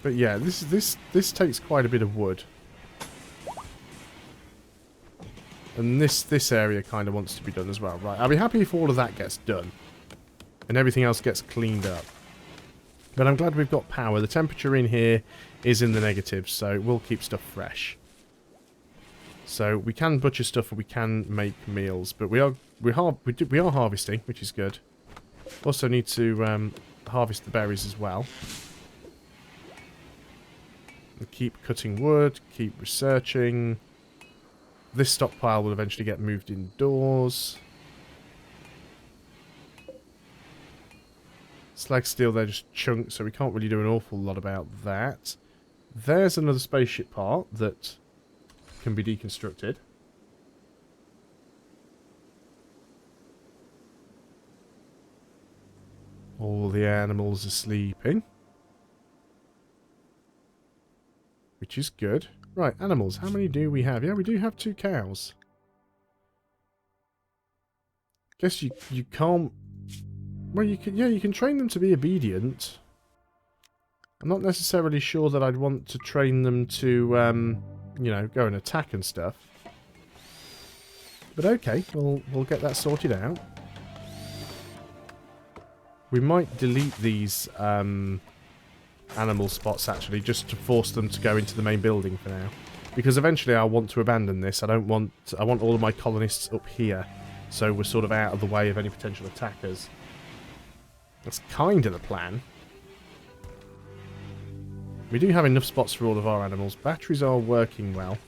But yeah, this takes quite a bit of wood. And this area kind of wants to be done as well. Right, I'll be happy if all of that gets done. And everything else gets cleaned up. But I'm glad we've got power. The temperature in here is in the negatives, so we'll keep stuff fresh. So we can butcher stuff and we can make meals, but we are harvesting, which is good. Also need to harvest the berries as well. And keep cutting wood, keep researching. This stockpile will eventually get moved indoors. Slag steel, they're just chunks, so we can't really do an awful lot about that. There's another spaceship part that can be deconstructed. All the animals are sleeping. Which is good. Right, animals. How many do we have? Yeah, we do have 2 cows. Guess you can't... Well, you can train them to be obedient. I'm not necessarily sure that I'd want to train them to, you know, go and attack and stuff. But okay, we'll get that sorted out. We might delete these animal spots, actually, just to force them to go into the main building for now. Because eventually I want to abandon this. I want all of my colonists up here. So we're sort of out of the way of any potential attackers. That's kind of the plan. We do have enough spots for all of our animals. Batteries are working well.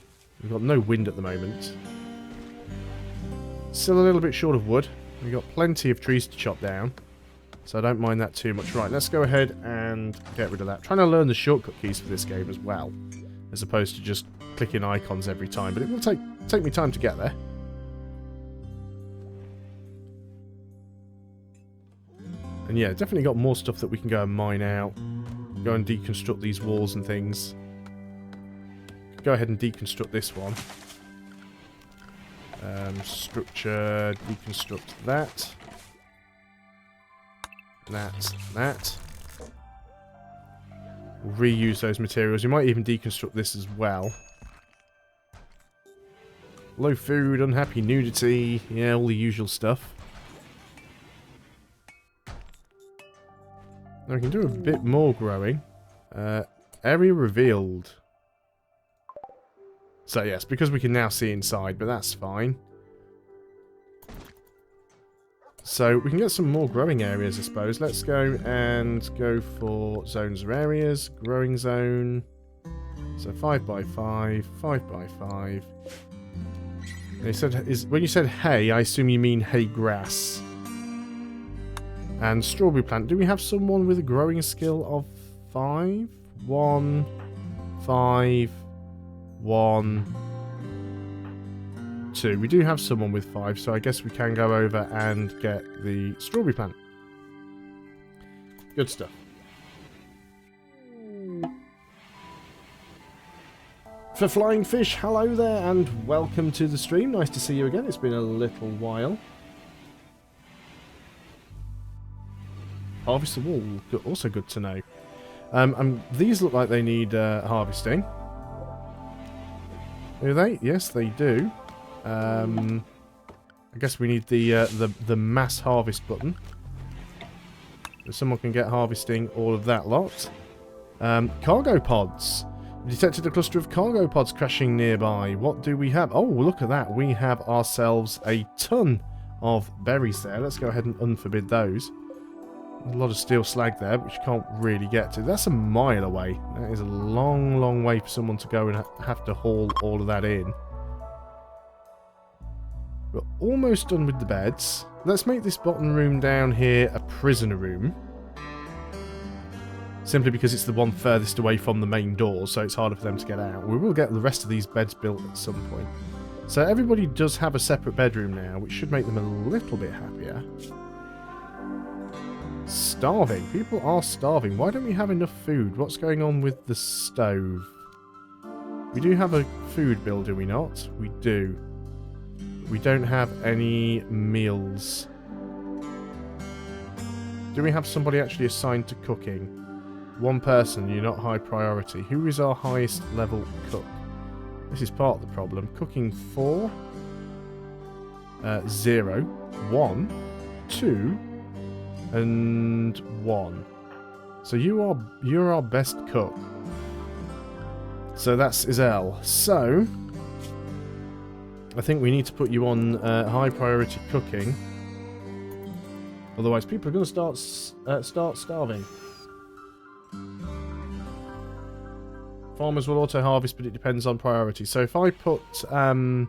We've got no wind at the moment. Still a little bit short of wood. We've got plenty of trees to chop down. So I don't mind that too much. Right, let's go ahead and get rid of that. I'm trying to learn the shortcut keys for this game as well. As opposed to just clicking icons every time. But it will take me time to get there. And yeah, definitely got more stuff that we can go and mine out. Go and deconstruct these walls and things. Go ahead and deconstruct this one. Structure, deconstruct that. That. We'll reuse those materials. You might even deconstruct this as well. Low food, unhappy nudity. Yeah, all the usual stuff. Now we can do a bit more growing. Area revealed. So yes, because we can now see inside, but that's fine. So we can get some more growing areas, I suppose. Let's go for zones or areas. Growing zone. So 5x5, 5x5. And it said, when you said hay, I assume you mean hay grass. And strawberry plant. Do we have someone with a growing skill of 5? 1, 5, 1, 2. We do have someone with 5, so I guess we can go over and get the strawberry plant. Good stuff. For Flying Fish, hello there and welcome to the stream. Nice to see you again. It's been a little while. Harvest the wool, also good to know. These look like they need harvesting. Do they? Yes, they do. I guess we need the mass harvest button. So someone can get harvesting all of that lot. Cargo pods. Detected a cluster of cargo pods crashing nearby. What do we have? Oh, look at that. We have ourselves a ton of berries there. Let's go ahead and unforbid those. A lot of steel slag there, which you can't really get to. That's a mile away. That is a long, long way for someone to go and have to haul all of that in. We're almost done with the beds. Let's make this bottom room down here a prisoner room. Simply because it's the one furthest away from the main door, so it's harder for them to get out. We will get the rest of these beds built at some point. So everybody does have a separate bedroom now, which should make them a little bit happier. Starving. People are starving. Why don't we have enough food? What's going on with the stove? We do have a food bill, do we not? We do. We don't have any meals. Do we have somebody actually assigned to cooking? One person, you're not high priority. Who is our highest level cook? This is part of the problem. Cooking 4. 0. 1. 2. And 1. So you're our best cook. So that's Isel. So I think we need to put you on high priority cooking. Otherwise, people are going to start starving. Farmers will auto-harvest, but it depends on priority. So if I put... now,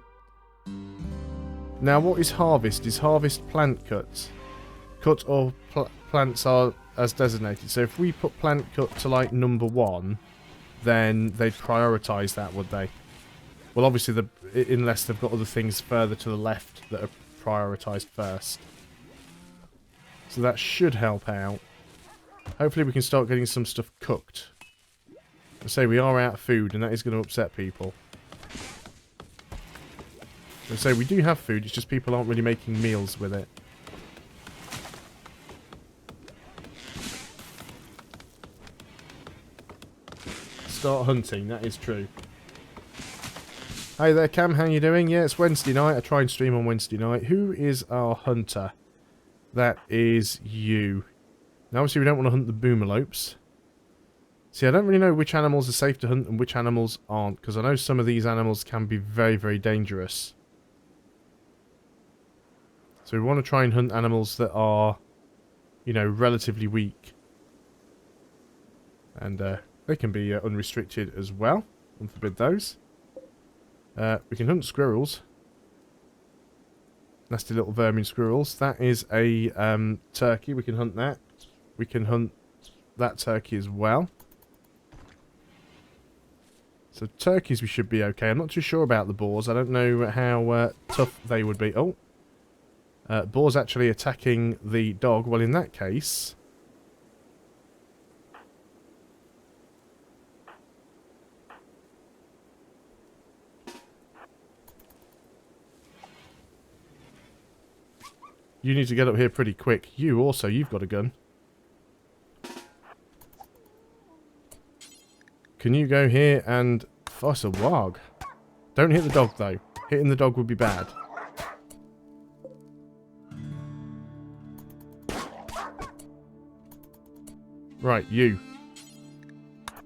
what is harvest? Is harvest plant cut? Cut or plants are as designated. So if we put plant cut to, like, number 1, then they'd prioritise that, would they? Well, obviously, unless they've got other things further to the left that are prioritised first. So that should help out. Hopefully we can start getting some stuff cooked. I say we are out of food, and that is going to upset people. I say we do have food, it's just people aren't really making meals with it. Start hunting, that is true. Hey there Cam, how you doing? Yeah, it's Wednesday night. I try and stream on Wednesday night. Who is our hunter? That is you. Now obviously we don't want to hunt the boomalopes. See, I don't really know which animals are safe to hunt and which animals aren't, because I know some of these animals can be very, very dangerous. So we want to try and hunt animals that are, you know, relatively weak. And they can be unrestricted as well. Unforbid those. We can hunt squirrels. Nasty little vermin squirrels. That is a turkey. We can hunt that. We can hunt that turkey as well. So turkeys we should be okay. I'm not too sure about the boars. I don't know how tough they would be. Oh. Boar's actually attacking the dog. Well, in that case... you need to get up here pretty quick. You also, you've got a gun. Can you go here and... oh, it's a warg. Don't hit the dog, though. Hitting the dog would be bad. Right, you.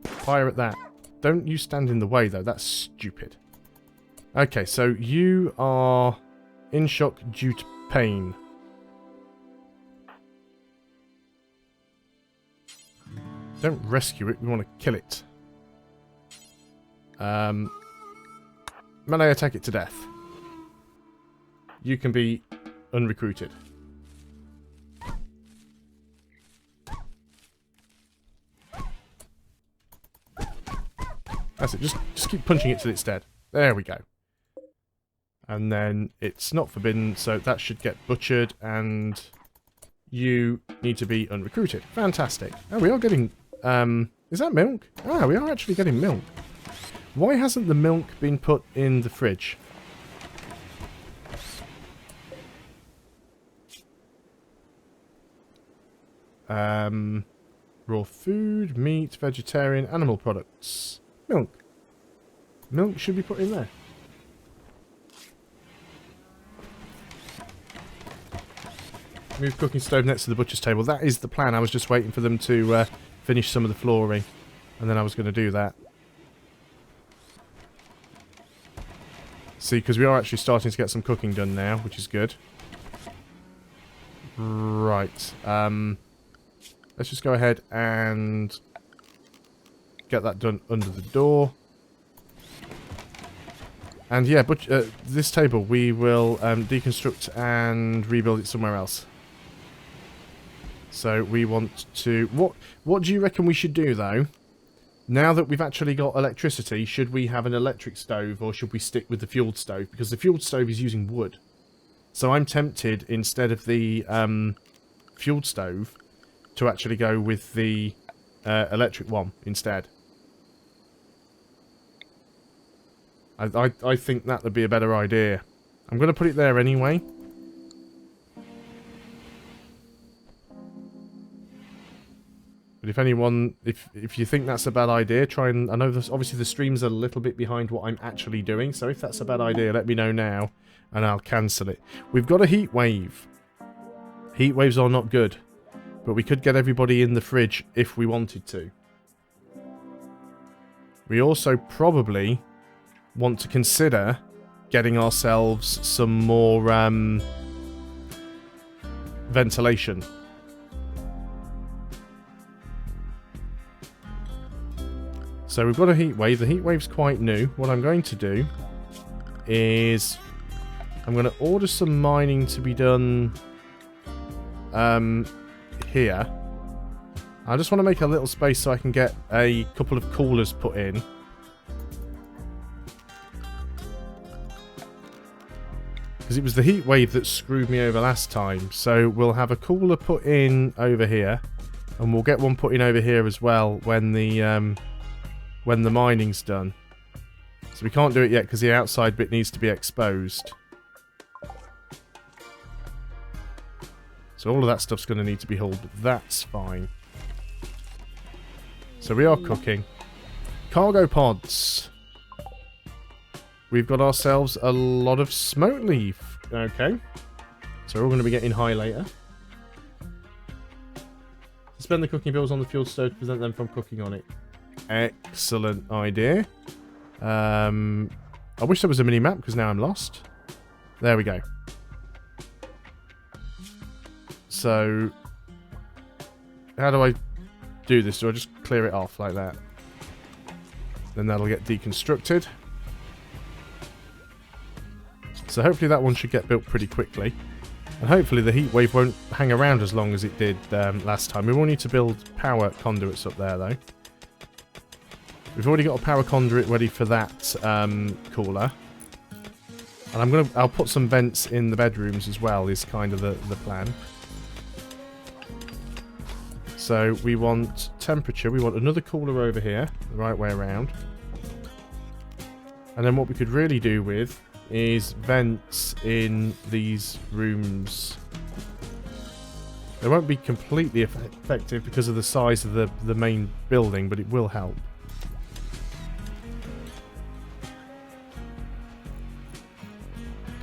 Fire at that. Don't you stand in the way, though. That's stupid. Okay, so you are in shock due to pain. Don't rescue it. We want to kill it. Melee attack it to death. You can be unrecruited. That's it. Just keep punching it till it's dead. There we go. And then it's not forbidden, so that should get butchered, and you need to be unrecruited. Fantastic. Oh, we are getting... is that milk? Ah, we are actually getting milk. Why hasn't the milk been put in the fridge? Raw food, meat, vegetarian, animal products. Milk. Milk should be put in there. Move cooking stove next to the butcher's table. That is the plan. I was just waiting for them to finish some of the flooring. And then I was going to do that. See, because we are actually starting to get some cooking done now, which is good. Right. Let's just go ahead and get that done under the door. And yeah, but this table we will deconstruct and rebuild it somewhere else. So we want to... What do you reckon we should do, though? Now that we've actually got electricity, should we have an electric stove or should we stick with the fueled stove? Because the fueled stove is using wood. So I'm tempted, instead of the fueled stove, to actually go with the electric one instead. I think that would be a better idea. I'm going to put it there anyway. But if anyone, if you think that's a bad idea, try and... I know this, obviously the stream's a little bit behind what I'm actually doing, so if that's a bad idea, let me know now, and I'll cancel it. We've got a heat wave. Heat waves are not good, but we could get everybody in the fridge if we wanted to. We also probably want to consider getting ourselves some more ventilation. So we've got a heat wave. The heat wave's quite new. What I'm going to do is I'm going to order some mining to be done here. I just want to make a little space so I can get a couple of coolers put in. Because it was the heat wave that screwed me over last time. So we'll have a cooler put in over here. And we'll get one put in over here as well when the mining's done. So we can't do it yet because the outside bit needs to be exposed. So all of that stuff's going to need to be hauled, but that's fine. So we are cooking. Cargo pods. We've got ourselves a lot of smoke leaf. Okay. So we're all going to be getting high later. Suspend the cooking bills on the fuel stove to prevent them from cooking on it. Excellent idea. I wish there was a mini-map because now I'm lost. There we go. So, how do I do this? Do I just clear it off like that? Then that'll get deconstructed. So hopefully that one should get built pretty quickly. And hopefully the heat wave won't hang around as long as it did last time. We will need to build power conduits up there though. We've already got a power conduit ready for that cooler. And I'll put some vents in the bedrooms as well, is kind of the plan. So we want temperature, we want another cooler over here, the right way around. And then what we could really do with is vents in these rooms. They won't be completely effective because of the size of the main building, but it will help.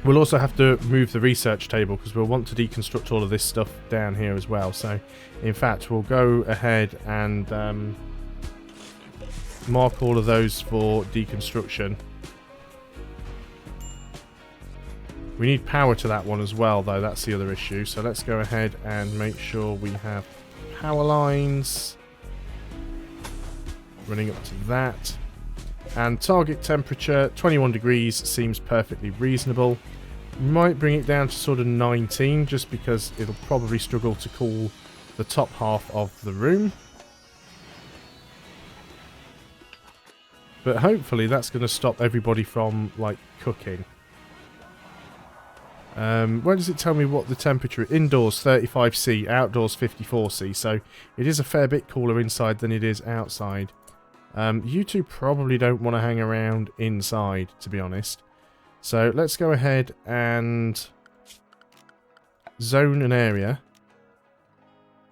We'll also have to move the research table because we'll want to deconstruct all of this stuff down here as well. So, in fact, we'll go ahead and mark all of those for deconstruction. We need power to that one as well, though. That's the other issue. So let's go ahead and make sure we have power lines running up to that. And target temperature, 21 degrees, seems perfectly reasonable. Might bring it down to sort of 19, just because it'll probably struggle to cool the top half of the room. But hopefully that's going to stop everybody from, like, cooking. Where does it tell me what the temperature is? Indoors 35°C, outdoors 54°C. So it is a fair bit cooler inside than it is outside. You two probably don't want to hang around inside, to be honest. So let's go ahead and zone an area.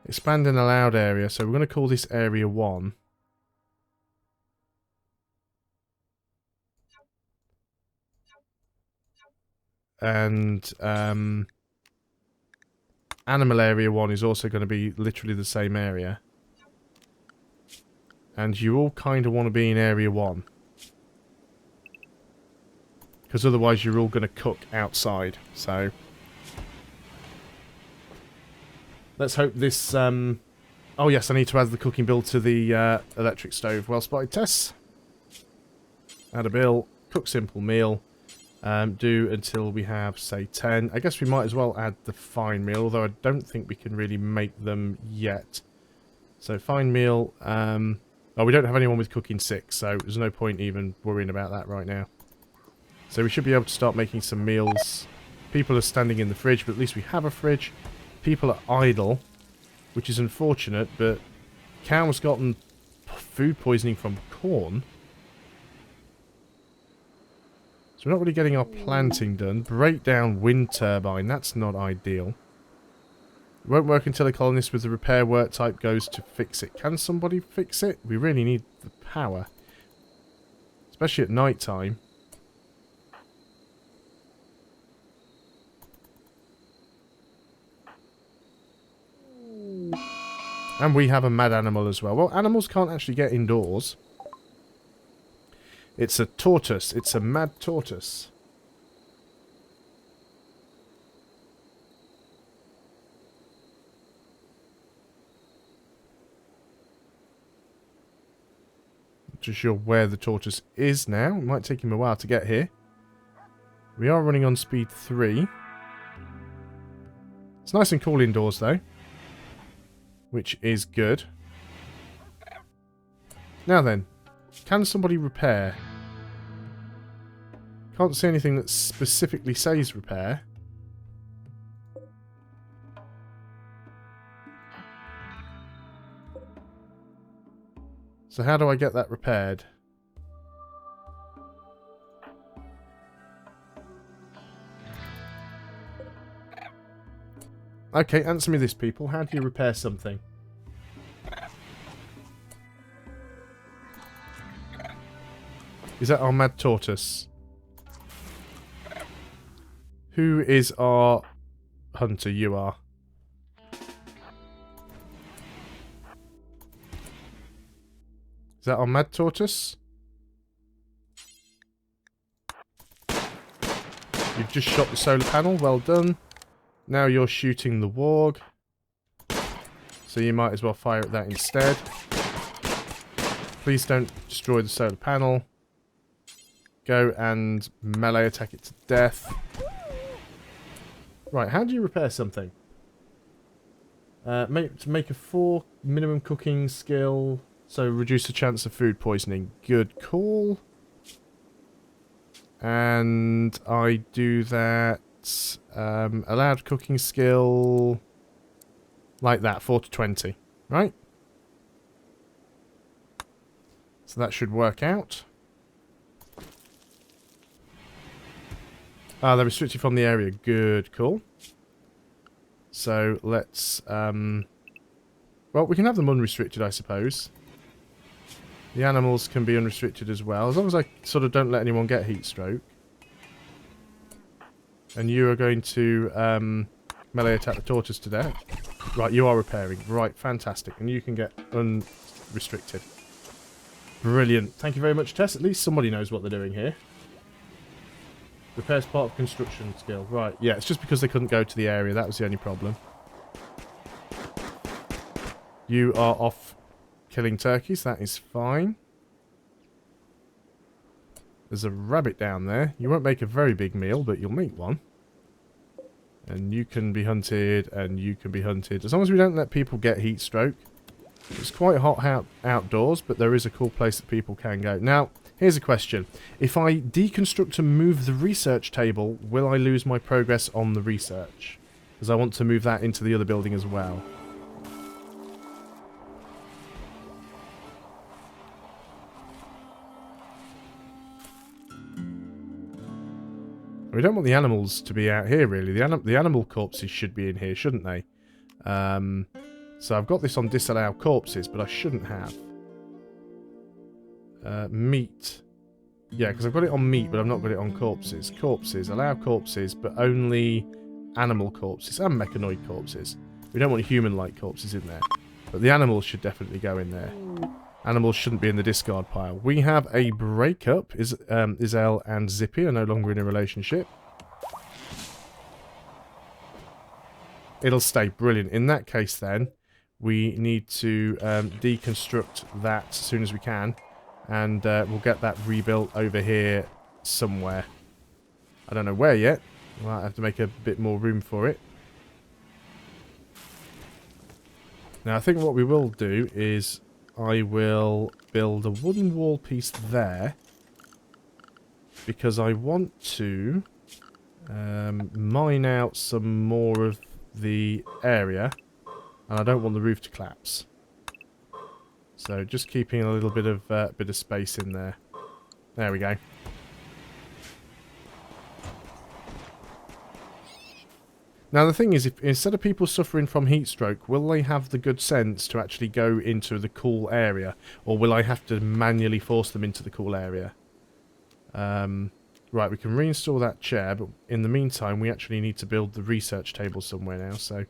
Expand an allowed area. So we're going to call this area 1. And animal area 1 is also going to be literally the same area. And you all kind of want to be in area 1. Because otherwise you're all going to cook outside. So let's hope this... Oh yes, I need to add the cooking bill to the electric stove. Well spotted, Tess. Add a bill. Cook simple meal. Do until we have, say, 10. I guess we might as well add the fine meal. Although I don't think we can really make them yet. So fine meal... Oh, we don't have anyone with cooking 6, so there's no point even worrying about that right now. So we should be able to start making some meals. People are standing in the fridge, but at least we have a fridge. People are idle, which is unfortunate, but Cow's gotten food poisoning from corn. So we're not really getting our planting done. Break down wind turbine, that's not ideal. It won't work until a colonist with the repair work type goes to fix it. Can somebody fix it? We really need the power. Especially at night time. And we have a mad animal as well. Well, animals can't actually get indoors. It's a tortoise. It's a mad tortoise. too sure where the tortoise is now. It might take him a while to get here. We are running on speed 3. It's nice and cool indoors though, which is good. Now then, can somebody repair? Can't see anything that specifically says repair. So how do I get that repaired? Okay, answer me this, people. How do you repair something? Is that our mad tortoise? Who is our hunter? You are. Is that our mad tortoise? You've just shot the solar panel. Well done. Now you're shooting the warg. So you might as well fire at that instead. Please don't destroy the solar panel. Go and melee attack it to death. Right, how do you repair something? Make a 4 minimum cooking skill, so reduce the chance of food poisoning. Good call. And I do that. Allowed cooking skill. Like that, 4 to 20. Right? So that should work out. Ah, they're restricted from the area. Good, cool. So let's, well, we can have them unrestricted, I suppose. The animals can be unrestricted as well, as long as I sort of don't let anyone get heat stroke. And you are going to melee attack the tortoise to death. Right, you are repairing. Right, fantastic. And you can get unrestricted. Brilliant. Thank you very much, Tess. At least somebody knows what they're doing here. Repairs part of construction skill. Right, yeah, it's just because they couldn't go to the area. That was the only problem. You are off killing turkeys. That is fine. There's a rabbit down there. You won't make a very big meal, but you'll make one. And you can be hunted, and you can be hunted. As long as we don't let people get heat stroke. It's quite hot outdoors, but there is a cool place that people can go. Now, here's a question. If I deconstruct and move the research table, will I lose my progress on the research? Because I want to move that into the other building as well. We don't want the animals to be out here, really. The animal corpses should be in here, shouldn't they? So I've got this on disallow corpses, but I shouldn't have. Meat. Yeah, because I've got it on meat, but I've not got it on corpses. Corpses. Allow corpses, but only animal corpses and mechanoid corpses. We don't want human-like corpses in there. But the animals should definitely go in there. Animals shouldn't be in the discard pile. We have a breakup. Isel and Zippy are no longer in a relationship. It'll stay. Brilliant. In that case, then, we need to deconstruct that as soon as we can. And we'll get that rebuilt over here somewhere. I don't know where yet. We'll have to make a bit more room for it. Now, I think what we will do is I will build a wooden wall piece there. Because I want to mine out some more of the area. And I don't want the roof to collapse. So just keeping a little bit of space in there. There we go. Now the thing is, if instead of people suffering from heat stroke, will they have the good sense to actually go into the cool area, or will I have to manually force them into the cool area? Right, we can reinstall that chair, but in the meantime, we actually need to build the research table somewhere now. So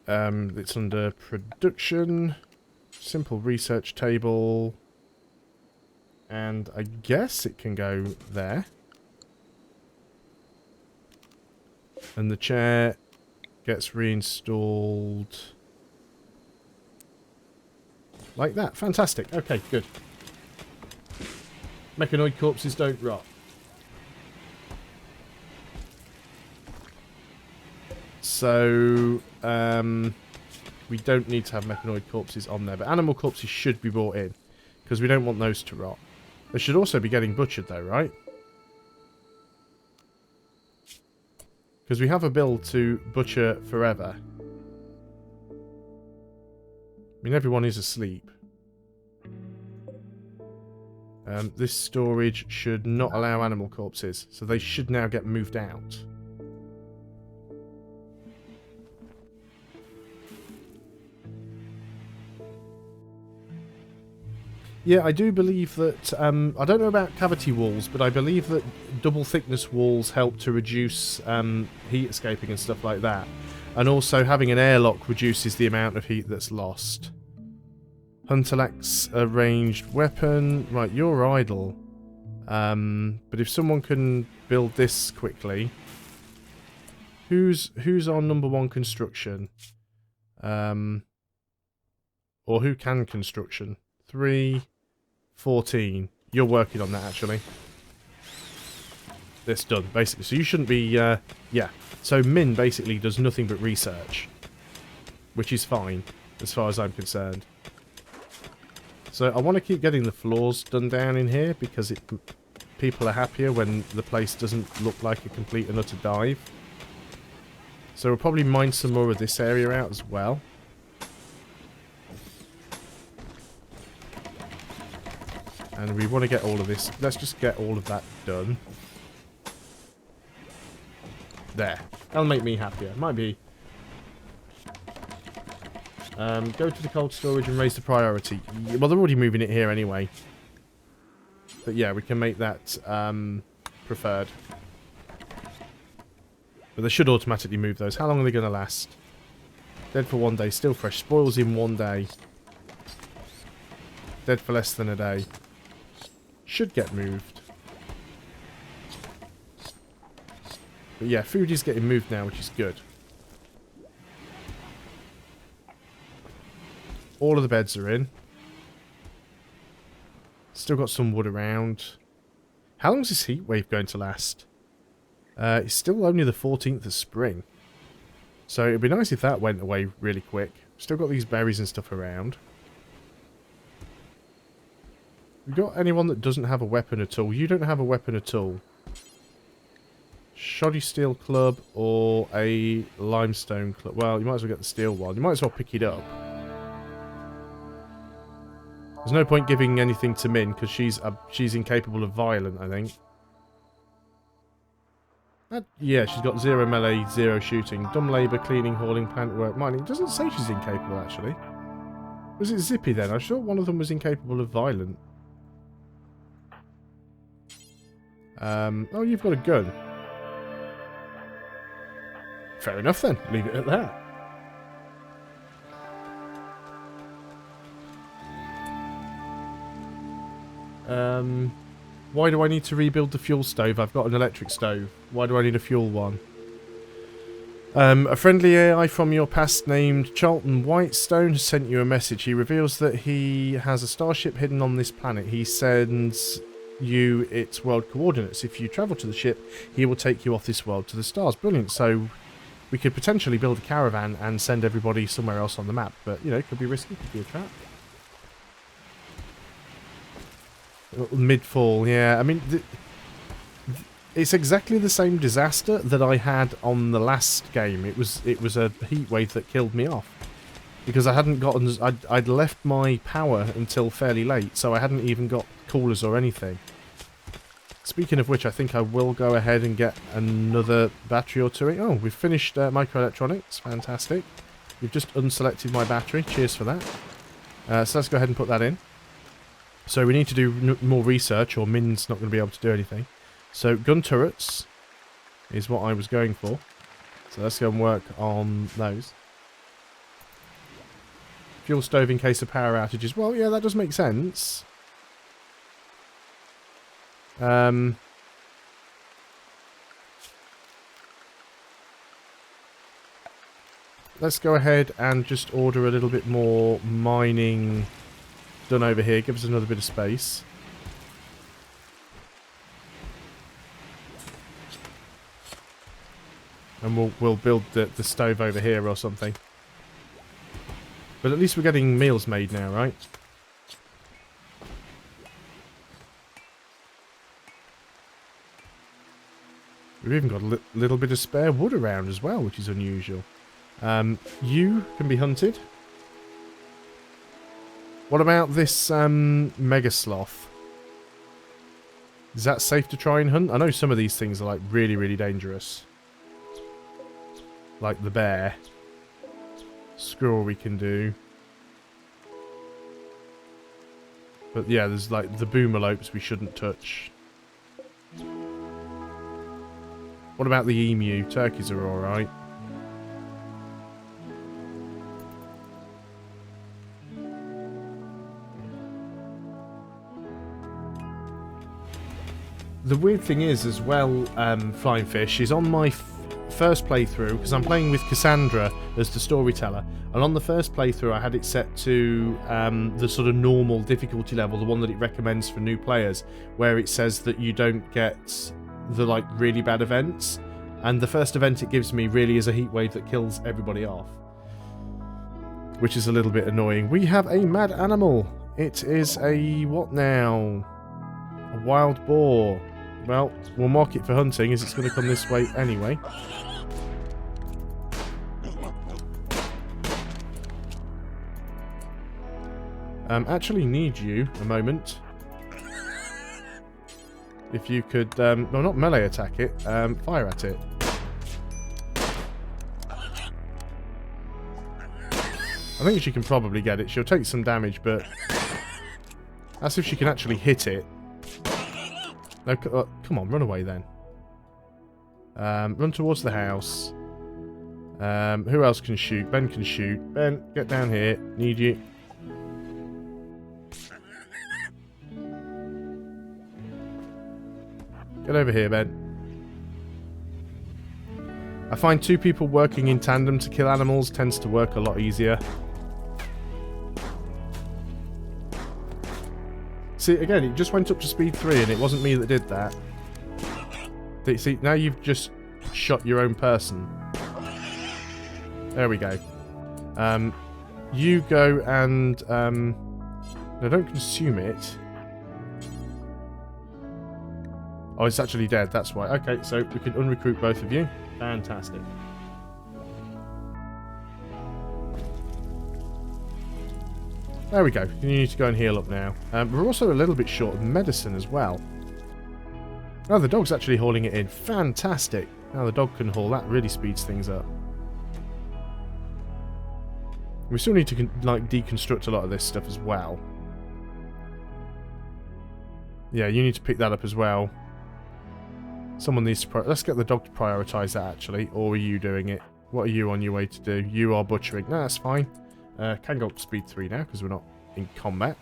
it's under production, simple research table, and I guess it can go there. And the chair gets reinstalled Like that. Fantastic. Okay, good. Mechanoid corpses don't rot. So, we don't need to have mechanoid corpses on there, but animal corpses should be brought in, because we don't want those to rot. They should also be getting butchered though, right? Because we have a build to butcher forever. I mean, everyone is asleep. This storage should not allow animal corpses, so they should now get moved out. Yeah, I do believe that, I don't know about cavity walls, but I believe that double thickness walls help to reduce heat escaping and stuff like that. And also having an airlock reduces the amount of heat that's lost. Hunter lacks a ranged weapon. Right, you're idle. But if someone can build this quickly. Who's on #1 construction? Or who can construction? 3, 14. You're working on that, actually. It's done, basically. So you shouldn't be, yeah. So Min basically does nothing but research. Which is fine, as far as I'm concerned. So I want to keep getting the floors done down in here, because people are happier when the place doesn't look like a complete and utter dive. So we'll probably mine some more of this area out as well. And we want to get all of this. Let's just get all of that done. There. That'll make me happier. Might be. Go to the cold storage and raise the priority. Well, they're already moving it here anyway. But yeah, we can make that preferred. But they should automatically move those. How long are they going to last? Dead for 1 day. Still fresh. Spoils in 1 day. Dead for less than a day. Should get moved. But yeah, food is getting moved now, which is good. All of the beds are in. Still got some wood around. How long is this heat wave going to last? It's still only the 14th of spring. So it'd be nice if that went away really quick. Still got these berries and stuff around. We got anyone that doesn't have a weapon at all? You don't have a weapon at all. Shoddy steel club or a limestone club? Well, you might as well get the steel one. You might as well pick it up. There's no point giving anything to Min because she's incapable of violent, I think. Yeah, she's got 0 melee, 0 shooting. Dumb labour, cleaning, hauling, plant work, mining. It doesn't say she's incapable, actually. Was it Zippy then? I thought one of them was incapable of violent. Oh, you've got a gun. Fair enough then. Leave it at that. Why do I need to rebuild the fuel stove? I've got an electric stove. Why do I need a fuel one? A friendly AI from your past named Charlton Whitestone has sent you a message. He reveals that he has a starship hidden on this planet. He sends you its world coordinates. If you travel to the ship, he will take you off this world to the stars. Brilliant. So we could potentially build a caravan and send everybody somewhere else on the map. But, you know, it could be risky. It could be a trap. Mid-fall, yeah. I mean, it's exactly the same disaster that I had on the last game. It was a heat wave that killed me off because I hadn't gotten. I'd left my power until fairly late, so I hadn't even got coolers or anything. Speaking of which, I think I will go ahead and get another battery or two. Oh, we've finished microelectronics. Fantastic. We've just unselected my battery. Cheers for that. So let's go ahead and put that in. So we need to do more research, or Min's not going to be able to do anything. So gun turrets is what I was going for. So let's go and work on those. Fuel stove in case of power outages. Well, yeah, that does make sense. Let's go ahead and just order a little bit more mining done over here. Give us another bit of space. And we'll build the stove over here or something. But at least we're getting meals made now, right? We've even got a little bit of spare wood around as well, which is unusual. You can be hunted. What about this mega sloth? Is that safe to try and hunt? I know some of these things are like really, really dangerous. Like the bear. Squirrel we can do. But yeah, there's like the boomalopes we shouldn't touch. What about the emu? Turkeys are alright. The weird thing is as well, Flying Fish, is on my first playthrough, because I'm playing with Cassandra as the storyteller, and on the first playthrough I had it set to the sort of normal difficulty level, the one that it recommends for new players, where it says that you don't get the like really bad events, and the first event it gives me really is a heat wave that kills everybody off, which is a little bit annoying. We have a mad animal. It is a what now? A wild boar. Well, we'll mark it for hunting as it's going to come this way anyway. Actually need you a moment. If you could, well, not melee attack it, fire at it. I think she can probably get it. She'll take some damage, but that's if she can actually hit it. No, come on, run away then. Run towards the house. Who else can shoot? Ben can shoot. Ben, get down here. Need you. Get over here, Ben. I find two people working in tandem to kill animals tends to work a lot easier. See, again, it just went up to speed 3 and it wasn't me that did that. See, now you've just shot your own person. There we go. You go and... no, don't consume it. Oh, it's actually dead, that's why. Okay, so we can unrecruit both of you. Fantastic. There we go. You need to go and heal up now. We're also a little bit short of medicine as well. Oh, the dog's actually hauling it in. Fantastic. Now the dog can haul. That really speeds things up. We still need to like deconstruct a lot of this stuff as well. Yeah, you need to pick that up as well. Someone needs to... Let's get the dog to prioritise that, actually. Or are you doing it? What are you on your way to do? You are butchering. No, that's fine. Can go up to speed 3 now, because we're not in combat.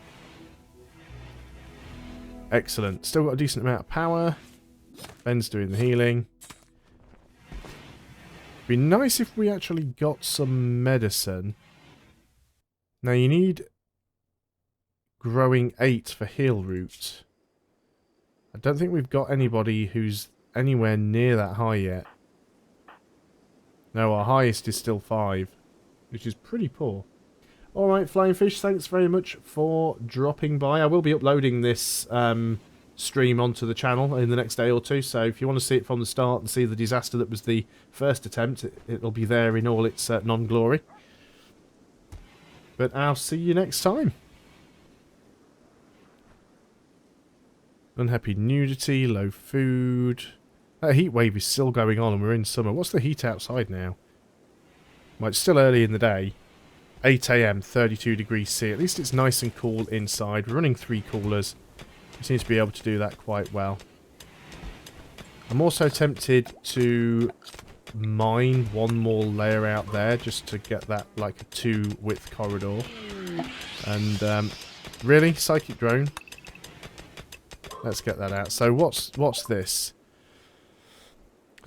Excellent. Still got a decent amount of power. Ben's doing the healing. Be nice if we actually got some medicine. Now, you need growing 8 for heal root. I don't think we've got anybody who's anywhere near that high yet. No, our highest is still 5, which is pretty poor. Alright, Flying Fish, thanks very much for dropping by. I will be uploading this stream onto the channel in the next day or two, so if you want to see it from the start and see the disaster that was the first attempt, it'll be there in all its non-glory. But I'll see you next time. Unhappy nudity, low food. That heat wave is still going on and we're in summer. What's the heat outside now? Well, it's still early in the day. 8 AM, 32 degrees C. At least it's nice and cool inside. We're running 3 coolers. We seem to be able to do that quite well. I'm also tempted to mine one more layer out there just to get that like a 2 width corridor. And really? Psychic drone? Let's get that out. So what's this?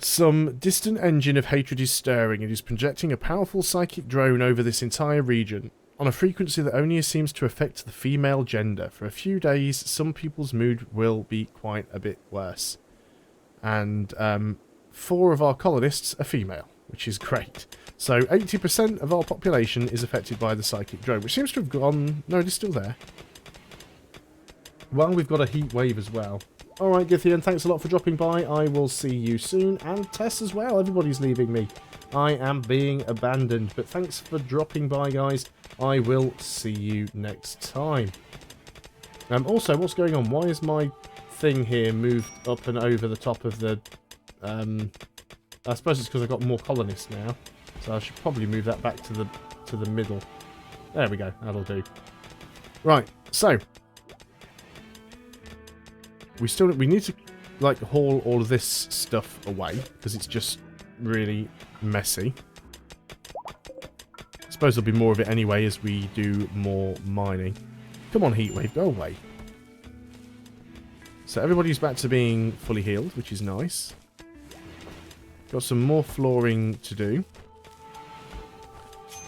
Some distant engine of hatred is stirring. It is projecting a powerful psychic drone over this entire region. on a frequency that only seems to affect the female gender. For a few days, some people's mood will be quite a bit worse. And 4 of our colonists are female, which is great. So 80% of our population is affected by the psychic drone, which seems to have gone... No, it is still there. Well, we've got a heat wave as well. Alright, Githian, thanks a lot for dropping by. I will see you soon. And Tess as well. Everybody's leaving me. I am being abandoned. But thanks for dropping by, guys. I will see you next time. Also, what's going on? Why is my thing here moved up and over the top of the... I suppose it's because I've got more colonists now. So I should probably move that back to the middle. There we go. That'll do. Right. So... We need to, like, haul all of this stuff away, because it's just really messy. I suppose there'll be more of it anyway as we do more mining. Come on, Heatwave, go away. So everybody's back to being fully healed, which is nice. Got some more flooring to do.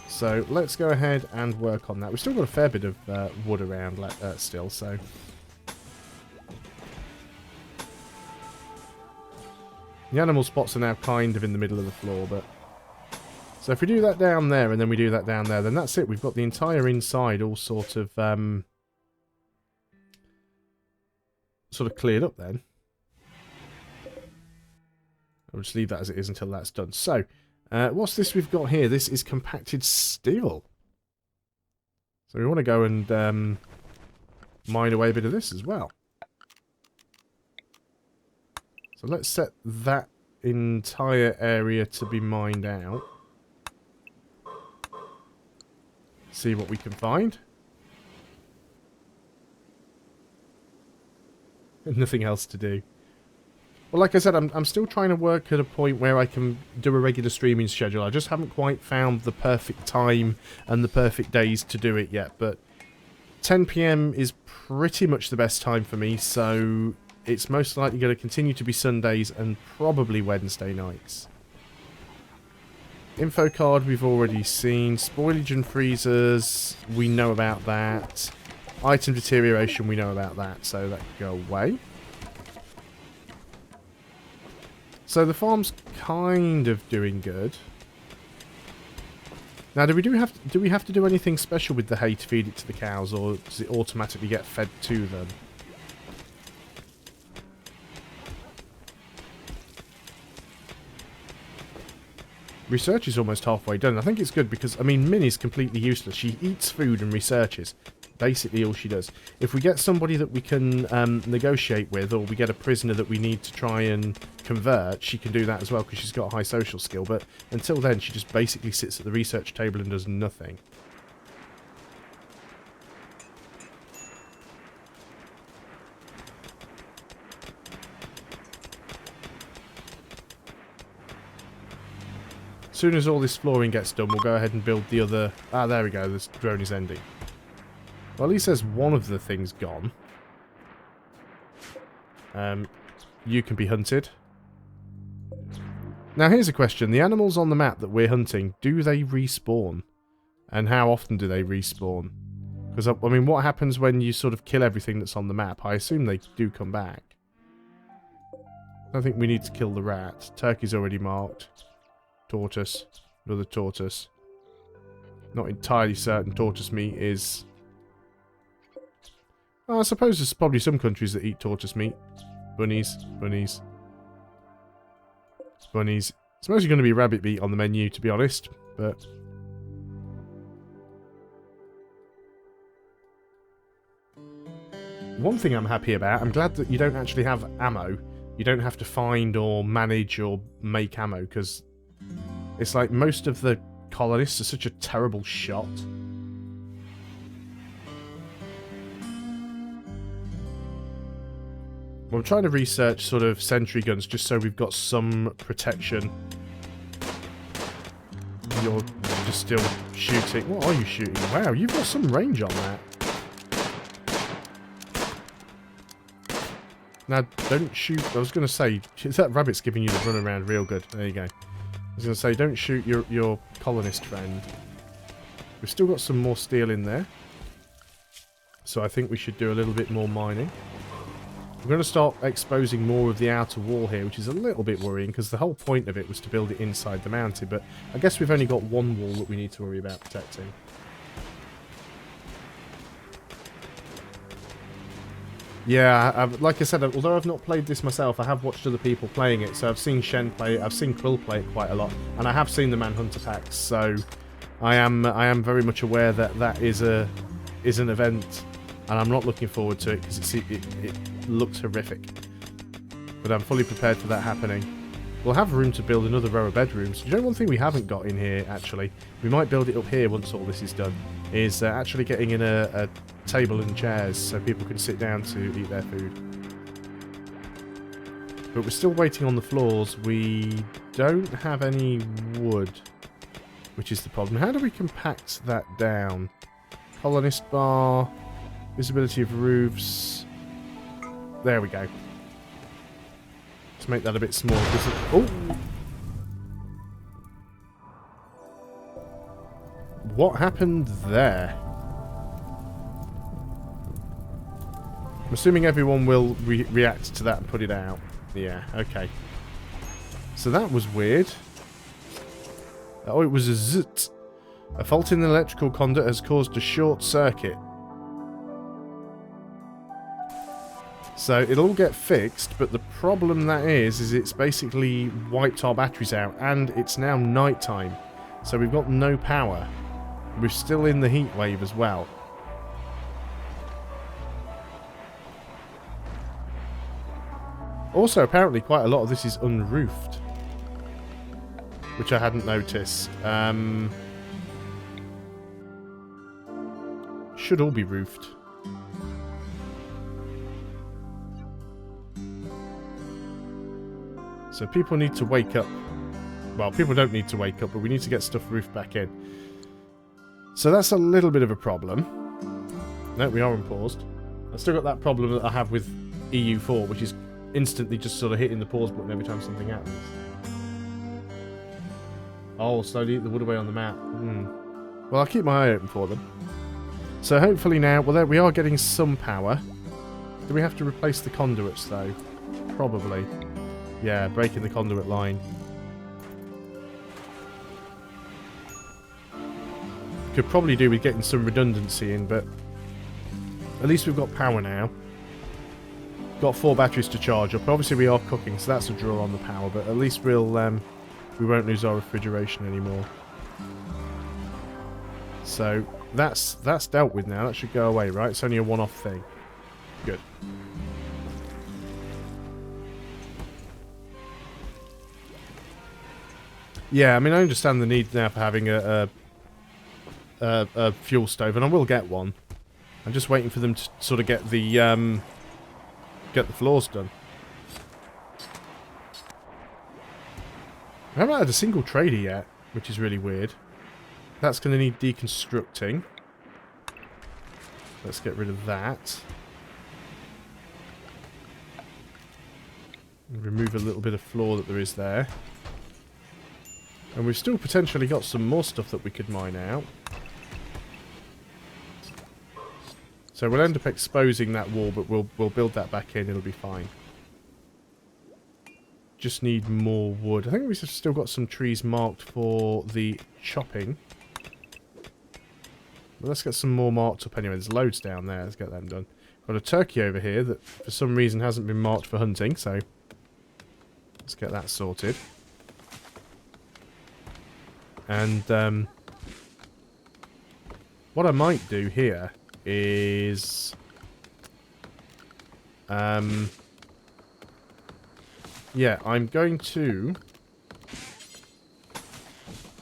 So let's go ahead and work on that. We've still got a fair bit of wood around still, so... The animal spots are now kind of in the middle of the floor, but... So if we do that down there, and then we do that down there, then that's it. We've got the entire inside all sort of cleared up then. I'll just leave that as it is until that's done. So, what's this we've got here? This is compacted steel. So we want to go and mine away a bit of this as well. So let's set that entire area to be mined out. See what we can find. Nothing else to do. Well, like I said, I'm still trying to work at a point where I can do a regular streaming schedule. I just haven't quite found the perfect time and the perfect days to do it yet. But 10 PM is pretty much the best time for me, so... It's most likely going to continue to be Sundays and probably Wednesday nights. Info card we've already seen. Spoilage and freezers, we know about that. Item deterioration, we know about that, so that can go away. So the farm's kind of doing good. Now, do we have to do anything special with the hay to feed it to the cows, or does it automatically get fed to them? Research is almost halfway done. I think it's good because, I mean, Minnie's completely useless. She eats food and researches. Basically all she does. If we get somebody that we can negotiate with, or we get a prisoner that we need to try and convert, she can do that as well because she's got a high social skill. But until then, she just basically sits at the research table and does nothing. As soon as all this flooring gets done, we'll go ahead and build the other... Ah, there we go. This drone is ending. Well, at least there's one of the things gone. You can be hunted. Now, here's a question. The animals on the map that we're hunting, do they respawn? And how often do they respawn? Because, I mean, what happens when you sort of kill everything that's on the map? I assume they do come back. I don't think we need to kill the rat. Turkey's already marked. Tortoise. Another tortoise. Not entirely certain tortoise meat is... Oh, I suppose there's probably some countries that eat tortoise meat. Bunnies. Bunnies. Bunnies. It's mostly going to be rabbit meat on the menu, to be honest. But... One thing I'm happy about, I'm glad that you don't actually have ammo. You don't have to find or manage or make ammo, because... It's like most of the colonists are such a terrible shot. Well, I'm trying to research sort of sentry guns just so we've got some protection. You're just still shooting. What are you shooting? Wow, you've got some range on that. Now, don't shoot. I was going to say, that rabbit's giving you the run around real good. There you go. I was going to say, don't shoot your colonist friend. We've still got some more steel in there. So I think we should do a little bit more mining. We're going to start exposing more of the outer wall here, which is a little bit worrying, because the whole point of it was to build it inside the mountain, but I guess we've only got one wall that we need to worry about protecting. Yeah, like I said, although I've not played this myself, I have watched other people playing it, so I've seen Shen play it, I've seen Quill play it quite a lot, and I have seen the Manhunter packs, so I am very much aware that that is an event, and I'm not looking forward to it, because it looks horrific. But I'm fully prepared for that happening. We'll have room to build another row of bedrooms. You know, one thing we haven't got in here, actually, we might build it up here once all this is done, is actually getting in a table and chairs so people can sit down to eat their food. But we're still waiting on the floors. We don't have any wood, which is the problem. How do we compact that down? Colonist bar, visibility of roofs. There we go. Let's make that a bit smaller. Oh! What happened there? I'm assuming everyone will react to that and put it out. Yeah, okay. So that was weird. Oh, it was a zzzt. A fault in the electrical conduit has caused a short circuit. So it'll all get fixed, but the problem that is it's basically wiped our batteries out, and it's now night time. So we've got no power. We're still in the heat wave as well. Also, apparently quite a lot of this is unroofed, which I hadn't noticed. Should all be roofed. So people need to wake up. Well, people don't need to wake up, but we need to get stuff roofed back in. So that's a little bit of a problem. No, we are unpaused. I've still got that problem that I have with EU4, which is instantly just sort of hitting the pause button every time something happens. Oh, slowly eat the wood away on the map. Well, I'll keep my eye open for them. So hopefully now, well, there we are getting some power. Do we have to replace the conduits though? Probably. Yeah, breaking the conduit line. Could probably do with getting some redundancy in, but at least we've got power now. Got 4 batteries to charge up. Obviously we are cooking, so that's a draw on the power, but at least we'll we won't lose our refrigeration anymore. So that's dealt with now. That should go away, right? It's only a one-off thing. Good. Yeah, I mean, I understand the need now for having a fuel stove, and I will get one. I'm just waiting for them to sort of get the floors done. I haven't had a single trader yet, which is really weird. That's going to need deconstructing. Let's get rid of that. Remove a little bit of floor that there is there. And we've still potentially got some more stuff that we could mine out. So we'll end up exposing that wall, but we'll build that back in. It'll be fine. Just need more wood. I think we've still got some trees marked for the chopping. But let's get some more marked up anyway. There's loads down there. Let's get them done. Got a turkey over here that for some reason hasn't been marked for hunting, so let's get that sorted. And what I might do here is yeah, I'm going to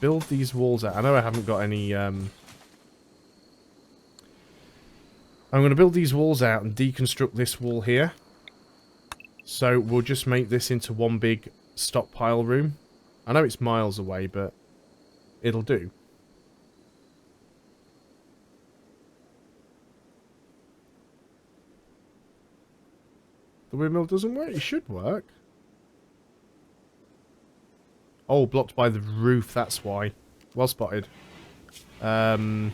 build these walls out. I know I haven't got any I'm going to build these walls out and deconstruct this wall here. So we'll just make this into one big stockpile room. I know it's miles away, but it'll do. The windmill doesn't work? It should work. Oh, blocked by the roof, that's why. Well spotted. Zone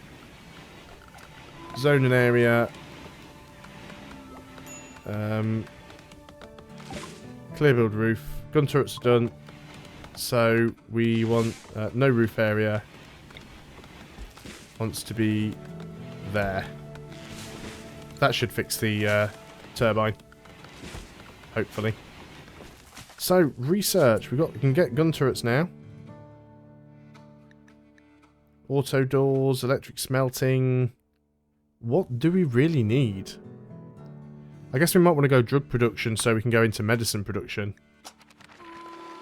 and area. Clear build roof. Gun turrets are done. So we want no roof area. Wants to be there. That should fix the turbine. Hopefully. So research. We can get gun turrets now. Auto doors, electric smelting. What do we really need? I guess we might want to go drug production so we can go into medicine production.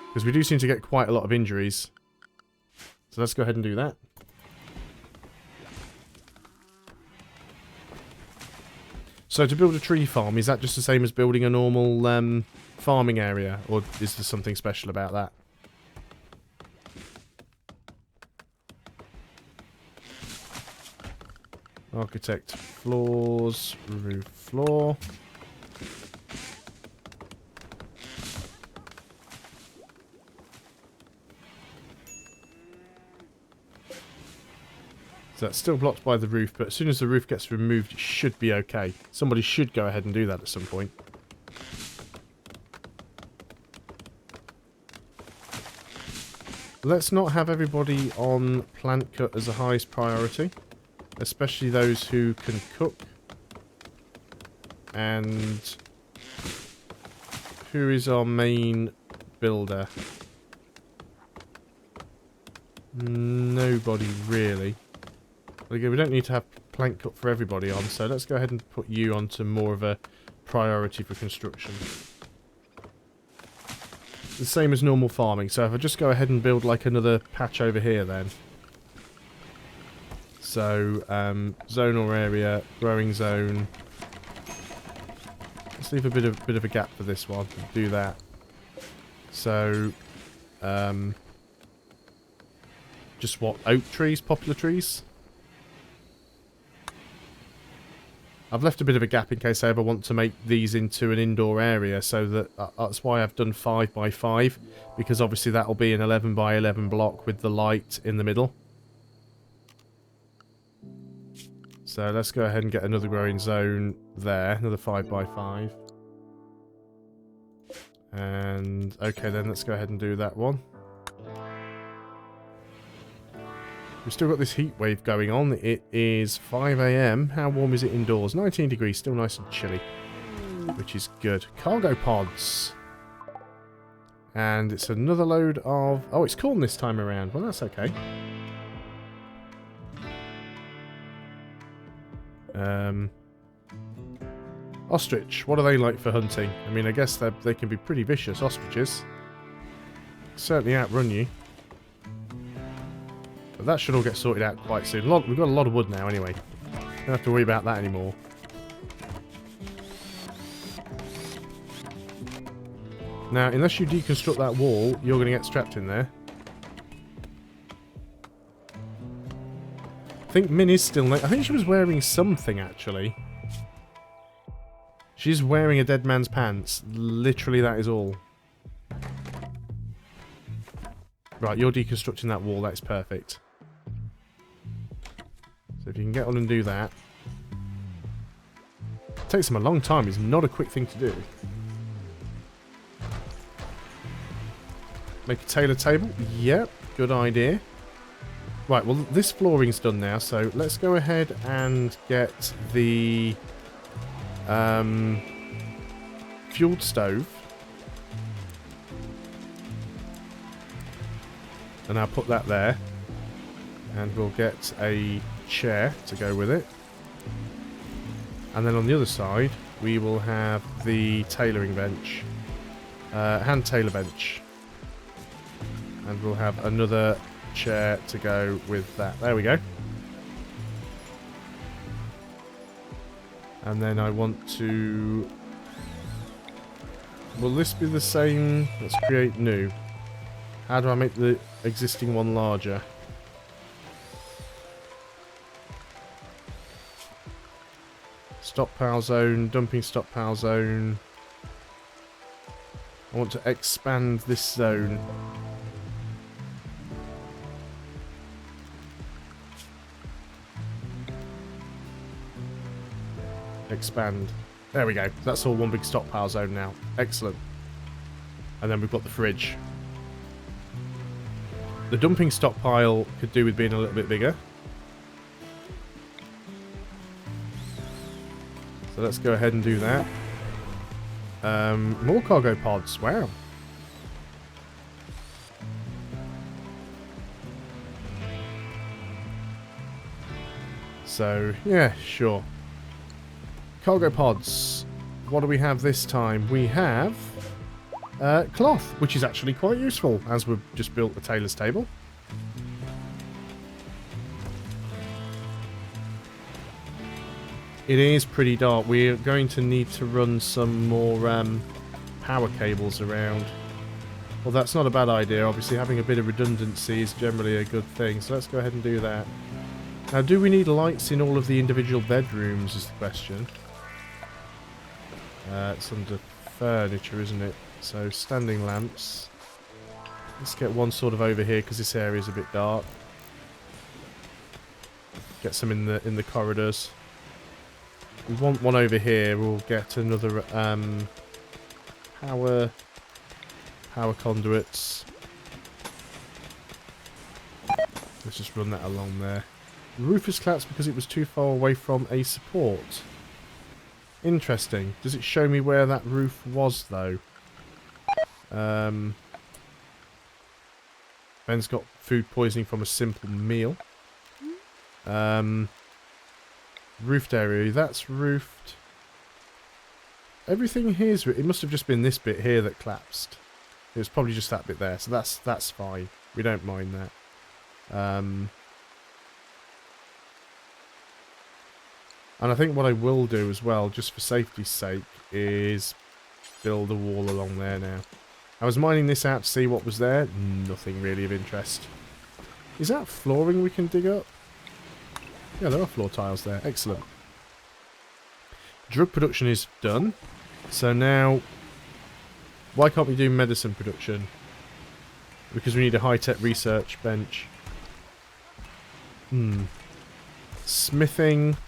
Because we do seem to get quite a lot of injuries. So let's go ahead and do that. So to build a tree farm, is that just the same as building a normal farming area? Or is there something special about that? Architect floors, roof floor. So that's still blocked by the roof, but as soon as the roof gets removed, it should be okay. Somebody should go ahead and do that at some point. Let's not have everybody on plant cut as the highest priority. Especially those who can cook. And who is our main builder? Nobody really. But again, we don't need to have plant cut for everybody on, so let's go ahead and put you onto more of a priority for construction. The same as normal farming, so if I just go ahead and build like another patch over here then. So, zonal area, growing zone. Let's leave a bit of a gap for this one. Do that. So, just what? Oak trees? Poplar trees? I've left a bit of a gap in case I ever want to make these into an indoor area, so that that's why I've done 5 by 5, because obviously that will be an 11 by 11 block with the light in the middle. So let's go ahead and get another growing zone there, another 5 by 5. And okay then, let's go ahead and do that one. We've still got this heat wave going on. It is 5 AM. How warm is it indoors? 19 degrees, still nice and chilly, which is good. Cargo pods. And it's another load of... Oh, it's corn this time around. Well, that's okay. Ostrich, what are they like for hunting? I mean, I guess they can be pretty vicious, ostriches. Certainly outrun you. But that should all get sorted out quite soon. We've got a lot of wood now anyway. Don't have to worry about that anymore. Now, unless you deconstruct that wall, you're going to get strapped in there. I think Min is still... I think she was wearing something, actually. She's wearing a dead man's pants. Literally, that is all. Right, you're deconstructing that wall. That's perfect. So if you can get on and do that. It takes them a long time. It's not a quick thing to do. Make a tailor table. Yep, good idea. Right, well, this flooring's done now, so let's go ahead and get the fueled stove. And I'll put that there. And we'll get a chair to go with it. And then on the other side, we will have the tailoring bench. Hand tailor bench. And we'll have another chair to go with that. There we go. And then I want to... Will this be the same? Let's create new. How do I make the existing one larger? Stockpile zone, dumping stockpile zone. I want to expand this zone. expand. There we go. That's all one big stockpile zone now. Excellent. And then we've got the fridge. The dumping stockpile could do with being a little bit bigger. So let's go ahead and do that. More cargo pods. Wow. So, yeah, sure. Cargo pods. What do we have this time? We have cloth, which is actually quite useful, as we've just built a tailor's table. It is pretty dark. We're going to need to run some more power cables around. Well, that's not a bad idea. Obviously, having a bit of redundancy is generally a good thing. So let's go ahead and do that. Now, do we need lights in all of the individual bedrooms is the question. It's under furniture, isn't it? So, standing lamps. Let's get one sort of over here because this area is a bit dark. Get some in the corridors. We want one over here. We'll get another power conduits. Let's just run that along there. The roof is collapsed because it was too far away from a support. Interesting. Does it show me where that roof was, though? Ben's got food poisoning from a simple meal. Roofed area. That's roofed. Everything here's... It must have just been this bit here that collapsed. It was probably just that bit there. So that's fine. We don't mind that. And I think what I will do as well, just for safety's sake, is build a wall along there now. I was mining this out to see what was there. Nothing really of interest. Is that flooring we can dig up? Yeah, there are floor tiles there. Excellent. Drug production is done. So now, why can't we do medicine production? Because we need a high-tech research bench. Smithing.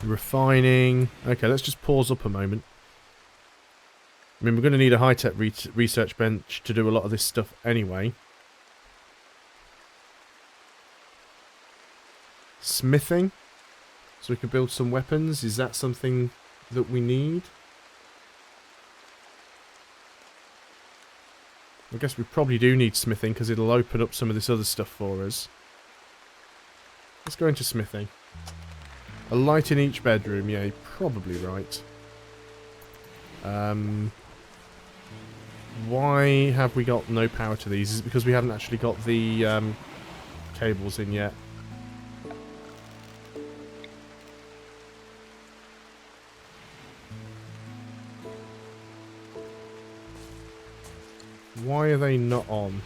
Refining. Okay, let's just pause up a moment. I mean, we're going to need a high-tech research bench to do a lot of this stuff anyway. Smithing. So we can build some weapons. Is that something that we need? I guess we probably do need smithing because it'll open up some of this other stuff for us. Let's go into smithing. A light in each bedroom. Yeah, you're probably right. Why have we got no power to these? Is it because we haven't actually got the cables in yet? Why are they not on?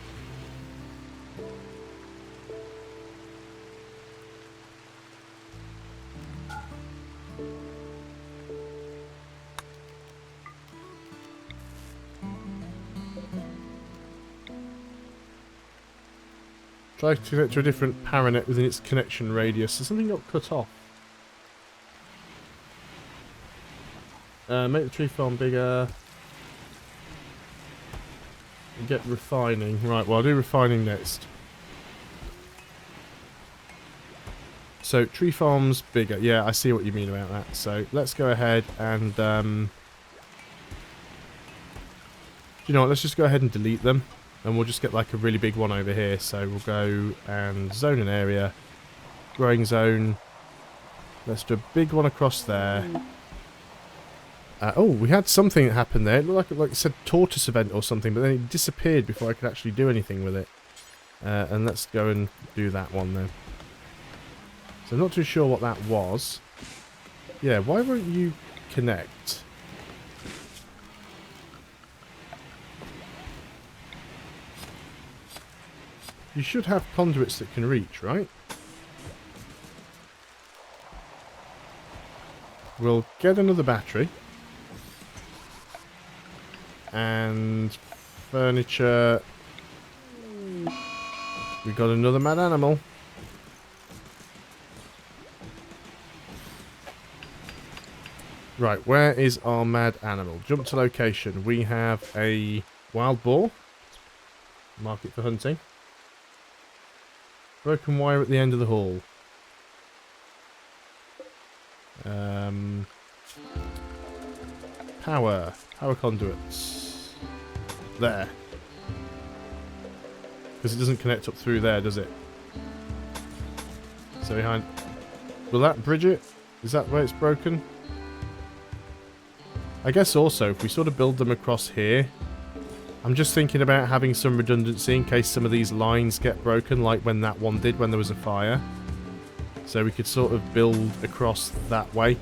Try to connect to a different paranet within its connection radius. So something got cut off. Make the tree farm bigger. Get refining. Right, well, I'll do refining next. So, tree farms bigger. Yeah, I see what you mean about that. So, let's go ahead and... you know what, let's just go ahead and delete them. And we'll just get like a really big one over here. So, we'll go and zone an area. Growing zone. Let's do a big one across there. Oh, we had something that happened there. It looked like it said tortoise event or something, but then it disappeared before I could actually do anything with it. And let's go and do that one then. So I'm not too sure what that was. Yeah, why won't you connect? You should have conduits that can reach, right? We'll get another battery. And furniture. We got another mad animal. Right, where is our mad animal? Jump to location. We have a wild boar. Mark it for hunting. Broken wire at the end of the hall. Power conduits. There. Because it doesn't connect up through there, does it? So behind... Will that bridge it? Is that where it's broken? I guess also, if we sort of build them across here... I'm just thinking about having some redundancy in case some of these lines get broken, like when that one did when there was a fire. So we could sort of build across that way.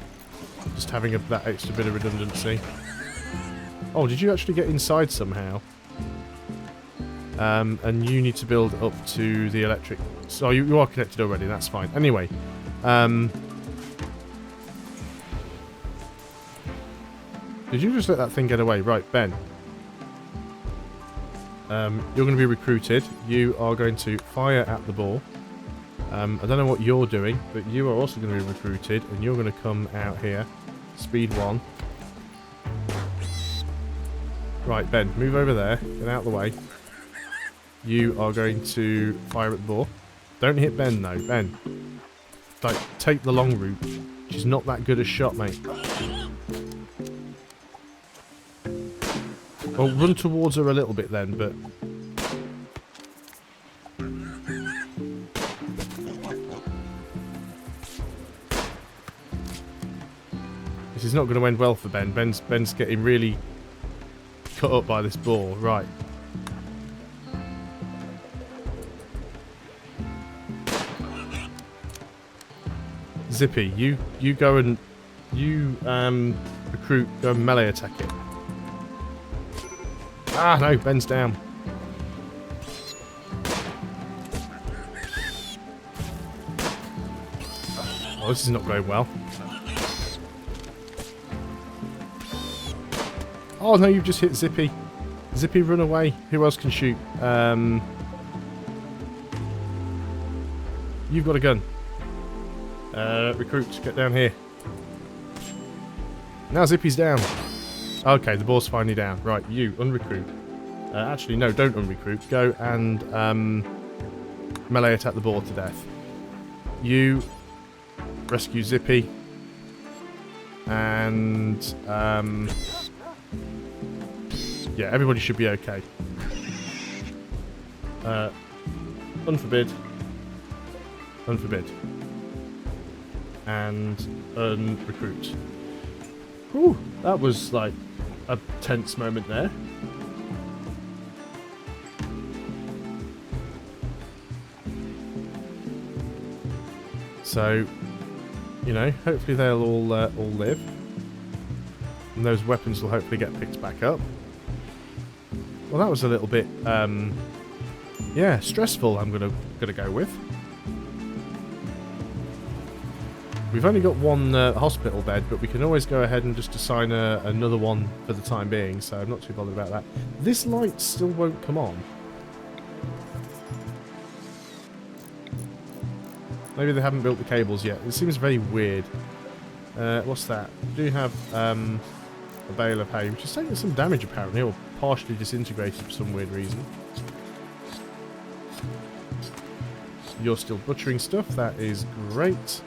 Just having that extra bit of redundancy. Oh, did you actually get inside somehow? And you need to build up to the electric... So you are connected already, that's fine. Anyway. Did you just let that thing get away? Right, Ben. You're going to be recruited. You are going to fire at the ball. I don't know what you're doing, but you are also going to be recruited, and you're going to come out here. Speed 1. Right, Ben, move over there. Get out of the way. You are going to fire at the ball. Don't hit Ben, though. Ben, like, take the long route. She's not that good a shot, mate. Well, run towards her a little bit then, but... This is not going to end well for Ben. Ben's getting really cut up by this ball. Right. Zippy, you go and... You, recruit, go and melee attack it. Ah, no, Ben's down. Oh, this is not going well. Oh, no, you've just hit Zippy. Zippy, run away. Who else can shoot? You've got a gun. Recruit, get down here. Now Zippy's down. Okay, the ball's finally down. Right, you, unrecruit. Actually, no, don't unrecruit. Go and melee attack the ball to death. You rescue Zippy. And, yeah, everybody should be okay. Unforbid. Unforbid. And unrecruit. Whew, that was like a tense moment there. So, you know, hopefully they'll all live, and those weapons will hopefully get picked back up. Well, that was a little bit, yeah, stressful. I'm gonna go with. We've only got one hospital bed, but we can always go ahead and just assign another one for the time being, so I'm not too bothered about that. This light still won't come on. Maybe they haven't built the cables yet. It seems very weird. What's that? We do have a bale of hay, which is taking some damage apparently, or partially disintegrated for some weird reason. You're still butchering stuff. That is great.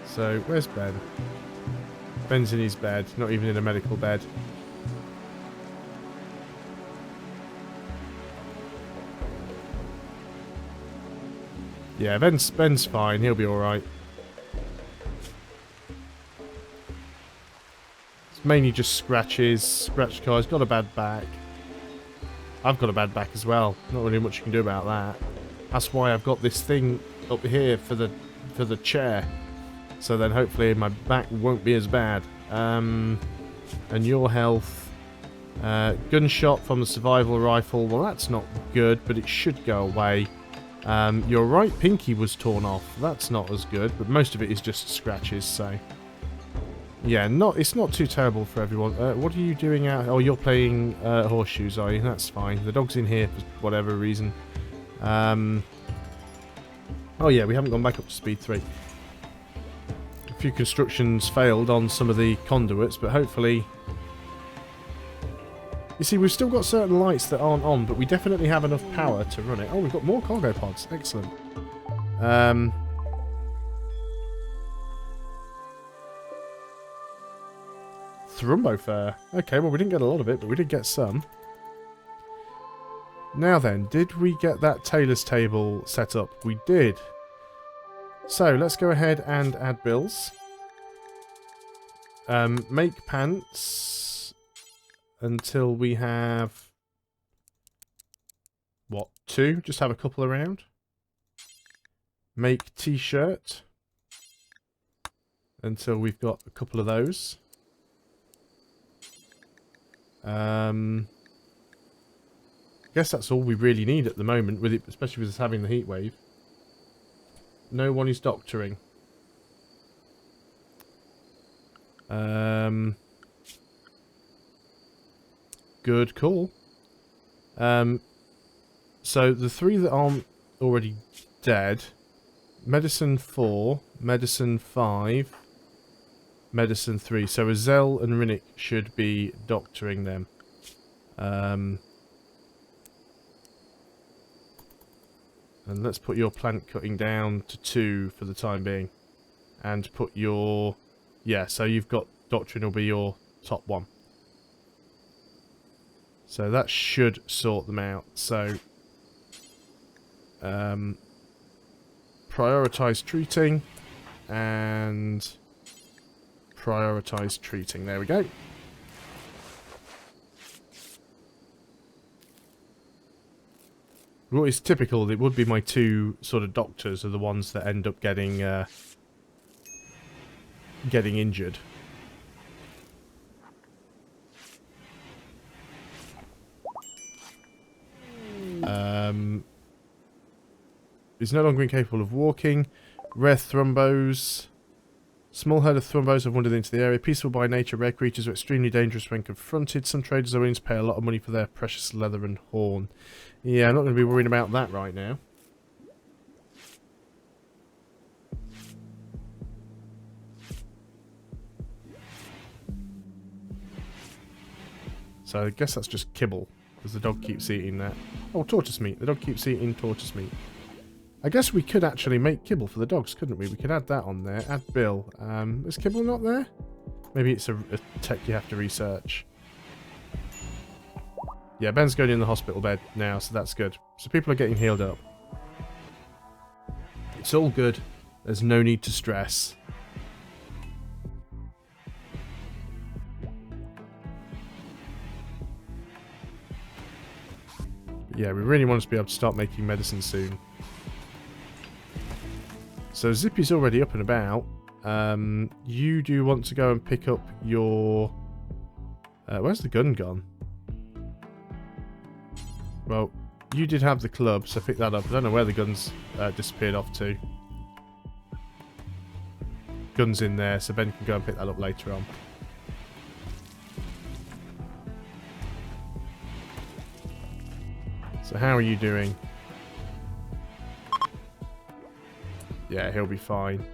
So, where's Ben? Ben's in his bed, not even in a medical bed. Yeah, Ben's fine, he'll be alright. It's mainly just scratches, scratch cars, got a bad back. I've got a bad back as well, not really much you can do about that. That's why I've got this thing up here for the chair. So then hopefully my back won't be as bad. And your health. Gunshot from the survival rifle. Well, that's not good, but it should go away. Your right pinky was torn off. That's not as good, but most of it is just scratches, so... Yeah, it's not too terrible for everyone. What are you doing out... Oh, you're playing horseshoes, are you? That's fine. The dog's in here for whatever reason. Oh yeah, we haven't gone back up to speed 3. A few constructions failed on some of the conduits, but hopefully... You see, we've still got certain lights that aren't on, but we definitely have enough power to run it. Oh, we've got more cargo pods. Excellent. Thrumbo fare. Okay, well, we didn't get a lot of it, but we did get some. Now then, did we get that tailor's table set up? We did. So, let's go ahead and add bills. Make pants until we have... What, 2? Just have a couple around. Make t-shirt until we've got a couple of those. I guess that's all we really need at the moment, with it, especially with us having the heat wave. No one is doctoring. Good call. So the 3 that aren't already dead: medicine 4, medicine 5, medicine 3. So Azel and Rinnick should be doctoring them. And let's put your plant cutting down to 2 for the time being. And put your... Yeah, so you've got doctoring will be your top 1. So that should sort them out. So... prioritise treating. And... prioritise treating. There we go. What is typical, it would be my 2 sort of doctors are the ones that end up getting getting injured. Is no longer incapable of walking. Rare thrombos. Small herd of thrombos have wandered into the area. Peaceful by nature, rare creatures are extremely dangerous when confronted. Some traders are willing to pay a lot of money for their precious leather and horn. Yeah, I'm not going to be worrying about that right now. So I guess that's just kibble, because the dog keeps eating that. Oh, tortoise meat. The dog keeps eating tortoise meat. I guess we could actually make kibble for the dogs, couldn't we? We could add that on there. Add bill. Is kibble not there? Maybe it's a tech you have to research. Yeah, Ben's going in the hospital bed now, so that's good. So people are getting healed up. It's all good. There's no need to stress. Yeah, we really want to be able to start making medicine soon. So Zippy's already up and about. You do want to go and pick up your... where's the gun gone? Well, you did have the club, so pick that up. I don't know where the gun's disappeared off to. Gun's in there, so Ben can go and pick that up later on. So how are you doing? Yeah, he'll be fine.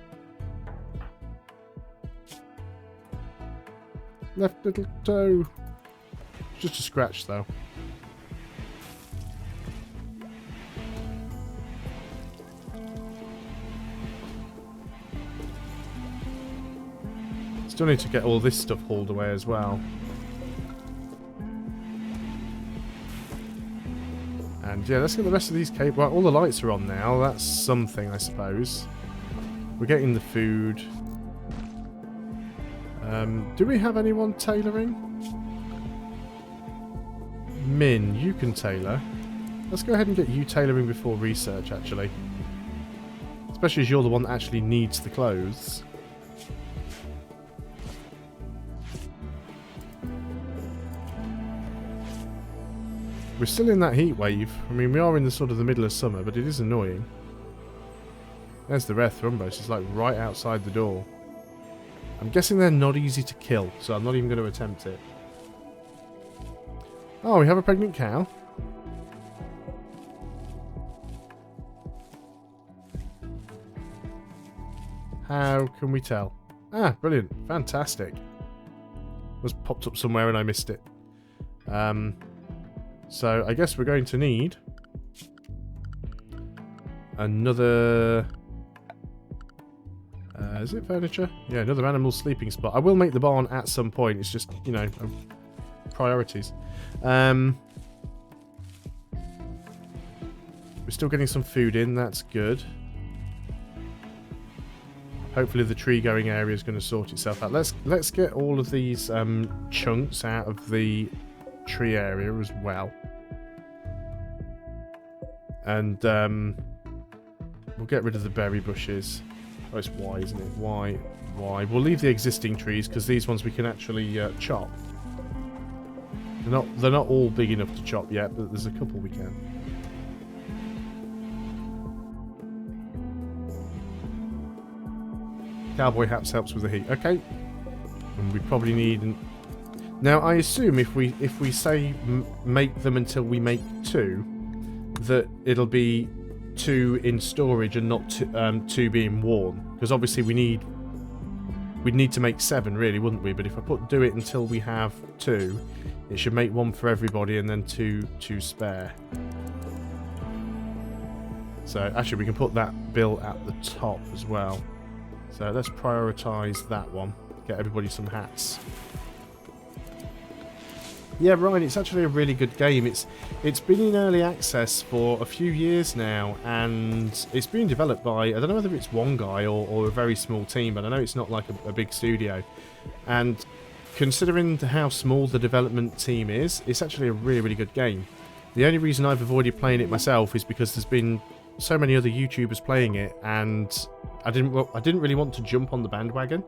Left little toe. Just a scratch, though. Still need to get all this stuff hauled away as well. And yeah, let's get the rest of these cables. Well, all the lights are on now. That's something, I suppose. We're getting the food. Do we have anyone tailoring? Min, you can tailor. Let's go ahead and get you tailoring before research, actually. Especially as you're the one that actually needs the clothes. We're still in that heat wave. I mean, we are in the sort of the middle of summer, but it is annoying. There's the rare thrombos. It's like right outside the door. I'm guessing they're not easy to kill, so I'm not even going to attempt it. Oh, we have a pregnant cow. How can we tell? Ah, brilliant. Fantastic. It was popped up somewhere and I missed it. So I guess we're going to need another... is it furniture? Yeah, another animal sleeping spot. I will make the barn at some point. It's just, you know, priorities. We're still getting some food in. That's good. Hopefully the tree going area is going to sort itself out. Let's get all of these chunks out of the tree area as well. And we'll get rid of the berry bushes. Oh, it's Y, isn't it? Y. We'll leave the existing trees because these ones we can actually chop. They're not all big enough to chop yet, but there's a couple we can. Cowboy hats helps with the heat. Okay. And we probably need... Now, I assume if we say make them until we make 2, that it'll be 2 in storage and not 2 being worn. Because obviously we'd need to make 7, really, wouldn't we? But if I do it until we have 2, it should make 1 for everybody and then 2 spare. So, actually, we can put that bill at the top as well. So, let's prioritise that one. Get everybody some hats. Yeah, Ryan, it's actually a really good game. It's been in early access for a few years now, and it's been developed by, I don't know whether it's one guy or a very small team, but I know it's not like a big studio. And considering how small the development team is, it's actually a really, really good game. The only reason I've avoided playing it myself is because there's been so many other YouTubers playing it, and I didn't really want to jump on the bandwagon,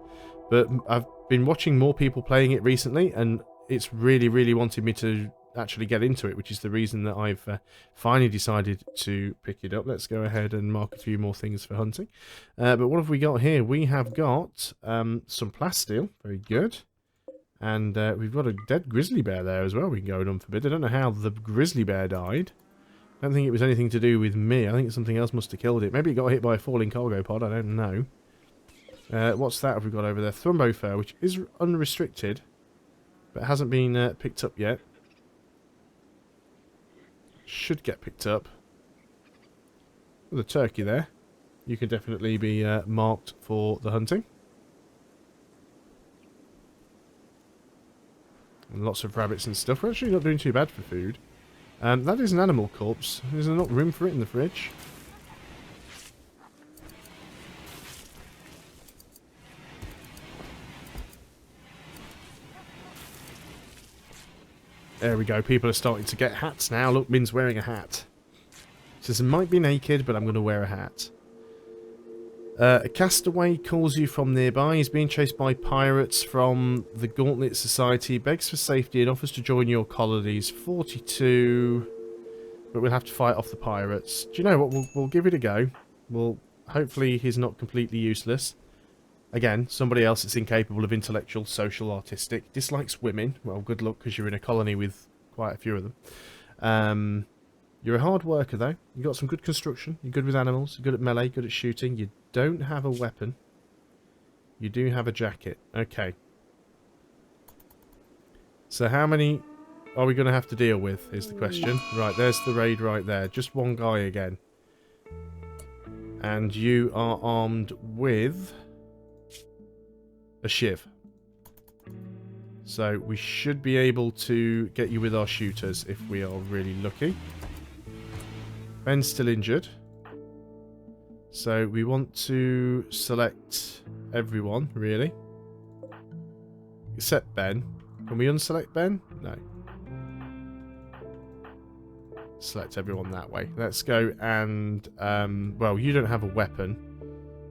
but I've been watching more people playing it recently, and it's really, really wanted me to actually get into it, which is the reason that I've finally decided to pick it up. Let's go ahead and mark a few more things for hunting. But what have we got here? We have got some plasteel. Very good. And we've got a dead grizzly bear there as well. We can go and unforbid. I don't know how the grizzly bear died. I don't think it was anything to do with me. I think something else must have killed it. Maybe it got hit by a falling cargo pod. I don't know. What's that have we got over there? Thrumbo fur, which is unrestricted, but hasn't been picked up yet. Should get picked up. With a turkey there. You can definitely be marked for the hunting. And lots of rabbits and stuff. We're actually not doing too bad for food. That is an animal corpse. Is there not room for it in the fridge? There we go. People are starting to get hats now. Look, Min's wearing a hat. Says, I might be naked, but I'm going to wear a hat. A castaway calls you from nearby. He's being chased by pirates from the Gauntlet Society. Begs for safety and offers to join your colonies. 42. But we'll have to fight off the pirates. Do you know what? We'll give it a go. Hopefully he's not completely useless. Again, somebody else that's incapable of intellectual, social, artistic. Dislikes women. Well, good luck because you're in a colony with quite a few of them. You're a hard worker, though. You've got some good construction. You're good with animals. You're good at melee. Good at shooting. You don't have a weapon. You do have a jacket. Okay. So how many are we going to have to deal with, is the question. Right, there's the raid right there. Just one guy again. And you are armed with a shiv. So we should be able to get you with our shooters if we are really lucky. Ben's still injured. So we want to select everyone, really. Except Ben. Can we unselect Ben? No. Select everyone that way. Let's go and... well, you don't have a weapon.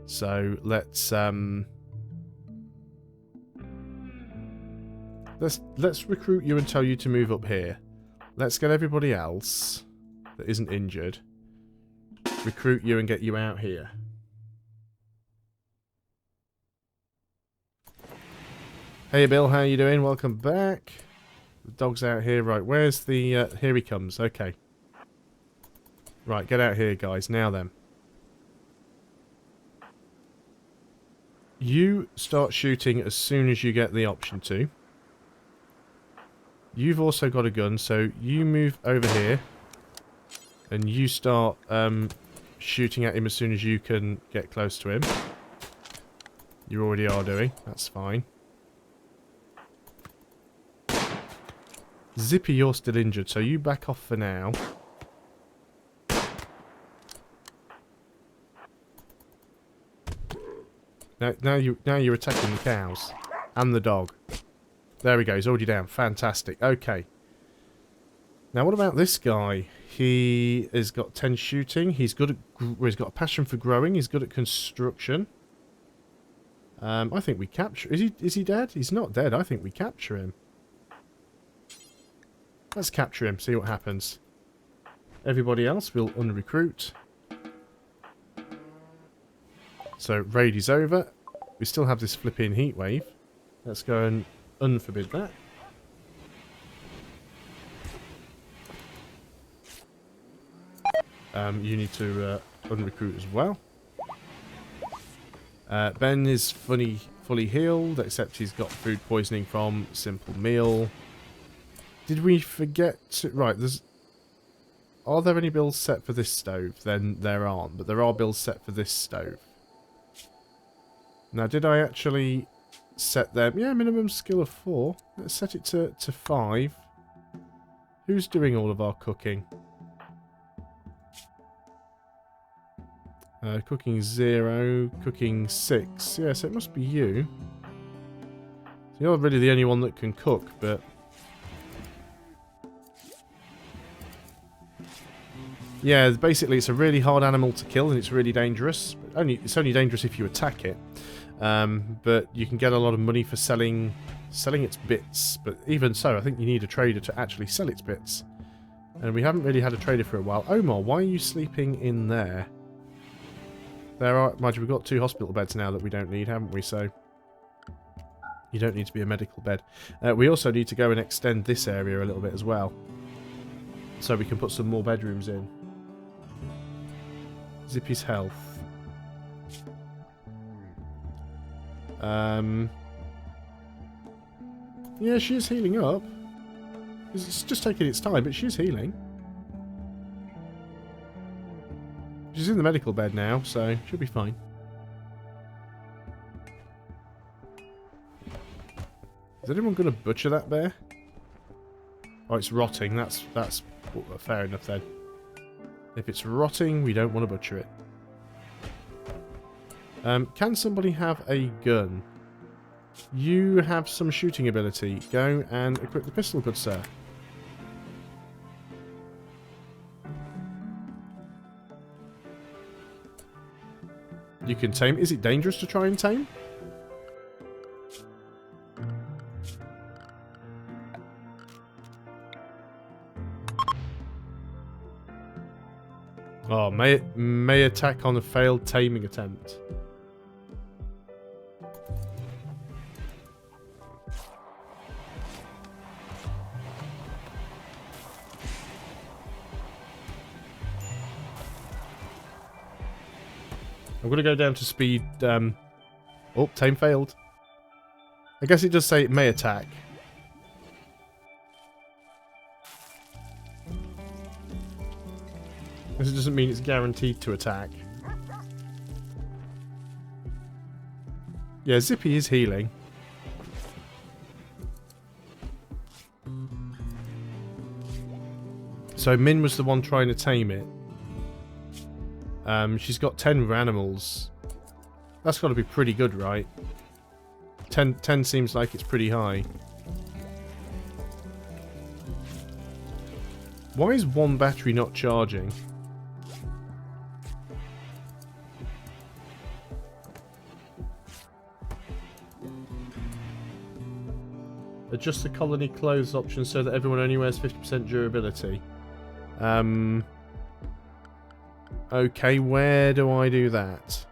So let's recruit you and tell you to move up here. Let's get everybody else that isn't injured. Recruit you and get you out here. Hey Bill, how you doing? Welcome back. The dog's out here. Right, where's the... here he comes. Okay. Right, get out here, guys. Now then. you start shooting as soon as you get the option to. You've also got a gun, so you move over here. And you start shooting at him as soon as you can get close to him. You already are doing. That's fine. Zippy, you're still injured, so you back off for now. Now you're attacking the cows. And the dog. There we go, he's already down. Fantastic. Okay. Now what about this guy? He has got 10 shooting. He's good at... he's got a passion for growing. He's good at construction. I think we capture... Is he dead? He's not dead. I think we capture him. Let's capture him. See what happens. Everybody else will unrecruit. So raid is over. We still have this flipping heat wave. Let's go and unforbid that. You need to unrecruit as well. Ben is fully healed, except he's got food poisoning from simple meal. Did we forget to... Right, there's... Are there any builds set for this stove? Then there aren't, but there are builds set for this stove. Now, did I actually set them? Yeah, minimum skill of 4. Let's set it to 5. Who's doing all of our cooking? Cooking 0, cooking 6. Yeah, so it must be you. So you're really the only one that can cook, but... Yeah, basically it's a really hard animal to kill and it's really dangerous. It's only dangerous if you attack it. But you can get a lot of money for selling its bits. But even so, I think you need a trader to actually sell its bits. And we haven't really had a trader for a while. Omar, why are you sleeping in there? Mind you, we've got 2 hospital beds now that we don't need, haven't we? So you don't need to be a medical bed. We also need to go and extend this area a little bit as well. So we can put some more bedrooms in. Zippy's health. Yeah, she is healing up. It's just taking its time, but she's healing. She's in the medical bed now, so she'll be fine. Is anyone going to butcher that bear? Oh, it's rotting. That's fair enough then. If it's rotting, we don't want to butcher it. Can somebody have a gun? You have some shooting ability. Go and equip the pistol, good sir. You can tame. Is it dangerous to try and tame? Oh, may attack on a failed taming attempt. I'm going to go down to speed. Oh, tame failed. I guess it does say it may attack. This doesn't mean it's guaranteed to attack. Yeah, Zippy is healing. So Min was the one trying to tame it. She's got 10 animals. That's got to be pretty good, right? 10 seems like it's pretty high. Why is one battery not charging? Adjust the colony clothes option so that everyone only wears 50% durability. Okay, where do I do that?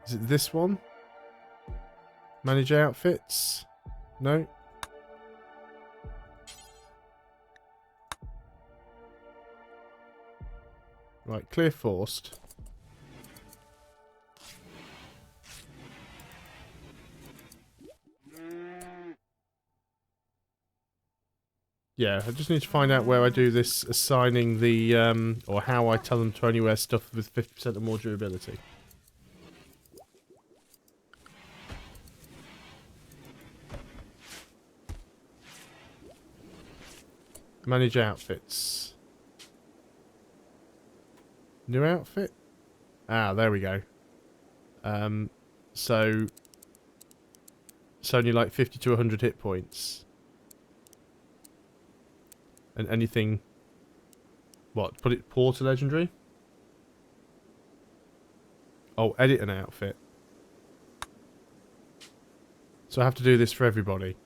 Is it this one? Manage outfits? No. Right, clear forced. Yeah, I just need to find out where I do this assigning the, or how I tell them to only wear stuff with 50% or more durability. Manage outfits. New outfit? Ah, there we go. So it's only like 50 to 100 hit points. And anything... What? Put it poor to legendary? Oh, edit an outfit. So I have to do this for everybody.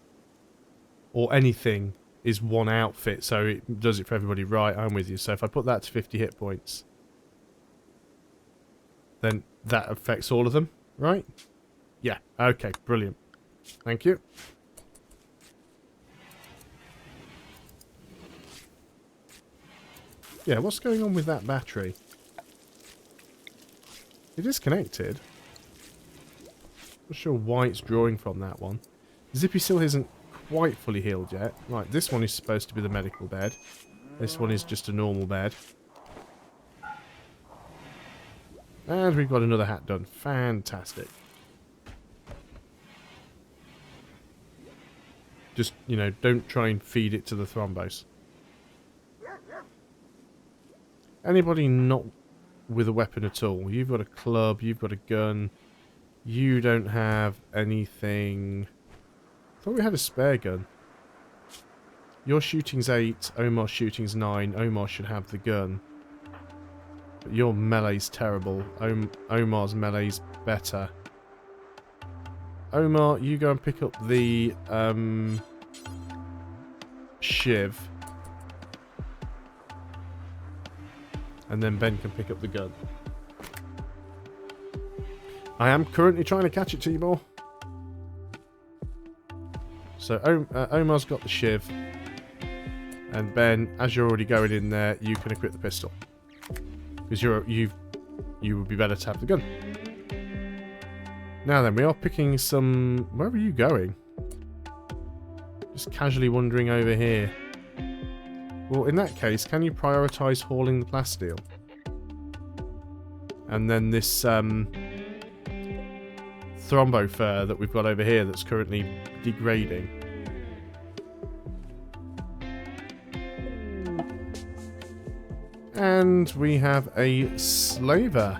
Or anything is one outfit, so it does it for everybody. Right, I'm with you. So if I put that to 50 hit points, then that affects all of them, right? Yeah, okay, brilliant. Thank you. Yeah, what's going on with that battery? It is connected. Not sure why it's drawing from that one. Zippy still isn't quite fully healed yet. Right, this one is supposed to be the medical bed. This one is just a normal bed. And we've got another hat done. Fantastic. Just, you know, don't try and feed it to the thrombose. Anybody not with a weapon at all? You've got a club, you've got a gun. You don't have anything... I thought we had a spare gun. Your shooting's 8, Omar's shooting's 9. Omar should have the gun. But your melee's terrible. Omar's melee's better. Omar, you go and pick up the shiv. And then Ben can pick up the gun. I am currently trying to catch it, Tibor. So Omar's got the shiv. And Ben, as you're already going in there, you can equip the pistol. Because you would be better to have the gun. Now then, we are picking some... Where are you going? Just casually wandering over here. Well, in that case, can you prioritise hauling the plasteel? And then this thrombo fur that we've got over here that's currently degrading. And we have a slaver.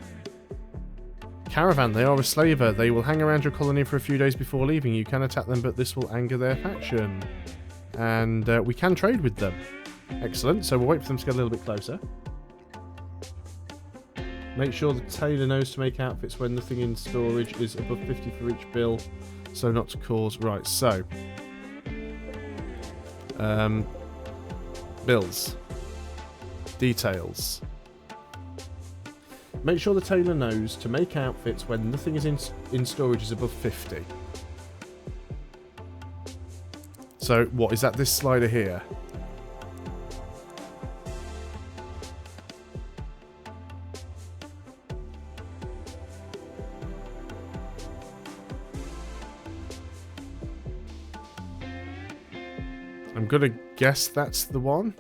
Caravan, they are a slaver. They will hang around your colony for a few days before leaving. You can attack them, but this will anger their faction. And we can trade with them. Excellent, so we'll wait for them to get a little bit closer. Make sure the tailor knows to make outfits when nothing in storage is above 50 for each bill, so not to cause... Right, so... bills. Details. Make sure the tailor knows to make outfits when nothing is in storage is above 50. So, what, is that this slider here? I'm gonna guess that's the one.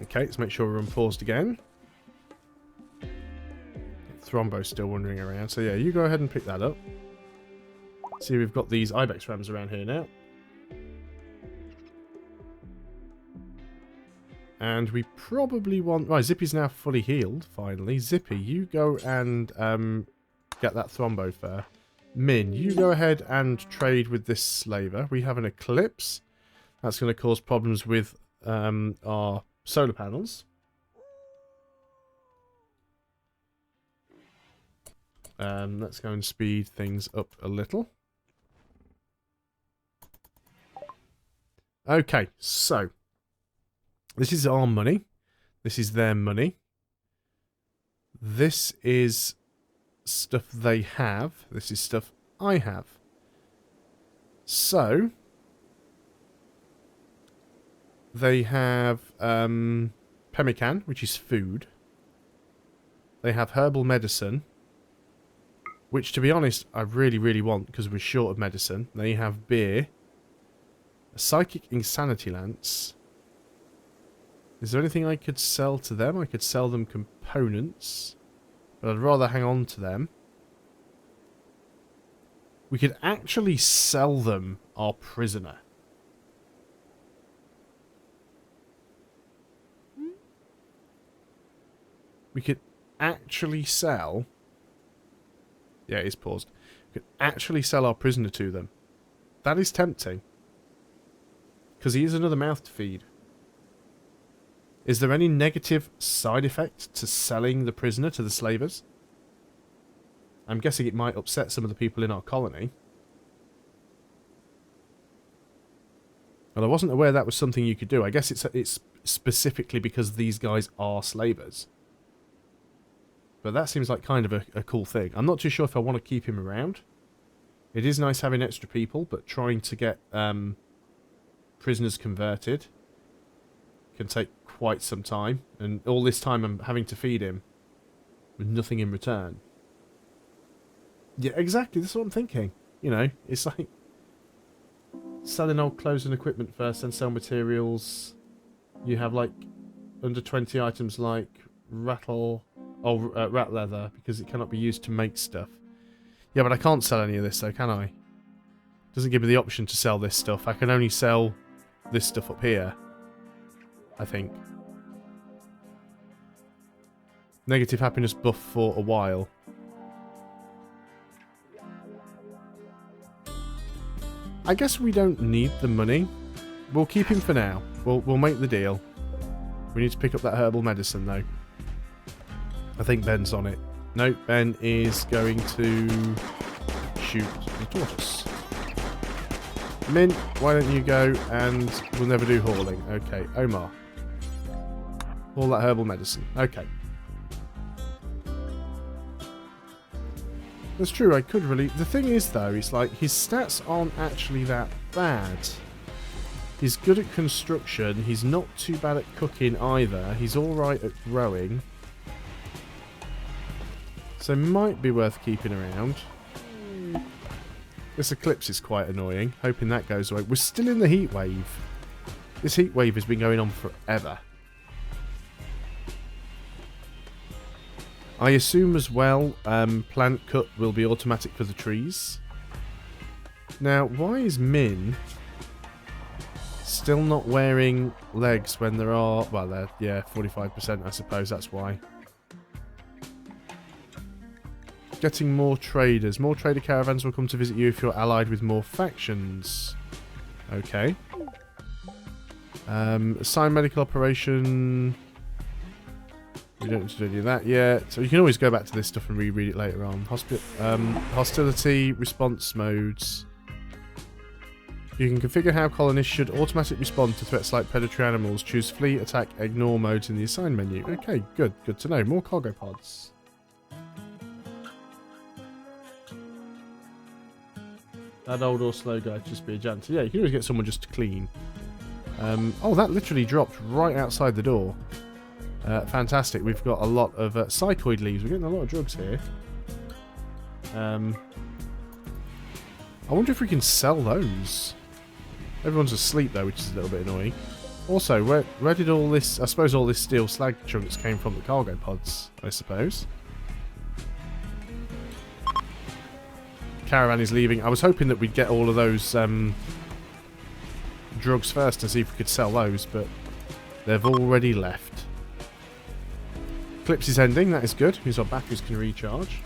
Okay, let's make sure we're unpaused again. Thrombo's still wandering around, so yeah, you go ahead and pick that up. See, we've got these ibex rams around here now. And we probably want... Right, Zippy's now fully healed, finally. Zippy, you go and get that thrombo fur. Min, you go ahead and trade with this slaver. We have an eclipse. That's going to cause problems with our solar panels. Let's go and speed things up a little. Okay, so... This is our money. This is their money. This is stuff they have. This is stuff I have. So, they have pemmican, which is food. They have herbal medicine, which, to be honest, I really, really want because we're short of medicine. They have beer, a psychic insanity lance. Is there anything I could sell to them? I could sell them components, but I'd rather hang on to them. We could actually sell them our prisoner. We could actually sell... Yeah, it's paused. We could actually sell our prisoner to them. That is tempting. Because he is another mouth to feed. Is there any negative side effect to selling the prisoner to the slavers? I'm guessing it might upset some of the people in our colony. Well, I wasn't aware that was something you could do. I guess it's specifically because these guys are slavers. But that seems like kind of a cool thing. I'm not too sure if I want to keep him around. It is nice having extra people, but trying to get prisoners converted can take quite some time. And all this time I'm having to feed him with nothing in return. Yeah, exactly. That's what I'm thinking. You know, it's like selling old clothes and equipment first, then sell materials. You have like under 20 items like rat leather because it cannot be used to make stuff. Yeah, but I can't sell any of this though, can I? Doesn't give me the option to sell this stuff. I can only sell this stuff up here, I think. Negative happiness buff for a while. I guess we don't need the money. We'll keep him for now. We'll make the deal. We need to pick up that herbal medicine though. I think Ben's on it. No, Ben is going to shoot the tortoise. Mint, why don't you go and we'll never do hauling. Okay, Omar. All that herbal medicine. Okay. That's true, I could really... The thing is, though, it's like his stats aren't actually that bad. He's good at construction. He's not too bad at cooking either. He's alright at growing. So might be worth keeping around. This eclipse is quite annoying. Hoping that goes away. We're still in the heat wave. This heat wave has been going on forever. I assume as well, plant cut will be automatic for the trees. Now, why is Min still not wearing legs when there are... Well, they're, yeah, 45%, I suppose that's why. Getting more traders. More trader caravans will come to visit you if you're allied with more factions. Okay. Assign medical operation... We don't need to do any of that yet. So you can always go back to this stuff and reread it later on. Hostility, response modes. You can configure how colonists should automatically respond to threats like predatory animals. Choose flee, attack, ignore modes in the assign menu. Okay, good. Good to know. More cargo pods. That old or slow guy just be a janitor. Yeah, you can always get someone just to clean. Oh, that literally dropped right outside the door. Fantastic. We've got a lot of psychoid leaves. We're getting a lot of drugs here. I wonder if we can sell those. Everyone's asleep though, which is a little bit annoying. Also, where did all this... I suppose all this steel slag chunks came from the cargo pods, I suppose. Caravan is leaving. I was hoping that we'd get all of those drugs first and see if we could sell those, but they've already left. Eclipse is ending, that is good. Means our batteries can recharge.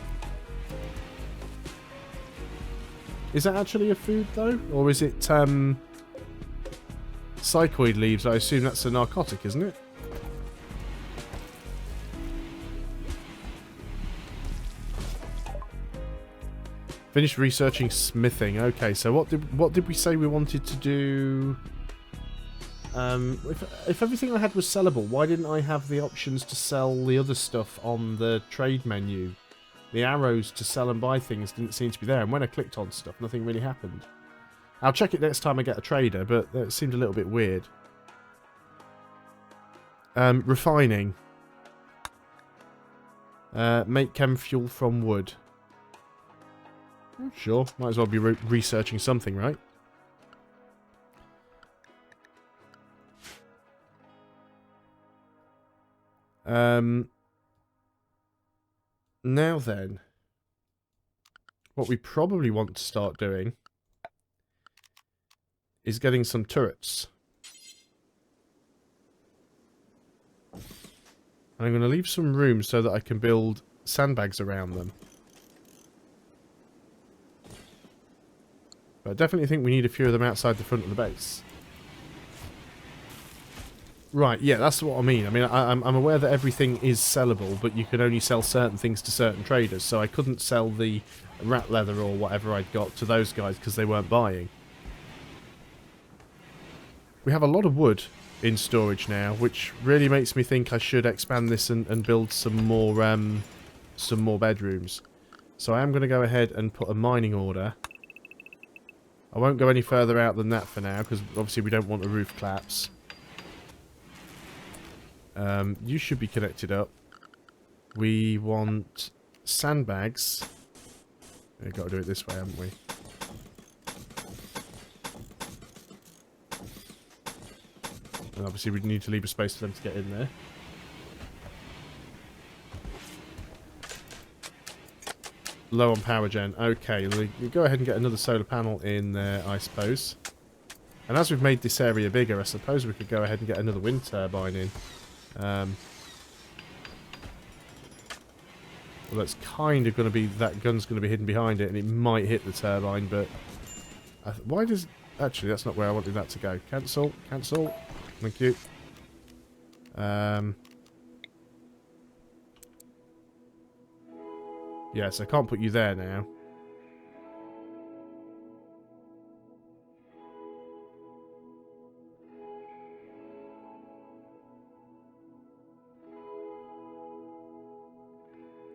Is that actually a food though? Or is it psychoid leaves? I assume that's a narcotic, isn't it? Finish researching smithing. Okay, so what did we say we wanted to do? If everything I had was sellable, why didn't I have the options to sell the other stuff on the trade menu? the arrows to sell and buy things didn't seem to be there. And when I clicked on stuff, nothing really happened. I'll check it next time I get a trader, but it seemed a little bit weird. Refining. Make chem fuel from wood. Sure, might as well be researching something, right? Now then, what we probably want to start doing is getting some turrets. And I'm going to leave some room so that I can build sandbags around them. But I definitely think we need a few of them outside the front of the base. Right, yeah, that's what I mean. I mean, I'm aware that everything is sellable, but you can only sell certain things to certain traders. So I couldn't sell the rat leather or whatever I'd got to those guys because they weren't buying. We have a lot of wood in storage now, which really makes me think I should expand this and build some more bedrooms. So I am going to go ahead and put a mining order. I won't go any further out than that for now, because obviously we don't want a roof collapse. You should be connected up. We want sandbags. We've got to do it this way, haven't we? And obviously we need to leave a space for them to get in there. Low on power gen. Okay, we go ahead and get another solar panel in there, I suppose. And as we've made this area bigger, I suppose we could go ahead and get another wind turbine in. Well, that's kind of going to be... That gun's going to be hidden behind it, and it might hit the turbine, but... why does... Actually, that's not where I wanted that to go. Cancel. Cancel. Thank you. Yes, I can't put you there now.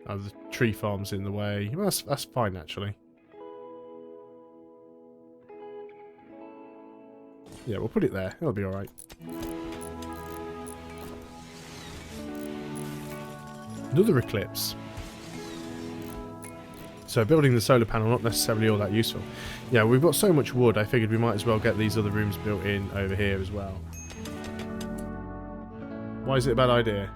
Oh, the tree farm's in the way. Well, that's fine, actually. Yeah, we'll put it there. It'll be alright. Another eclipse. So building the solar panel, not necessarily all that useful. Yeah, we've got so much wood, I figured we might as well get these other rooms built in over here as well. Why is it a bad idea?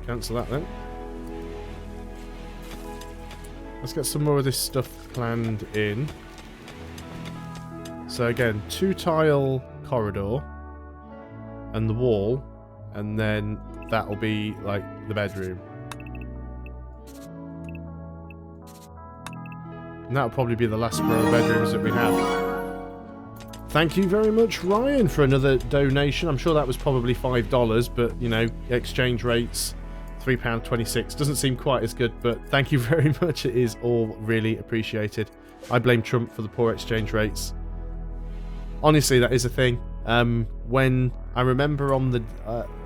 Cancel that then. Let's get some more of this stuff planned in. So again, 2-tile corridor and the wall, and then that'll be like the bedroom. And that'll probably be the last row of bedrooms that we have. Thank you very much, Ryan, for another donation. I'm sure that was probably $5, but, you know, exchange rates, £3.26. Doesn't seem quite as good, but thank you very much. It is all really appreciated. I blame Trump for the poor exchange rates. Honestly, that is a thing. When I remember on the...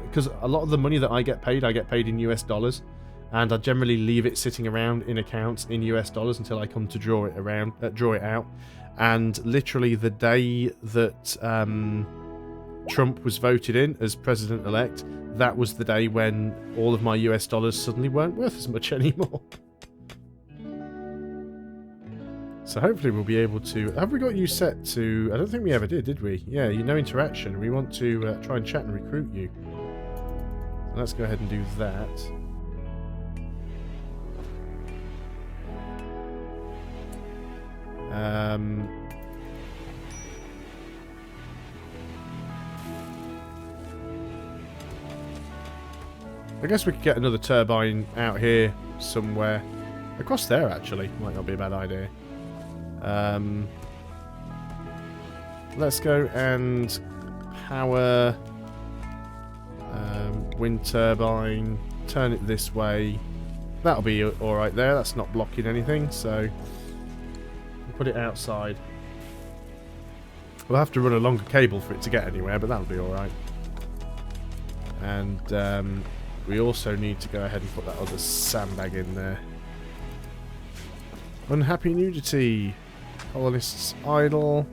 because a lot of the money that I get paid in US dollars. And I generally leave it sitting around in accounts in US dollars until I come to draw it out. And literally the day that Trump was voted in as president-elect, that was the day when all of my US dollars suddenly weren't worth as much anymore. So hopefully we'll be able to... Have we got you set to... I don't think we ever did we? Yeah, no interaction. We want to try and chat and recruit you. So let's go ahead and do that. I guess we could get another turbine out here somewhere. Across there, actually. Might not be a bad idea. Let's go and power wind turbine. Turn it this way. That'll be alright there. That's not blocking anything, so we'll put it outside. We'll have to run a longer cable for it to get anywhere, but that'll be alright. And we also need to go ahead and put that other sandbag in there. Unhappy nudity. Colonists idle.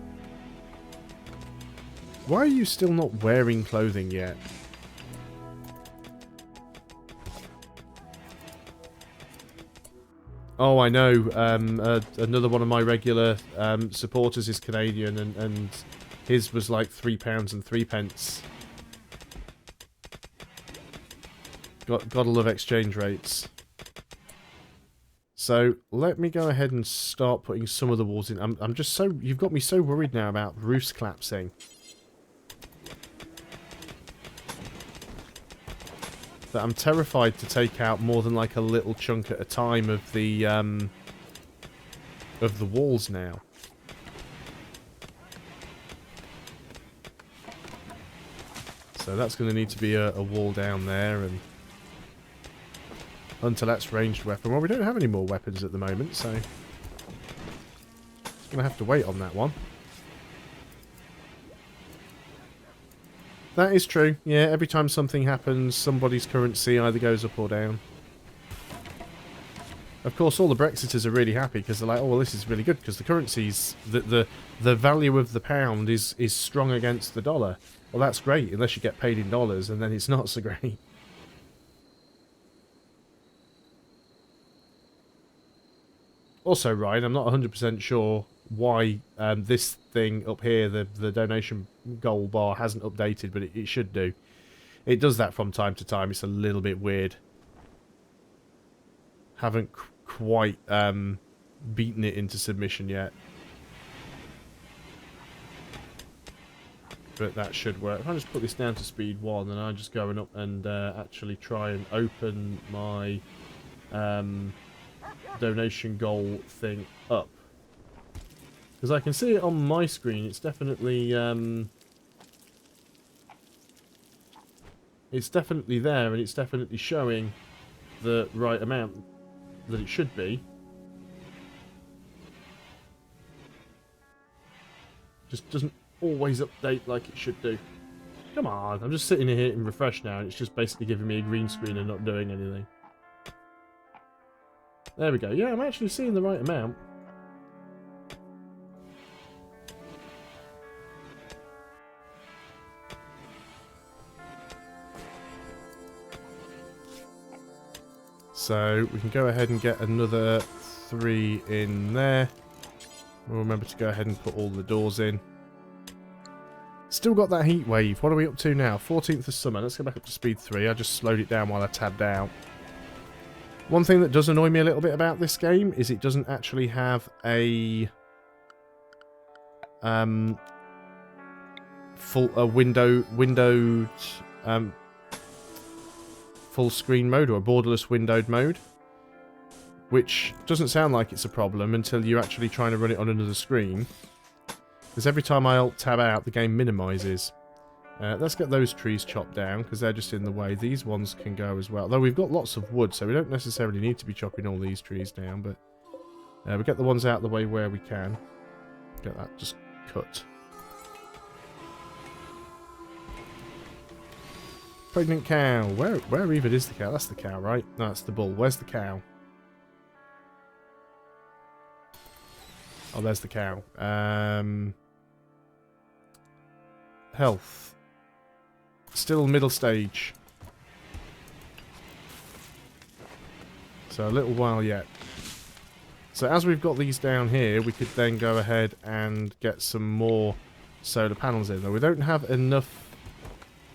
Why are you still not wearing clothing yet? Oh, I know. Another one of my regular supporters is Canadian, and his was like £3.03. Gotta love exchange rates. So let me go ahead and start putting some of the walls in. I'm just so, you've got me so worried now about roofs collapsing. That I'm terrified to take out more than like a little chunk at a time of the walls now. So that's going to need to be a wall down there, and until that's ranged weapon. Well, we don't have any more weapons at the moment, so going to have to wait on that one. That is true. Yeah, every time something happens, somebody's currency either goes up or down. Of course, all the Brexiters are really happy because they're like, oh, well, this is really good because the currency's... The value of the pound is strong against the dollar. Well, that's great, unless you get paid in dollars, and then it's not so great. Also, Ryan, I'm not 100% sure why this thing up here, the donation goal bar, hasn't updated, but it should do. It does that from time to time. It's a little bit weird. Haven't quite beaten it into submission yet. But that should work. If I just put this down to speed 1, then I'm just going up and actually try and open my donation goal thing up. Because I can see it on my screen. It's definitely there, and it's definitely showing the right amount that it should be. Just doesn't always update like it should do. Come on, I'm just sitting here hitting refresh now, and it's just basically giving me a green screen and not doing anything. There we go. Yeah, I'm actually seeing the right amount. So we can go ahead and get another 3 in there. We'll remember to go ahead and put all the doors in. Still got that heat wave. What are we up to now? 14th of summer. Let's go back up to speed 3. I just slowed it down while I tabbed out. One thing that does annoy me a little bit about this game is it doesn't actually have a windowed full screen mode, or a borderless windowed mode, which doesn't sound like it's a problem until you're actually trying to run it on another screen, because every time I alt tab out, the game minimises. Let's get those trees chopped down because they're just in the way. These ones can go as well, though we've got lots of wood, so we don't necessarily need to be chopping all these trees down, but we get the ones out of the way where we can. Get that just cut. Pregnant cow. Where even is the cow? That's the cow, right? No, that's the bull. Where's the cow? Oh, there's the cow. Health. Still middle stage. So a little while yet. So as we've got these down here, we could then go ahead and get some more solar panels in. Though we don't have enough...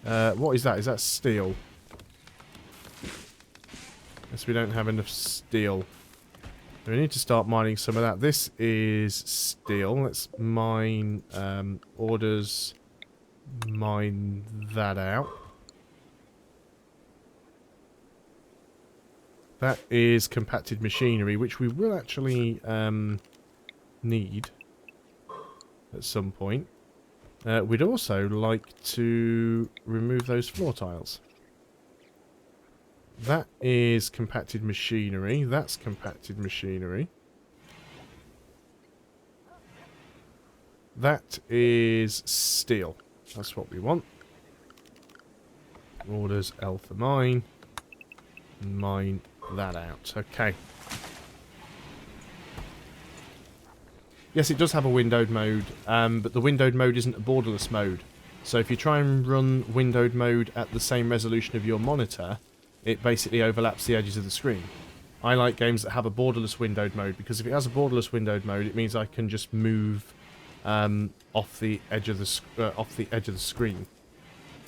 what is that? Is that steel? Yes, we don't have enough steel. We need to start mining some of that. This is steel. Let's mine orders. Mine that out. That is compacted machinery, which we will actually need at some point. We'd also like to remove those floor tiles. That is compacted machinery. That's compacted machinery. That is steel. That's what we want. orders L for mine. Mine that out. Okay. Yes, it does have a windowed mode, but the windowed mode isn't a borderless mode. So if you try and run windowed mode at the same resolution of your monitor, it basically overlaps the edges of the screen. I like games that have a borderless windowed mode, because if it has a borderless windowed mode, it means I can just move off the edge of the screen,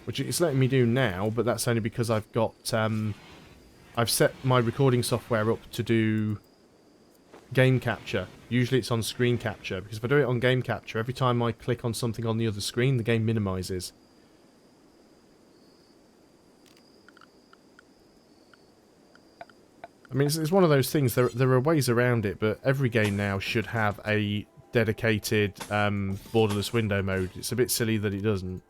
which it's letting me do now. But that's only because I've got I've set my recording software up to do game capture. Usually it's on screen capture, because if I do it on game capture, every time I click on something on the other screen, the game minimizes. I mean, it's one of those things. There are ways around it, but every game now should have a dedicated borderless window mode. It's a bit silly that it doesn't.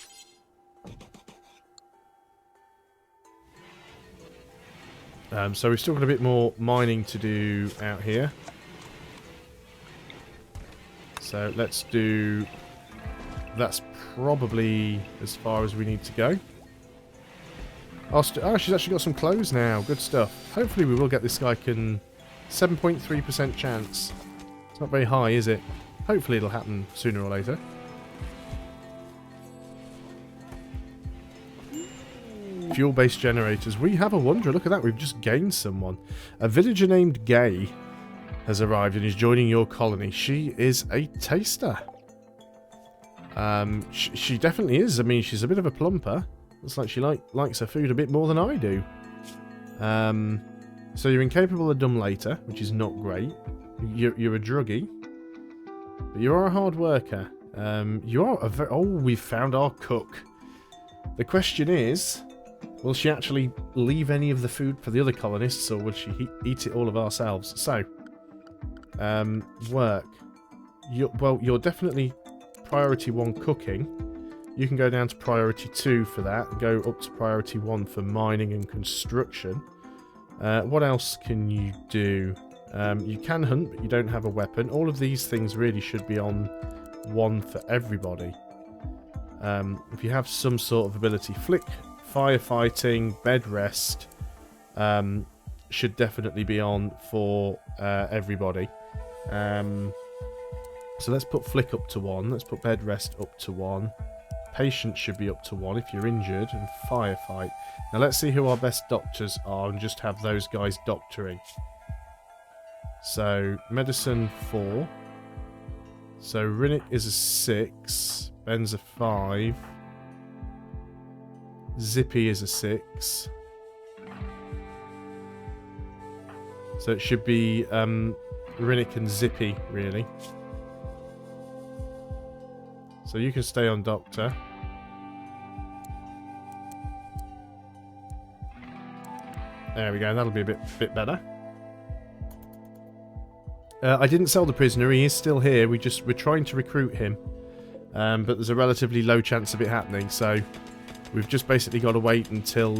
So we've still got a bit more mining to do out here. So let's do... That's probably as far as we need to go. Oh, she's actually got some clothes now. Good stuff. Hopefully we will get this guy. 7.3% chance. It's not very high, is it? Hopefully it'll happen sooner or later. Fuel-based generators. We have a wanderer. Look at that. We've just gained someone. A villager named Gay has arrived and is joining your colony. She is a taster. She definitely is. I mean, she's a bit of a plumper. Looks like she likes her food a bit more than I do. So you're incapable of dumb later, which is not great. You're a druggie. But you are a hard worker. You are a very... Oh, we've found our cook. The question is, will she actually leave any of the food for the other colonists, or will she eat it all of ourselves? So, work. You're definitely priority 1 cooking. You can go down to priority 2 for that, and go up to priority 1 for mining and construction. What else can you do? You can hunt, but you don't have a weapon. All of these things really should be on 1 for everybody. If you have some sort of ability, flick, firefighting, bed rest, should definitely be on for everybody. So let's put flick up to 1. Let's put bed rest up to 1. Patience should be up to 1 if you're injured, and firefight. Now let's see who our best doctors are and just have those guys doctoring. So medicine 4. So Rinnick is a 6. Ben's a 5. Zippy is a 6. So it should be Rinnick and Zippy, really. So you can stay on Doctor. There we go, that'll be a bit better. I didn't sell the prisoner, he is still here. We're trying to recruit him. But there's a relatively low chance of it happening, so we've just basically got to wait until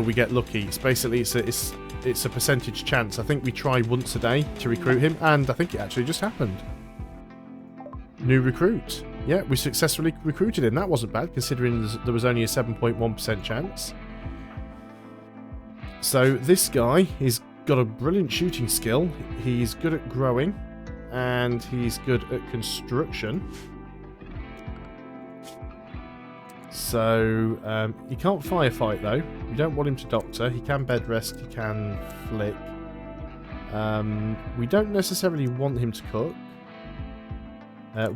we get lucky. It's basically it's a percentage chance. I think we try once a day to recruit him, and I think it actually just happened. New recruit. Yeah, we successfully recruited him. That wasn't bad, considering there was only a 7.1% chance. So this guy, he's got a brilliant shooting skill. He's good at growing, and he's good at construction. So he can't firefight though. We don't want him to doctor. He can bed rest. He can flick. We don't necessarily want him to cook.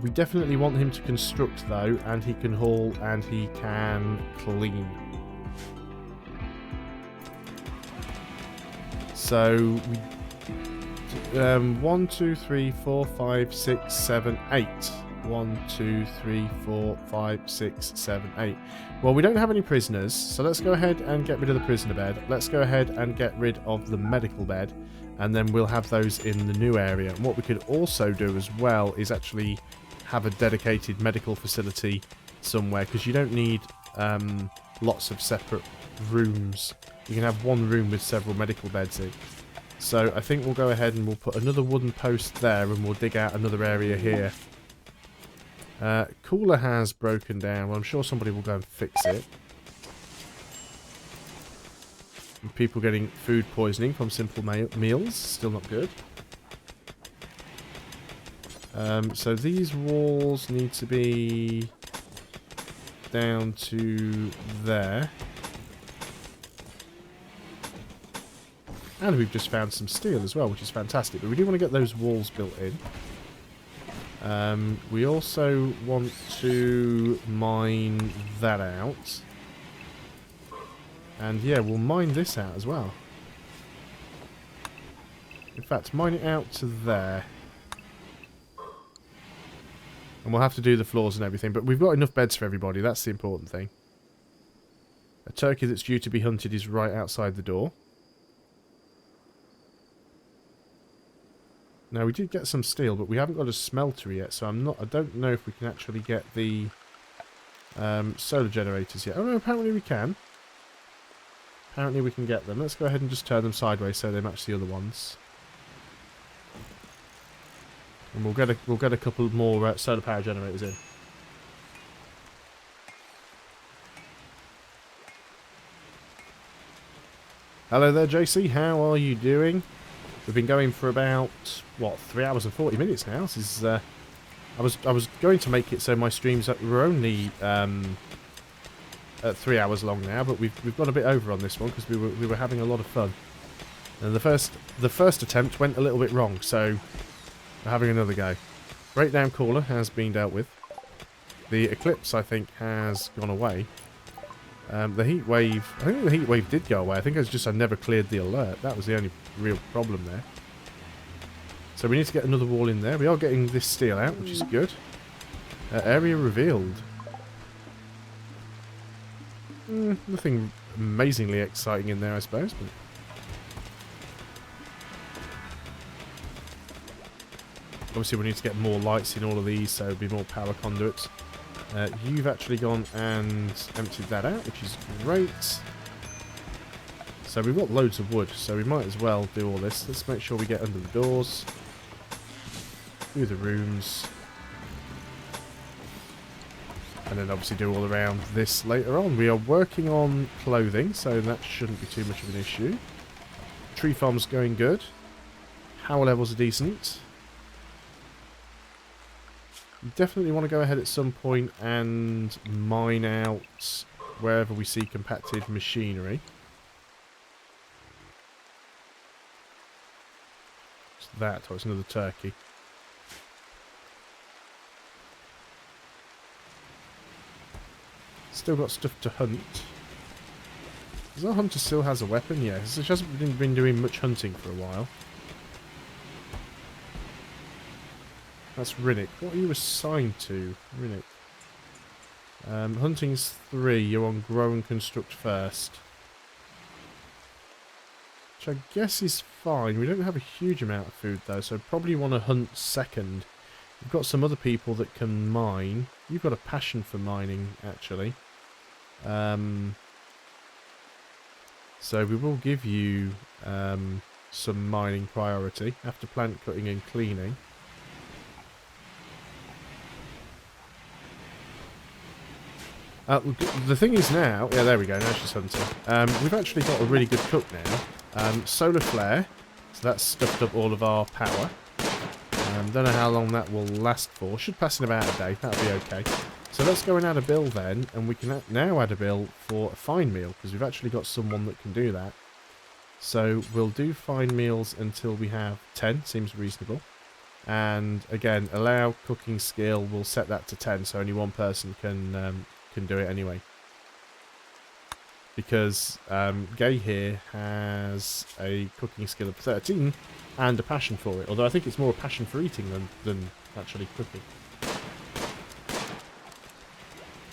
We definitely want him to construct though, and he can haul and he can clean. So we 1, 2, 3, 4, 5, 6, 7, 8. 1, 2, 3, 4, 5, 6, 7, 8. Well, we don't have any prisoners, so let's go ahead and get rid of the prisoner bed. Let's go ahead and get rid of the medical bed, and then we'll have those in the new area. And what we could also do as well is actually have a dedicated medical facility somewhere, because you don't need lots of separate rooms. You can have one room with several medical beds in. So I think we'll go ahead and we'll put another wooden post there, and we'll dig out another area here. Cooler has broken down. Well, I'm sure somebody will go and fix it. And people getting food poisoning from simple meals. Still not good. So these walls need to be down to there. And we've just found some steel as well, which is fantastic. But we do want to get those walls built in. We also want to mine that out. And yeah, we'll mine this out as well. In fact, mine it out to there. And we'll have to do the floors and everything. But we've got enough beds for everybody. That's the important thing. A turkey that's due to be hunted is right outside the door. Now, we did get some steel, but we haven't got a smelter yet. So I don't know if we can actually get the solar generators yet. Oh no, apparently we can. Apparently we can get them. Let's go ahead and just turn them sideways so they match the other ones. And we'll get a couple more solar power generators in. Hello there, JC. How are you doing? We've been going for about what 3 hours and 40 minutes now. This is I was going to make it so my streams were only 3 hours long now, but we've gone a bit over on this one because we were having a lot of fun. And the first attempt went a little bit wrong, so we're having another go. Breakdown cooler has been dealt with. The eclipse, I think, has gone away. The heat wave, I think the heat wave did go away. I think it's just I never cleared the alert. That was the only real problem there. So we need to get another wall in there. We are getting this steel out, which is good. Area revealed. Nothing amazingly exciting in there, I suppose. But obviously we need to get more lights in all of these, so there'll be more power conduits. You've actually gone and emptied that out, which is great. So we've got loads of wood, so we might as well do all this. Let's make sure we get under the doors, through the rooms, and then obviously do all around this later on. We are working on clothing, so that shouldn't be too much of an issue. Tree farm's going good. Power levels are decent. Definitely want to go ahead at some point and mine out wherever we see compacted machinery. It's that, or it's another turkey. Still got stuff to hunt. Does our hunter still has a weapon? Yeah, he hasn't been doing much hunting for a while. That's Rinnick. What are you assigned to, Rinnick? Hunting's 3. You're on grow and construct first. Which I guess is fine. We don't have a huge amount of food though, so probably want to hunt second. We've got some other people that can mine. You've got a passion for mining, actually. So we will give you some mining priority after plant cutting and cleaning. The thing is now, yeah, there we go, now she's hunting. We've actually got a really good cook now. Solar flare, so that's stuffed up all of our power. Don't know how long that will last for. Should pass in about a day, that'll be okay. So let's go and add a bill then, and we can now add a bill for a fine meal, because we've actually got someone that can do that. So we'll do fine meals until we have 10, seems reasonable. And again, allow cooking skill, we'll set that to 10, so only one person can do it anyway. Because Gay here has a cooking skill of 13 and a passion for it. Although I think it's more a passion for eating than actually cooking.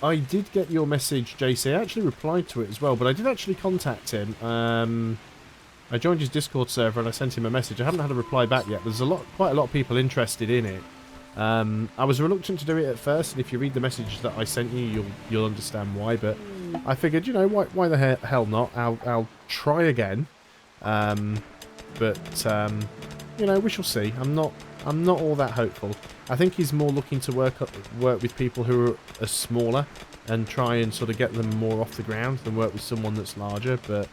I did get your message, JC. I actually replied to it as well, but I did actually contact him. I joined his Discord server and I sent him a message. I haven't had a reply back yet, but there's quite a lot of people interested in it. I was reluctant to do it at first, and if you read the message that I sent you, you'll understand why. But I figured, you know, why the hell not? I'll try again. You know, we shall see. I'm not I'm not all that hopeful. I think he's more looking to work with people who are smaller and try and sort of get them more off the ground than work with someone that's larger, but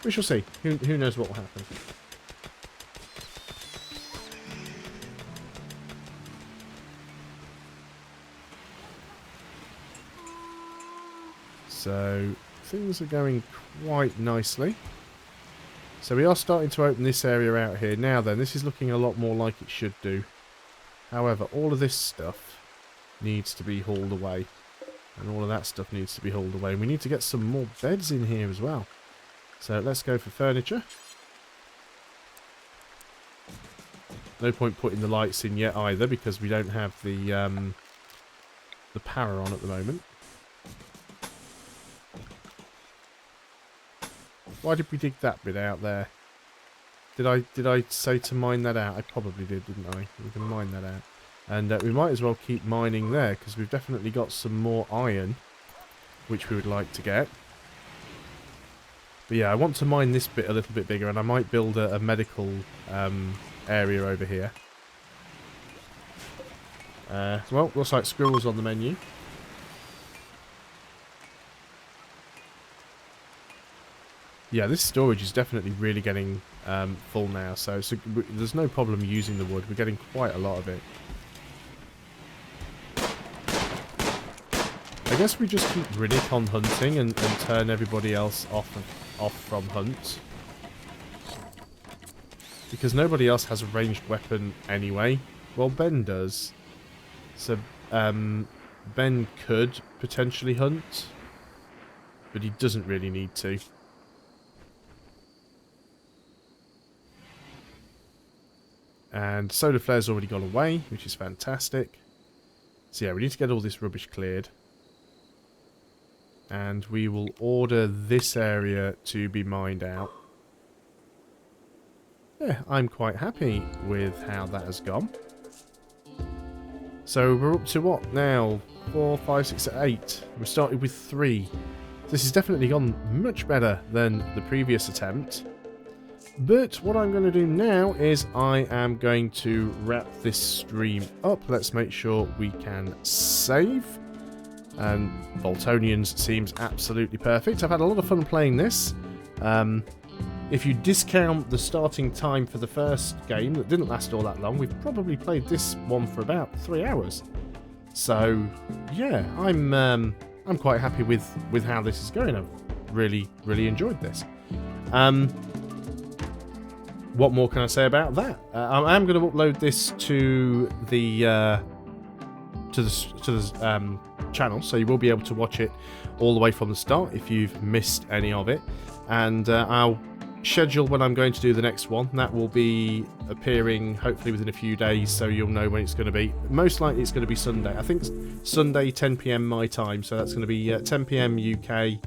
we shall see. Who knows what will happen. So things are going quite nicely. So we are starting to open this area out here. Now then, this is looking a lot more like it should do. However, all of this stuff needs to be hauled away. And all of that stuff needs to be hauled away. And we need to get some more beds in here as well. So let's go for furniture. No point putting the lights in yet either, because we don't have the power on at the moment. Why did we dig that bit out there? Did I say to mine that out? I probably did, didn't I? We can mine that out. And we might as well keep mining there, because we've definitely got some more iron, which we would like to get. But yeah, I want to mine this bit a little bit bigger, and I might build a medical area over here. Well, looks like squirrels on the menu. Yeah, this storage is definitely really getting full now, so there's no problem using the wood. We're getting quite a lot of it. I guess we just keep Riddick on hunting and turn everybody else off from hunt. Because nobody else has a ranged weapon anyway. Well, Ben does. So, Ben could potentially hunt, but he doesn't really need to. And solar flare's already gone away, which is fantastic. So yeah, we need to get all this rubbish cleared. And we will order this area to be mined out. Yeah, I'm quite happy with how that has gone. So we're up to what now? 4, 5, 6, 8. We started with 3. This has definitely gone much better than the previous attempt. But what I'm going to do now is I am going to wrap this stream up. Let's make sure we can save. And Voltonians seems absolutely perfect. I've had a lot of fun playing this. If you discount the starting time for the first game that didn't last all that long, we've probably played this one for about 3 hours. So yeah, I'm quite happy with how this is going. I've really enjoyed this. What more can I say about that? I am going to upload this to the channel, so you will be able to watch it all the way from the start if you've missed any of it. And I'll schedule when I'm going to do the next one. That will be appearing hopefully within a few days, so you'll know when it's going to be. Most likely it's going to be Sunday. I think it's Sunday 10 PM my time, so that's going to be 10 PM UK,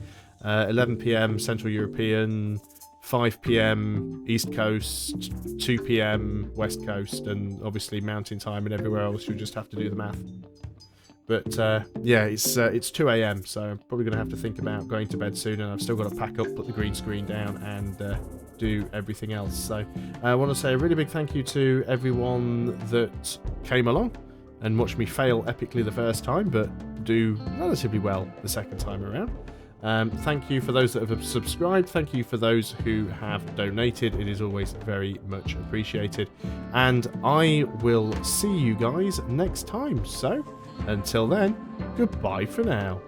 11 PM Central European, 5 PM East Coast, 2 PM West Coast, and obviously Mountain Time and everywhere else. You'll just have to do the math. But yeah, it's 2 AM, so I'm probably going to have to think about going to bed soon, and I've still got to pack up, put the green screen down, and do everything else. So I want to say a really big thank you to everyone that came along and watched me fail epically the first time, but do relatively well the second time around. Thank you for those that have subscribed. Thank you for those who have donated. It is always very much appreciated. And I will see you guys next time. So, until then, goodbye for now.